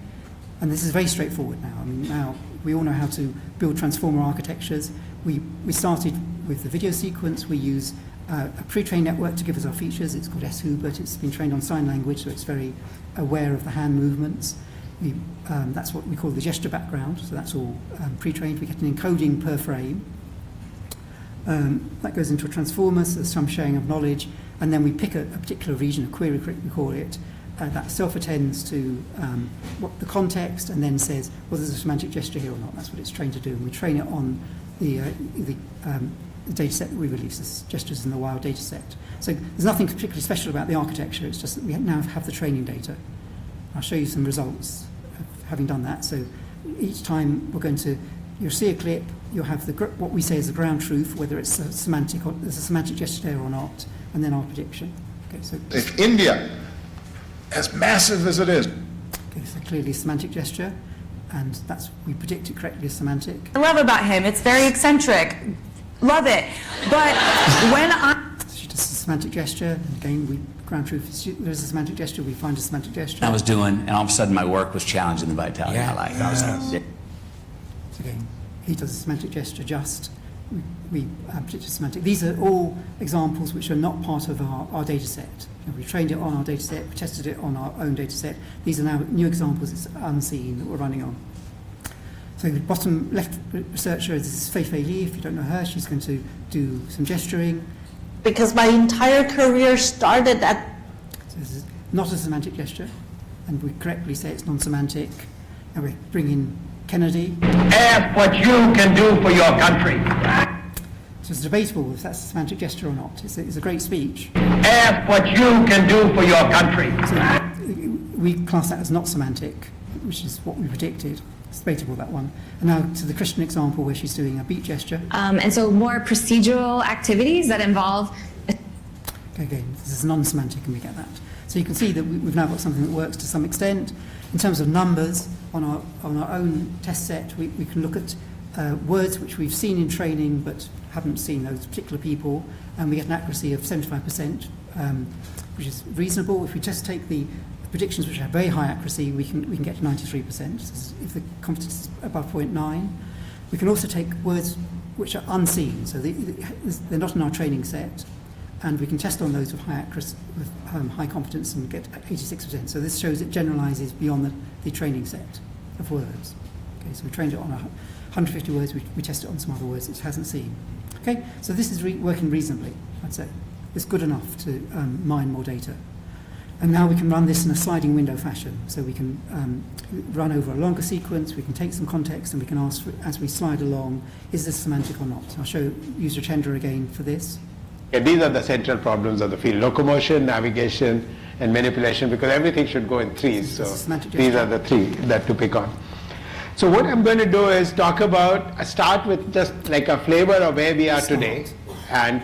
And this is very straightforward now. I mean, now we all know how to build transformer architectures. We started with the video sequence. We use a pre-trained network to give us our features. It's called SWHO, but it's been trained on sign language, so it's very aware of the hand movements. That's what we call the gesture background, so that's all pre-trained. We get an encoding per frame. That goes into a transformer, so there's some sharing of knowledge, and then we pick a particular region, a query we call it, that self-attends to what the context and then says, well, there's a semantic gesture here or not. That's what it's trained to do, and we train it on the data set that we release, as gestures in the wild data set. So there's nothing particularly special about the architecture, it's just that we now have the training data. I'll show you some results of having done that. So each time you'll see a clip, you'll have what we say is the ground truth, whether it's a semantic or there's a semantic gesture there or not, and then our prediction. Okay, so if India, as massive as it is, okay, so clearly semantic gesture, and we predict it correctly as semantic. I love about him, it's very eccentric. Love it, but when She does a semantic gesture, and again, ground truth, there's a semantic gesture, we find a semantic gesture. I was doing, and all of a sudden my work was challenging the vitality of my life. So again, he does a semantic gesture just. We predict a semantic. These are all examples which are not part of our data set. We trained it on our data set, we tested it on our own data set. These are now new examples, it's unseen, that we're running on. So the bottom left researcher is Fei Fei Li. If you don't know her, she's going to do some gesturing. Because my entire career started at... So this is not a semantic gesture, and we correctly say it's non-semantic. And we bring in Kennedy. Ask what you can do for your country. So it's debatable if that's a semantic gesture or not. It's a great speech. Ask what you can do for your country. So we class that as not semantic, which is what we predicted. It's debatable, that one. And now to the Christian example where she's doing a beat gesture. And so more procedural activities that involve... Again, this is non-semantic and we get that. So you can see that we've now got something that works to some extent. In terms of numbers, on our own test set, we can look at words which we've seen in training but haven't seen those particular people, and we get an accuracy of 75%, which is reasonable. If we just take the predictions which have very high accuracy, we can get to 93%, if the confidence is above 0.9. We can also take words which are unseen, so they're not in our training set, and we can test on those with high accuracy, with high confidence, and get 86%. So this shows it generalizes beyond the training set of words. Okay, so we trained it on 150 words, we test it on some other words it hasn't seen. Okay, so this is working reasonably, I'd say. It's good enough to mine more data. And now we can run this in a sliding window fashion. So we can run over a longer sequence, we can take some context, and we can ask, as we slide along, is this semantic or not? I'll use Rajendra again for this. Yeah, these are the central problems of the field: locomotion, navigation, and manipulation, because everything should go in threes. So these are the three that to pick on. So what I'm going to do is start with just like a flavor of where we are today, and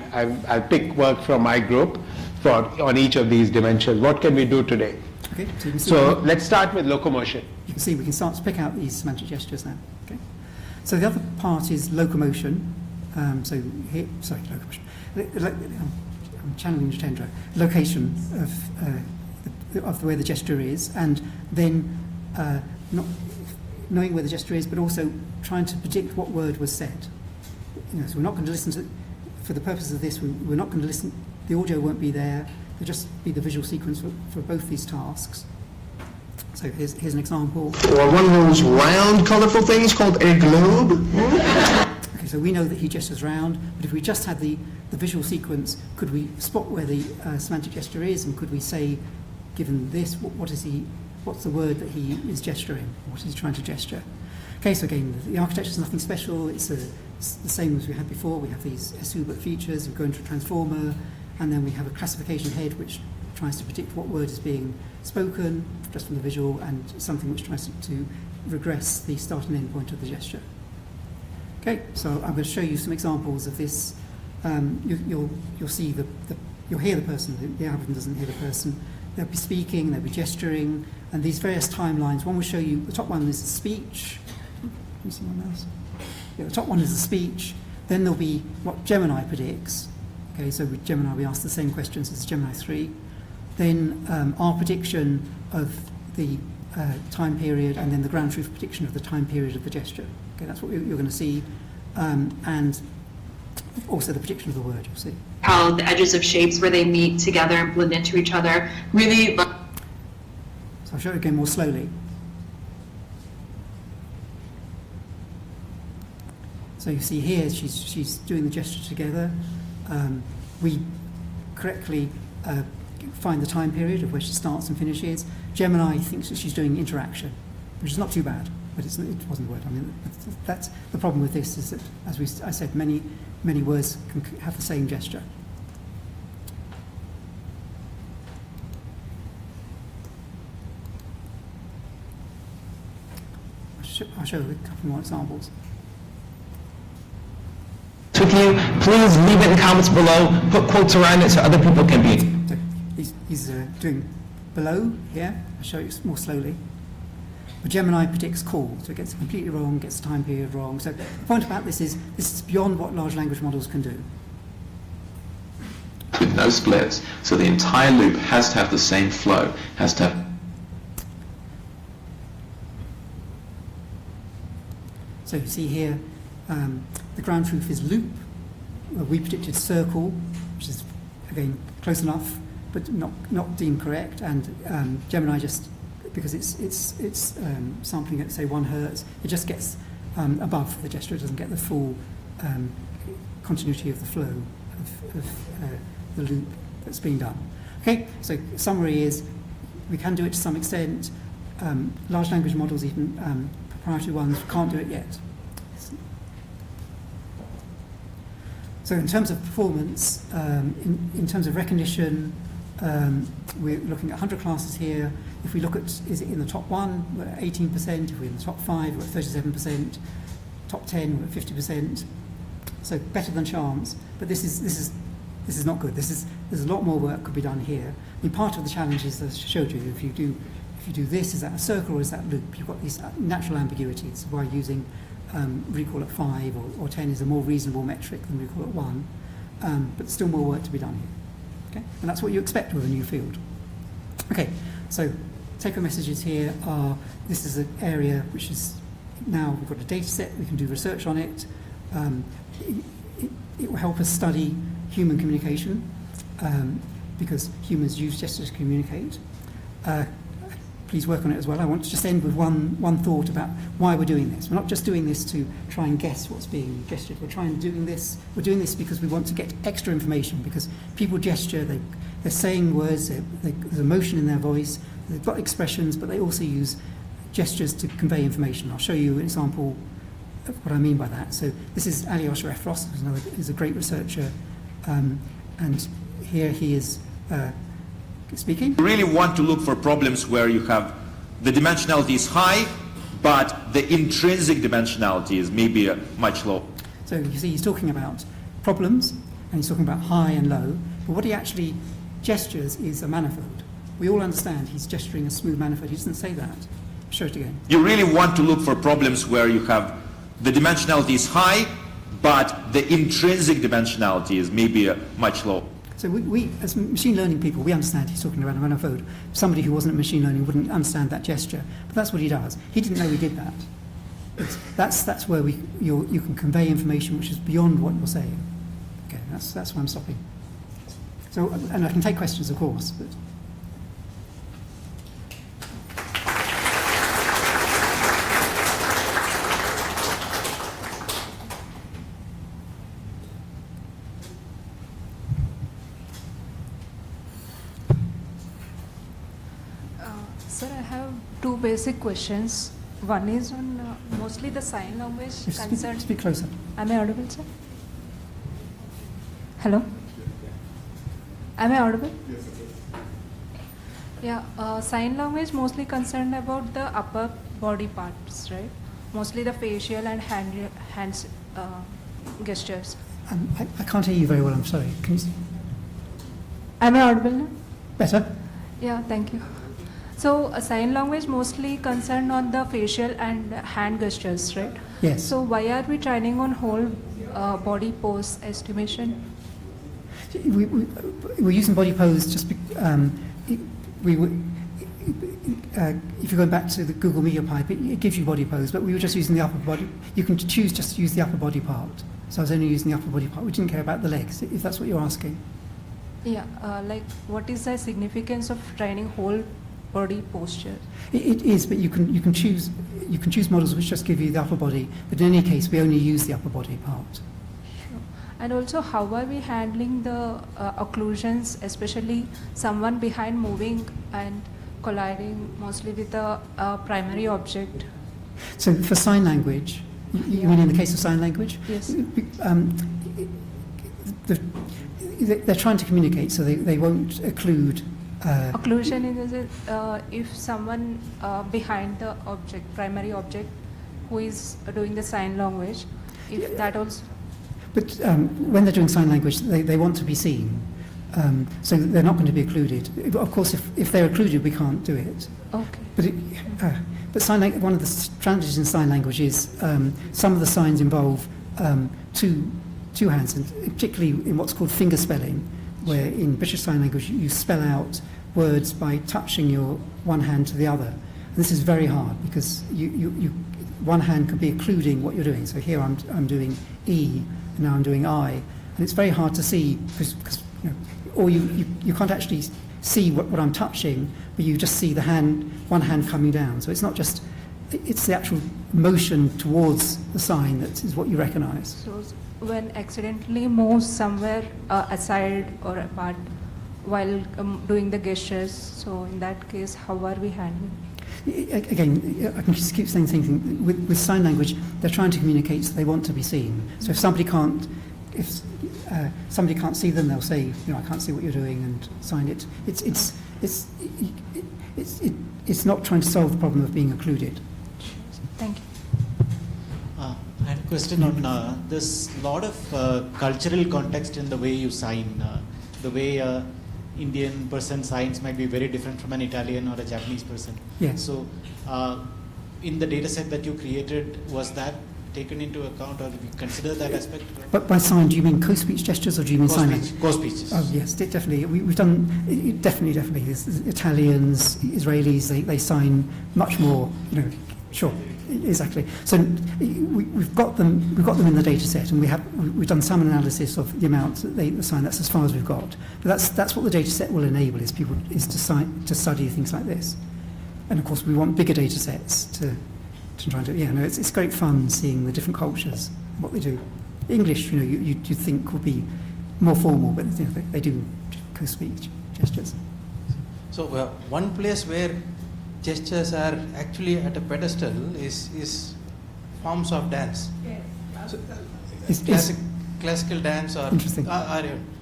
I'll pick work from my group on each of these dimensions. What can we do today? Okay, so you can see let's start with locomotion. You can see we can start to pick out these semantic gestures now. Okay, so the other part is locomotion. Locomotion. I'm channeling Jitendra. Location of where the gesture is, and then not knowing where the gesture is, but also trying to predict what word was said. So we're not going to listen to, for the purpose of this, we're not going to listen. The audio won't be there. There'll just be the visual sequence for both these tasks. So here's an example. Or one of those round, colorful things called a globe. Okay, so we know that he gestures round, but if we just had the visual sequence, could we spot where the semantic gesture is, and could we say, given this, what's the word that he is gesturing? What is he trying to gesture? Okay, so again, the architecture is nothing special. It's the same as we had before. We have these SUBERT features. We go into a transformer, and then we have a classification head which tries to predict what word is being spoken just from the visual, and something which tries to regress the start and end point of the gesture. Okay, so I'm going to show you some examples of this. You'll see you'll hear the person. The algorithm doesn't hear the person. They'll be speaking, they'll be gesturing, and these various timelines. One will show you, the top one is the speech. Can you see my mouse? Yeah, the top one is the speech. Then there'll be what Gemini predicts. Okay, so with Gemini we ask the same questions as Gemini 3. Then our prediction of the time period, and then the ground truth prediction of the time period of the gesture. Okay, that's what you're going to see. And also the prediction of the word, you'll see. How the edges of shapes where they meet together and blend into each other really. So I'll show it again more slowly. So you see here she's doing the gesture together. We correctly find the time period of where she starts and finishes. Gemini thinks that she's doing interaction, which is not too bad, but it wasn't a word. I mean, that's the problem with this, is that, as I said, many words can have the same gesture. I'll show a couple more examples. With you, please leave it in comments below. Put quotes around it so other people can be. So he's doing below here. I'll show you more slowly. But Gemini predicts call, so it gets it completely wrong, gets the time period wrong. So the point about this is beyond what large language models can do. With no splits, so the entire loop has to have the same flow, has to have. So you see here, the ground truth is loop. We predicted circle, which is again close enough, but not deemed correct. And Gemini just, because it's sampling at say 1 hertz, it just gets above the gesture. It doesn't get the full continuity of the flow of the loop that's being done. Okay, so summary is we can do it to some extent. Large language models, even proprietary ones, can't do it yet. So in terms of performance, in terms of recognition, we're looking at 100 classes here. If we look at, is it in the top 1, we're at 18%. If we're in the top 5, we're at 37%. Top 10, we're at 50%. So better than chance, but this is not good. There's a lot more work could be done here. I mean, part of the challenge is, as I showed you, if you do this, is that a circle or is that loop? You've got these natural ambiguities. Why using recall at 5 or 10 is a more reasonable metric than recall at 1, but still more work to be done here. Okay, and that's what you expect with a new field. Okay, so take-home messages here are: this is an area which is now we've got a data set, we can do research on it. It will help us study human communication. because humans use gestures to communicate. Please work on it as well. I want to just end with one thought about why we're doing this. We're not just doing this to try and guess what's being gestured. We're doing this because we want to get extra information, because people gesture, they're saying words, there's emotion in their voice, they've got expressions, but they also use gestures to convey information. I'll show you an example of what I mean by that. So this is Aliosh Refros, who's a great researcher, and here he is speaking. You really want to look for problems where you have the dimensionality is high, but the intrinsic dimensionality is maybe much low. So you see he's talking about problems, and he's talking about high and low, but what he actually gestures is a manifold. We all understand he's gesturing a smooth manifold. He doesn't say that. Show it again. You really want to look for problems where you have the dimensionality is high, but the intrinsic dimensionality is maybe much low. So we, as machine learning people, we understand he's talking about a manifold. Somebody who wasn't machine learning wouldn't understand that gesture, but that's what he does. He didn't know he did that. That's where you can convey information which is beyond what you're saying. Okay, that's why I'm stopping. So, and I can take questions, of course, but. Sir, I have two basic questions. One is on mostly the sign language concern. Speak closer. Am I audible, sir? Hello? Am I audible? Yes. Yeah, sign language mostly concerned about the upper body parts, right? Mostly the facial and hands gestures. I can't hear you very well, I'm sorry. Can you... Am I audible now? Better. Yeah, thank you. So, sign language mostly concerned on the facial and hand gestures, right? Yes. So, why are we training on whole body pose estimation? We're using body pose just if you go back to the Google Media Pipe, it gives you body pose, but we were just using the upper body. You can choose just to use the upper body part. So I was only using the upper body part. We didn't care about the legs, if that's what you're asking. Yeah, like what is the significance of training whole body posture? It is, but you can choose models which just give you the upper body. But in any case, we only use the upper body part. Sure. And also, how are we handling the occlusions, especially someone behind moving and colliding mostly with the primary object? So for sign language, you mean in the case of sign language? Yes. They're trying to communicate, so they won't occlude. Occlusion is if someone behind the object, primary object, who is doing the sign language, if that also. But when they're doing sign language, they want to be seen, so they're not going to be occluded. Of course, if they're occluded, we can't do it. Okay. But sign one of the strategies in sign language is some of the signs involve two hands, and particularly in what's called finger spelling, where in British Sign Language you spell out words by touching your one hand to the other. And this is very hard because you one hand could be occluding what you're doing. So here I'm doing E, and now I'm doing I, and it's very hard to see because or you can't actually see what I'm touching, but you just see the one hand coming down. So it's not just, it's the actual motion towards the sign that is what you recognize. So when accidentally moves somewhere aside or apart while doing the gestures, so in that case, how are we handling? Again, I can just keep saying the same thing. With sign language, they're trying to communicate, so they want to be seen. So if somebody can't see them, they'll say, I can't see what you're doing, and sign it. It's not trying to solve the problem of being occluded. Thank you. I had a question on there's a lot of cultural context in the way you sign. The way Indian person signs might be very different from an Italian or a Japanese person. Yes. So in the data set that you created, was that taken into account, or did you consider that aspect? But by sign, do you mean co-speech gestures, or do you mean sign language? Co-speech. Oh yes, definitely. We've done it, definitely. Italians, Israelis, they sign much more. Sure. exactly. So we've got them in the data set, and we've done some analysis of the amount that they assign. That's as far as we've got. But that's what the data set will enable, is to study things like this. And of course, we want bigger data sets to try and do. Yeah, no, it's great fun seeing the different cultures, what they do. English, you'd think would be more formal, but they do co-speech gestures. So one place where gestures are actually at a pedestal is forms of dance. Yeah. So, classical dance or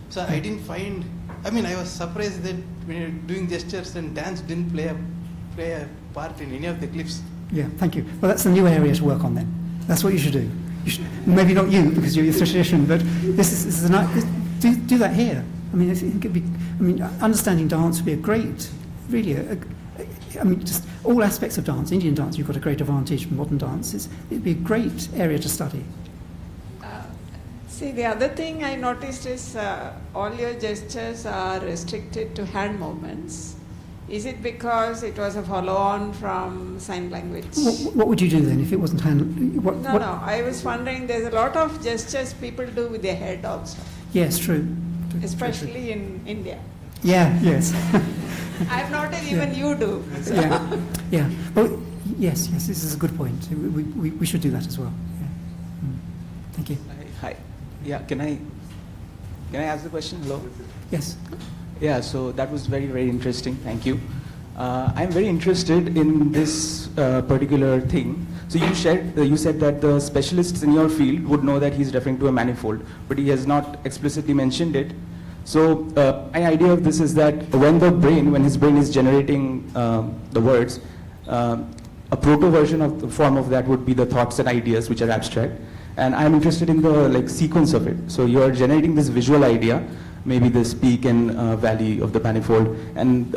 so I didn't find. I mean, I was surprised that when you're doing gestures and dance didn't play a part in any of the clips. Yeah, thank you. Well, that's a new area to work on then. That's what you should do. Maybe not you, because you're a tradition, but this is a nice. Do that here. I mean, I think it'd be. I mean, understanding dance would be a great, really. I mean, just all aspects of dance. Indian dance, you've got a great advantage from modern dance. It'd be a great area to study. See, the other thing I noticed is all your gestures are restricted to hand movements. Is it because it was a follow-on from sign language? What would you do then if it wasn't hand? No. I was wondering, there's a lot of gestures people do with their head also. Yes, true. Especially in India. Yeah, yes. I've noticed even you do. So. Yeah. Well, yes, this is a good point. We should do that as well. Yeah. Thank you. Hi. Yeah, can I ask the question? Hello? Yes. Yeah, so that was very, very interesting. Thank you. I'm very interested in this particular thing. So you said that the specialists in your field would know that he's referring to a manifold, but he has not explicitly mentioned it. So my idea of this is that when his brain is generating the words, a proto version of the form of that would be the thoughts and ideas, which are abstract. And I'm interested in the sequence of it. So you're generating this visual idea, maybe this peak and valley of the manifold, and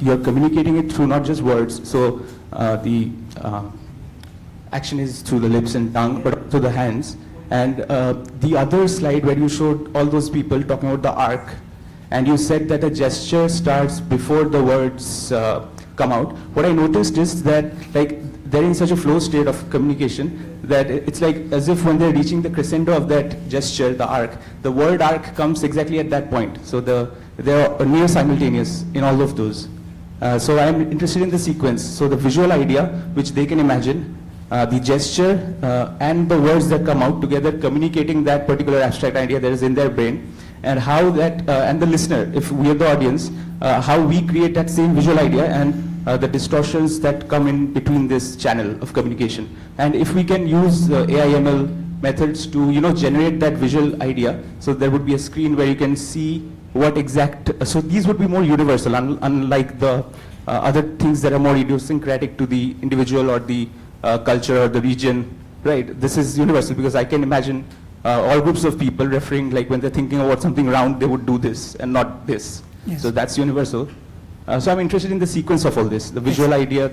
you're communicating it through not just words. So the action is through the lips and tongue, but also the hands. And the other slide where you showed all those people talking about the arc, and you said that a gesture starts before the words come out. What I noticed is that they're in such a flow state of communication that it's like as if when they're reaching the crescendo of that gesture, the arc, the word arc comes exactly at that point. So they're near simultaneous in all of those. So I'm interested in the sequence. So the visual idea, which they can imagine, the gesture and the words that come out together communicating that particular abstract idea that is in their brain, and how that, and the listener, if we are the audience, how we create that same visual idea and the distortions that come in between this channel of communication. And if we can use AI/ML methods to generate that visual idea, so there would be a screen where you can see what exact, so these would be more universal, unlike the other things that are more idiosyncratic to the individual or the culture or the region, right? This is universal because I can imagine all groups of people referring, like when they're thinking about something round, they would do this and not this. Yes. So that's universal. So I'm interested in the sequence of all this, the visual idea,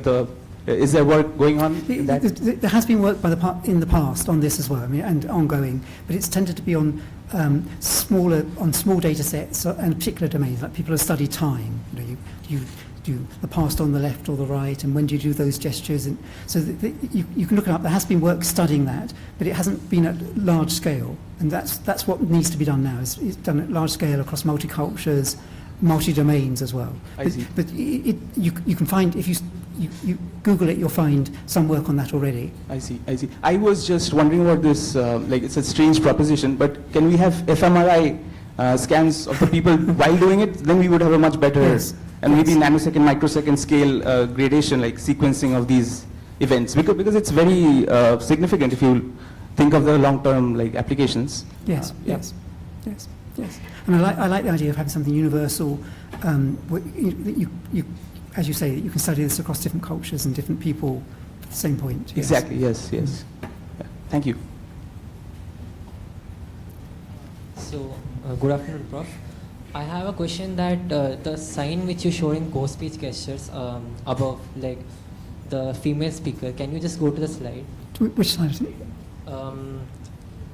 is there work going on in that? There has been work in the past on this as well, I mean, and ongoing, but it's tended to be on small data sets and particular domains, like people have studied time. You do the past on the left or the right, and when do you do those gestures? And so you can look it up. There has been work studying that, but it hasn't been at large scale, and that's what needs to be done now. It's done at large scale across multi-cultures, multi-domains as well. But you can find, if you Google it, you'll find some work on that already. I see. I was just wondering about this, it's a strange proposition, but can we have fMRI scans of the people while doing it? Then we would have a much better, and maybe nanosecond, microsecond scale gradation, like sequencing of these events, because it's very significant if you think of the long-term applications. Yes. And I like the idea of having something universal. You, as you say, you can study this across different cultures and different people at the same point. Yes. Exactly. Yes. Yeah. Thank you. So, good afternoon, Prof. I have a question that the sign which you showed in co-speech gestures above, like the female speaker, can you just go to the slide? Which slide is it?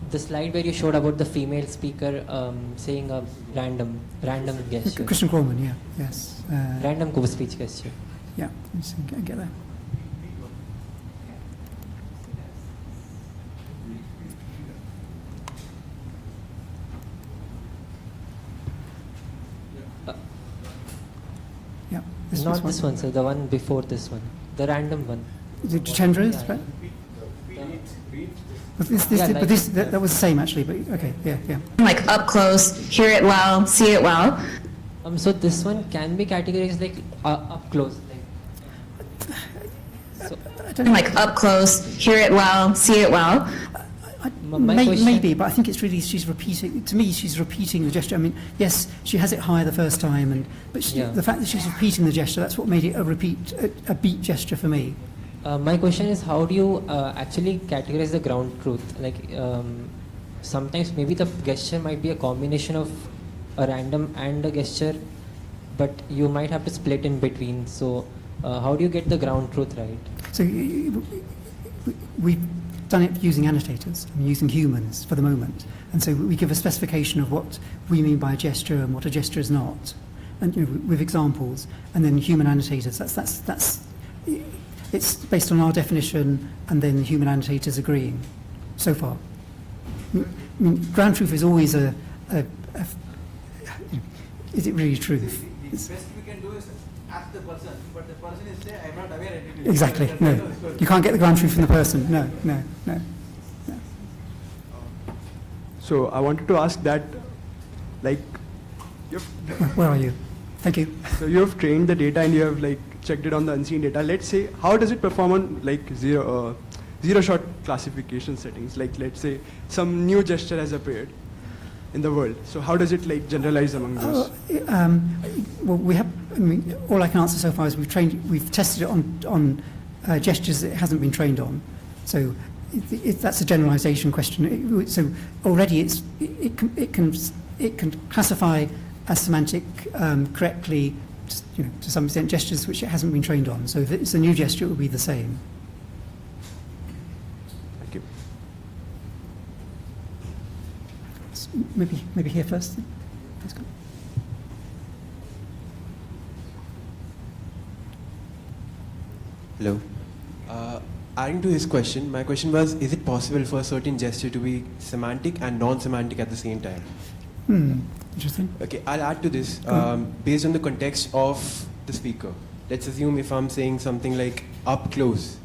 The slide where you showed about the female speaker saying a random gesture. Christian Corman, yeah, yes. Random co-speech gesture. Yeah, let's get there. Not this one, sir. The one before this one. The random one. The Chandra's, right? But that was the same actually, but okay, yeah. Like up close, hear it well, see it well. So this one can be categorized like up close. Like up close, hear it well, see it well. Maybe, but I think it's really she's repeating. To me, she's repeating the gesture. I mean, yes, she has it higher the first time, but the fact that she's repeating the gesture—that's what made it a beat gesture for me. My question is, how do you actually categorize the ground truth? Like sometimes maybe the gesture might be a combination of a random and a gesture, but you might have to split in between. So how do you get the ground truth right? So we've done it using annotators, using humans for the moment, and so we give a specification of what we mean by a gesture and what a gesture is not, and with examples, and then human annotators. That's it's based on our definition, and then human annotators agreeing. So far, I mean, ground truth is always is it really truth? The best we can do is ask the person, but the person is there, I'm not aware. Exactly. No, you can't get the ground truth from the person. No. So I wanted to ask that, like, where are you? Thank you. So you have trained the data and you have like checked it on the unseen data. Let's say, how does it perform on like zero-shot classification settings? Like, let's say some new gesture has appeared in the world. So how does it like generalize among those? Well, we have. I mean, all I can answer so far is we've tested it on gestures that it hasn't been trained on. So that's a generalization question. So already it can classify as semantic correctly, to some extent, gestures which it hasn't been trained on. So if it's a new gesture, it will be the same. Thank you. So maybe here first. Let's go. Hello. Adding to his question, my question was, is it possible for a certain gesture to be semantic and non-semantic at the same time? Interesting. Okay, I'll add to this. Based on the context of the speaker, let's assume if I'm saying something like up close,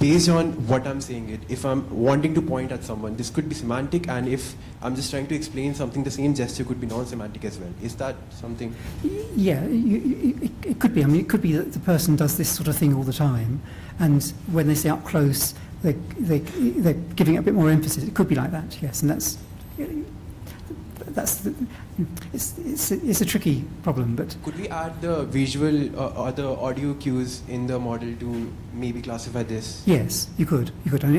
based on what I'm saying if I'm wanting to point at someone, this could be semantic, and if I'm just trying to explain something, the same gesture could be non-semantic as well. Is that something? Yeah, it could be. I mean, it could be that the person does this sort of thing all the time, and when they say up close, they're giving it a bit more emphasis. It could be like that, yes, and it's a tricky problem, but could we add the visual or the audio cues in the model to maybe classify this? Yes, you could, and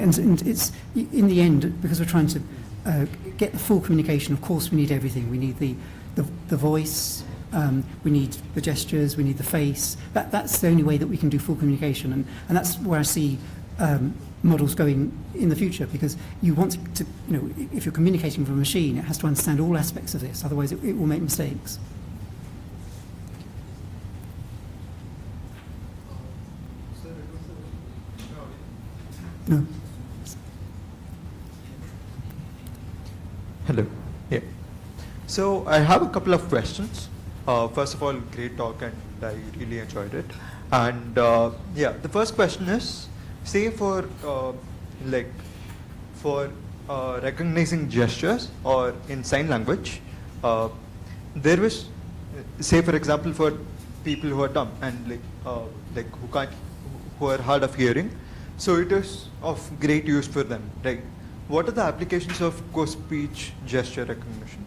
it's in the end, because we're trying to get the full communication. Of course, we need everything. We need the voice, we need the gestures, we need the face. That's the only way that we can do full communication, and that's where I see models going in the future, because you want to, if you're communicating with a machine, it has to understand all aspects of this, otherwise it will make mistakes. No. Hello. Yeah. So I have a couple of questions. First of all, great talk, and I really enjoyed it. And the first question is, say for recognizing gestures or in sign language, there was, say for example, for people who are dumb and who are hard of hearing, so it is of great use for them. Like, what are the applications of co-speech gesture recognition?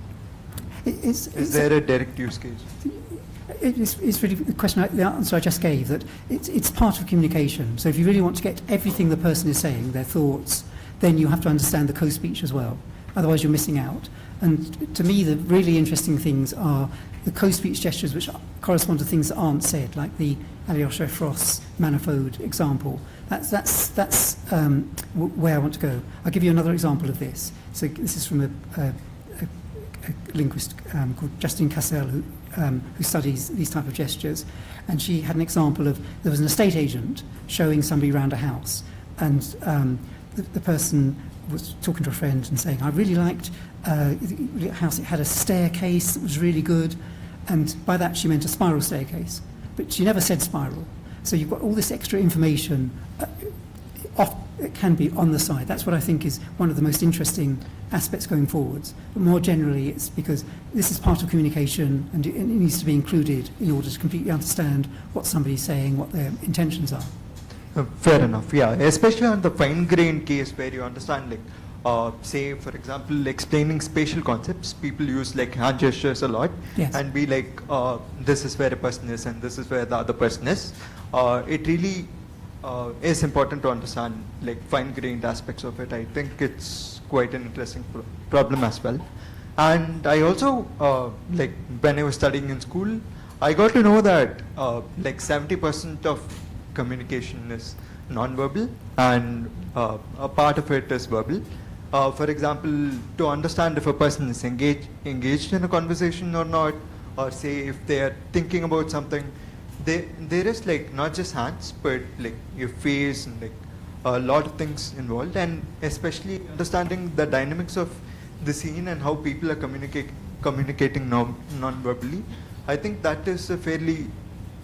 Is there a direct use case? It's really the question, the answer I just gave, that it's part of communication. So if you really want to get everything the person is saying, their thoughts, then you have to understand the co-speech as well. Otherwise you're missing out. And to me, the really interesting things are the co-speech gestures which correspond to things that aren't said, like the Alyosha Frost manifold example. That's where I want to go. I'll give you another example of this. So this is from a linguist called Justine Cassel, who studies these type of gestures, and she had an example of, there was an estate agent showing somebody around a house, and the person was talking to a friend and saying, I really liked the house, it had a staircase that was really good, and by that she meant a spiral staircase. but she never said spiral. So you've got all this extra information it can be on the side. That's what I think is one of the most interesting aspects going forwards. But more generally, it's because this is part of communication and it needs to be included in order to completely understand what somebody's saying, what their intentions are. Fair enough, yeah. Especially on the fine-grained case where you understand, like, say, for example, explaining spatial concepts, people use like hand gestures a lot, yes. and be like, this is where a person is and this is where the other person is. It really is important to understand like fine-grained aspects of it. I think it's quite an interesting problem as well. And I also, like when I was studying in school, I got to know that like 70% of communication is non-verbal and a part of it is verbal. For example, to understand if a person is engaged in a conversation or not, or say if they are thinking about something, there is like not just hands, but like your face and like a lot of things involved, and especially understanding the dynamics of the scene and how people are communicating non-verbally. I think that is a fairly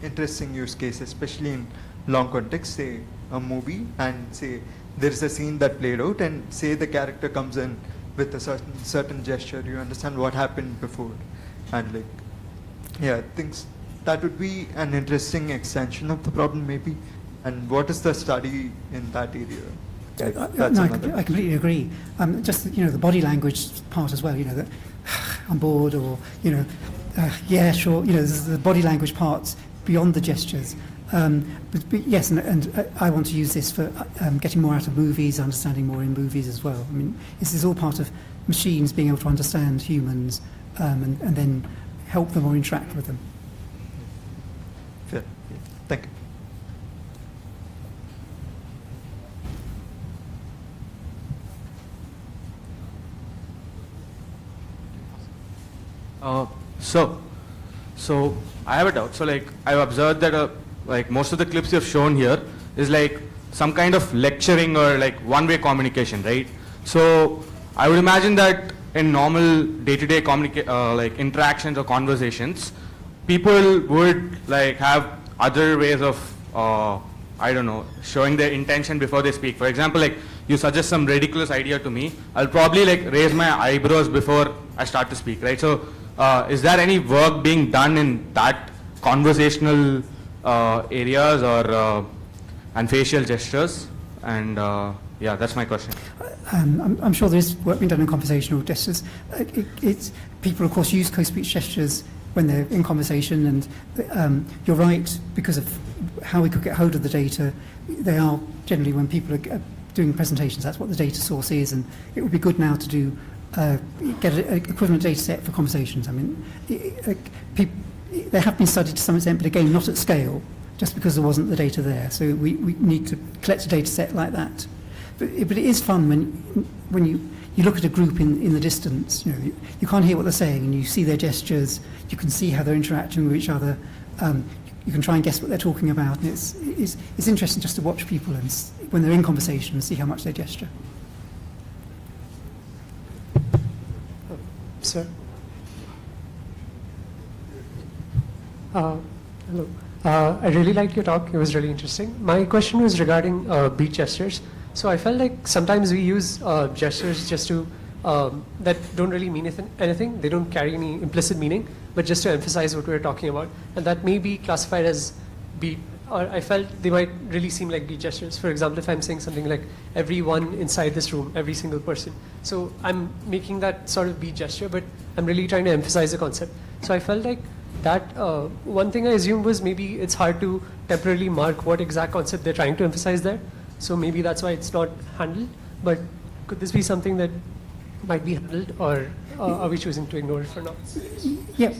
interesting use case, especially in long context, say a movie, and say there is a scene that played out, and say the character comes in with a certain gesture, you understand what happened before, and like, yeah, things that would be an interesting extension of the problem maybe. And what is the study in that area? I completely agree. Just the body language part as well. That I'm bored, or yeah, sure. There's the body language parts beyond the gestures. But yes, and I want to use this for getting more out of movies, understanding more in movies as well. I mean, this is all part of machines being able to understand humans and then help them or interact with them. Fair. Thank you. So I have a doubt. So like I've observed that like most of the clips you've shown here is like some kind of lecturing or like one-way communication, right? So I would imagine that in normal day-to-day like interactions or conversations, people would like have other ways of I don't know, showing their intention before they speak. For example, like you suggest some ridiculous idea to me, I'll probably like raise my eyebrows before I start to speak, right? So is there any work being done in that conversational areas or and facial gestures? And yeah, that's my question. I'm sure there is work being done in conversational gestures. People, of course, use co-speech gestures when they're in conversation, and you're right, because of how we could get hold of the data, they are generally, when people are doing presentations, that's what the data source is, and it would be good now to do get an equivalent data set for conversations. I mean, they have been studied to some extent, but again, not at scale, just because there wasn't the data there. So we need to collect a data set like that. But it is fun when you look at a group in the distance. You can't hear what they're saying, and you see their gestures. You can see how they're interacting with each other. You can try and guess what they're talking about. And it's interesting just to watch people and when they're in conversation and see how much they gesture. Sir. Hello. I really liked your talk. It was really interesting. My question was regarding beat gestures. So I felt like sometimes we use gestures just to that don't really mean anything. They don't carry any implicit meaning, but just to emphasize what we're talking about, and that may be classified as beat. Or I felt they might really seem like beat gestures. For example, if I'm saying something like everyone inside this room, every single person. So I'm making that sort of beat gesture, but I'm really trying to emphasize the concept. So I felt like that one thing I assumed was maybe it's hard to temporarily mark what exact concept they're trying to emphasize there. So maybe that's why it's not handled. But could this be something that might be handled, or are we choosing to ignore it for now? Yeah.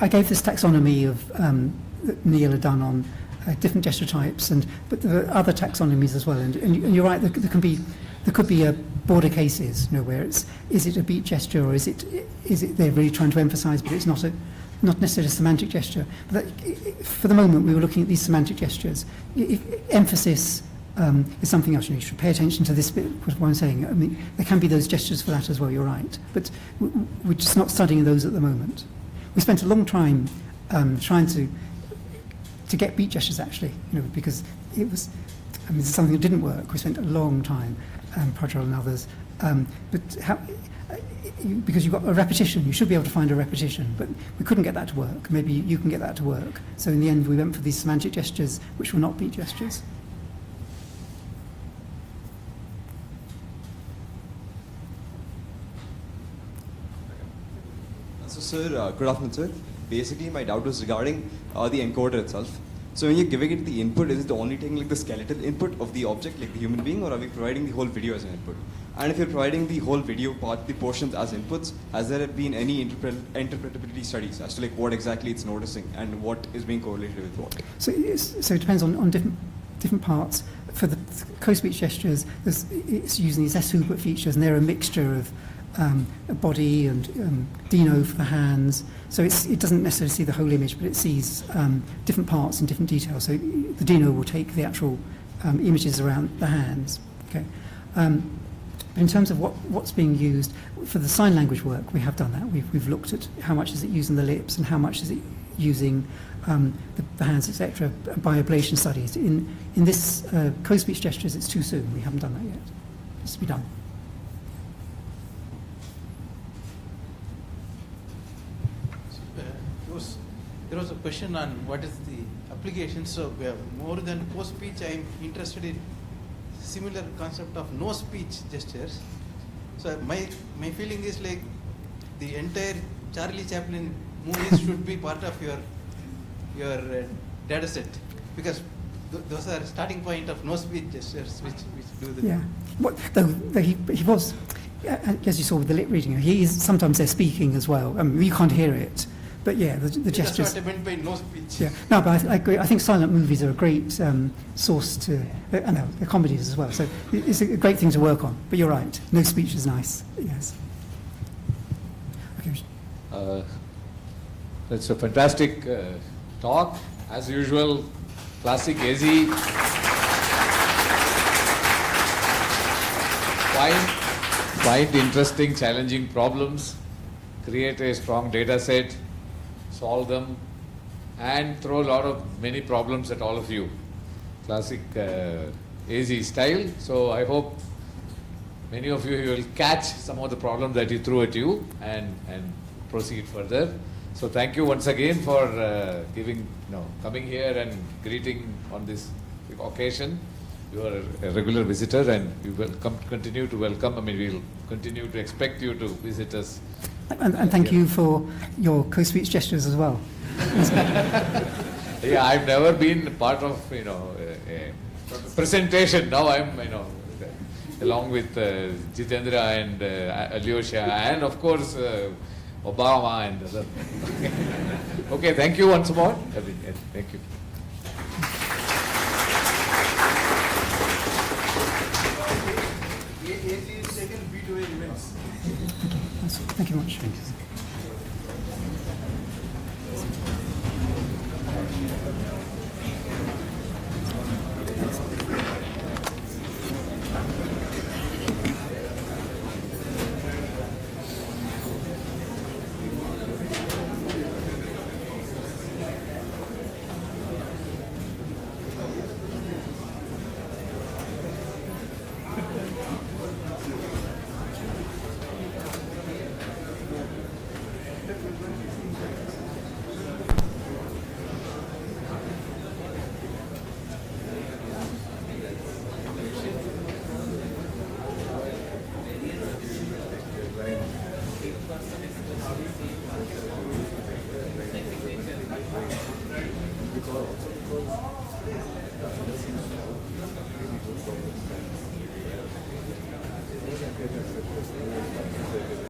I gave this taxonomy of that Neil had done on different gesture types, but there are other taxonomies as well. And you're right. There could be border cases, where is it a beat gesture, or is it they're really trying to emphasise, but it's not necessarily a semantic gesture. But for the moment, we were looking at these semantic gestures. Emphasis is something else. You should pay attention to this bit, what I'm saying. I mean, there can be those gestures for that as well, you're right. But we're just not studying those at the moment. We spent a long time trying to get beat gestures actually, because it was, this is something that didn't work. We spent a long time, Prajwal and others, because you've got a repetition, you should be able to find a repetition, but we couldn't get that to work. Maybe you can get that to work. So in the end, we went for these semantic gestures, which were not beat gestures. So, sir, good afternoon, sir. Basically, my doubt was regarding the encoder itself. So, when you're giving it the input, is it only taking like the skeletal input of the object, like the human being, or are we providing the whole video as an input? And if you're providing the whole video part, the portions as inputs, has there been any interpretability studies as to like what exactly it's noticing and what is being correlated with what? So it depends on different parts. For the co-speech gestures, it's using these S-Hubert features, and they're a mixture of a body and Dino for the hands. So it doesn't necessarily see the whole image, but it sees different parts and different details. So the Dino will take the actual images around the hands. Okay. In terms of what's being used for the sign language work, we have done that. We've looked at how much is it using the lips and how much is it using the hands, etc. by ablation studies. In this co-speech gestures, it's too soon. We haven't done that yet. It's to be done. There was a question on what is the application. So more than post-speech, I'm interested in similar concept of no speech gestures. So my feeling is like the entire Charlie Chaplin movies should be part of your data set, because those are starting point of no speech gestures which do the yeah. He was, as you saw with the lip reading, sometimes they're speaking as well. You can't hear it. But yeah, the gestures. That's what I meant by no speech. Yeah, no, but I agree. I think silent movies are a great source to, and they're comedies as well. So it's a great thing to work on. But you're right, no speech is nice. Yes. Okay. That's a fantastic talk, as usual. Classic AZ. Find interesting, challenging problems. Create a strong data set. Solve them, and throw many problems at all of you. Classic AZ style. So I hope many of you will catch some of the problems that he threw at you and proceed further. So thank you once again for coming here and greeting on this occasion. You are a regular visitor, and we will continue to welcome. We'll continue to expect you to visit us. And thank you for your co-speech gestures as well. Yeah, I've never been part of a presentation. Now I'm along with Jitendra and Alyosha and of course Obama and other. Okay, thank you once more. Thank you. Thank you much.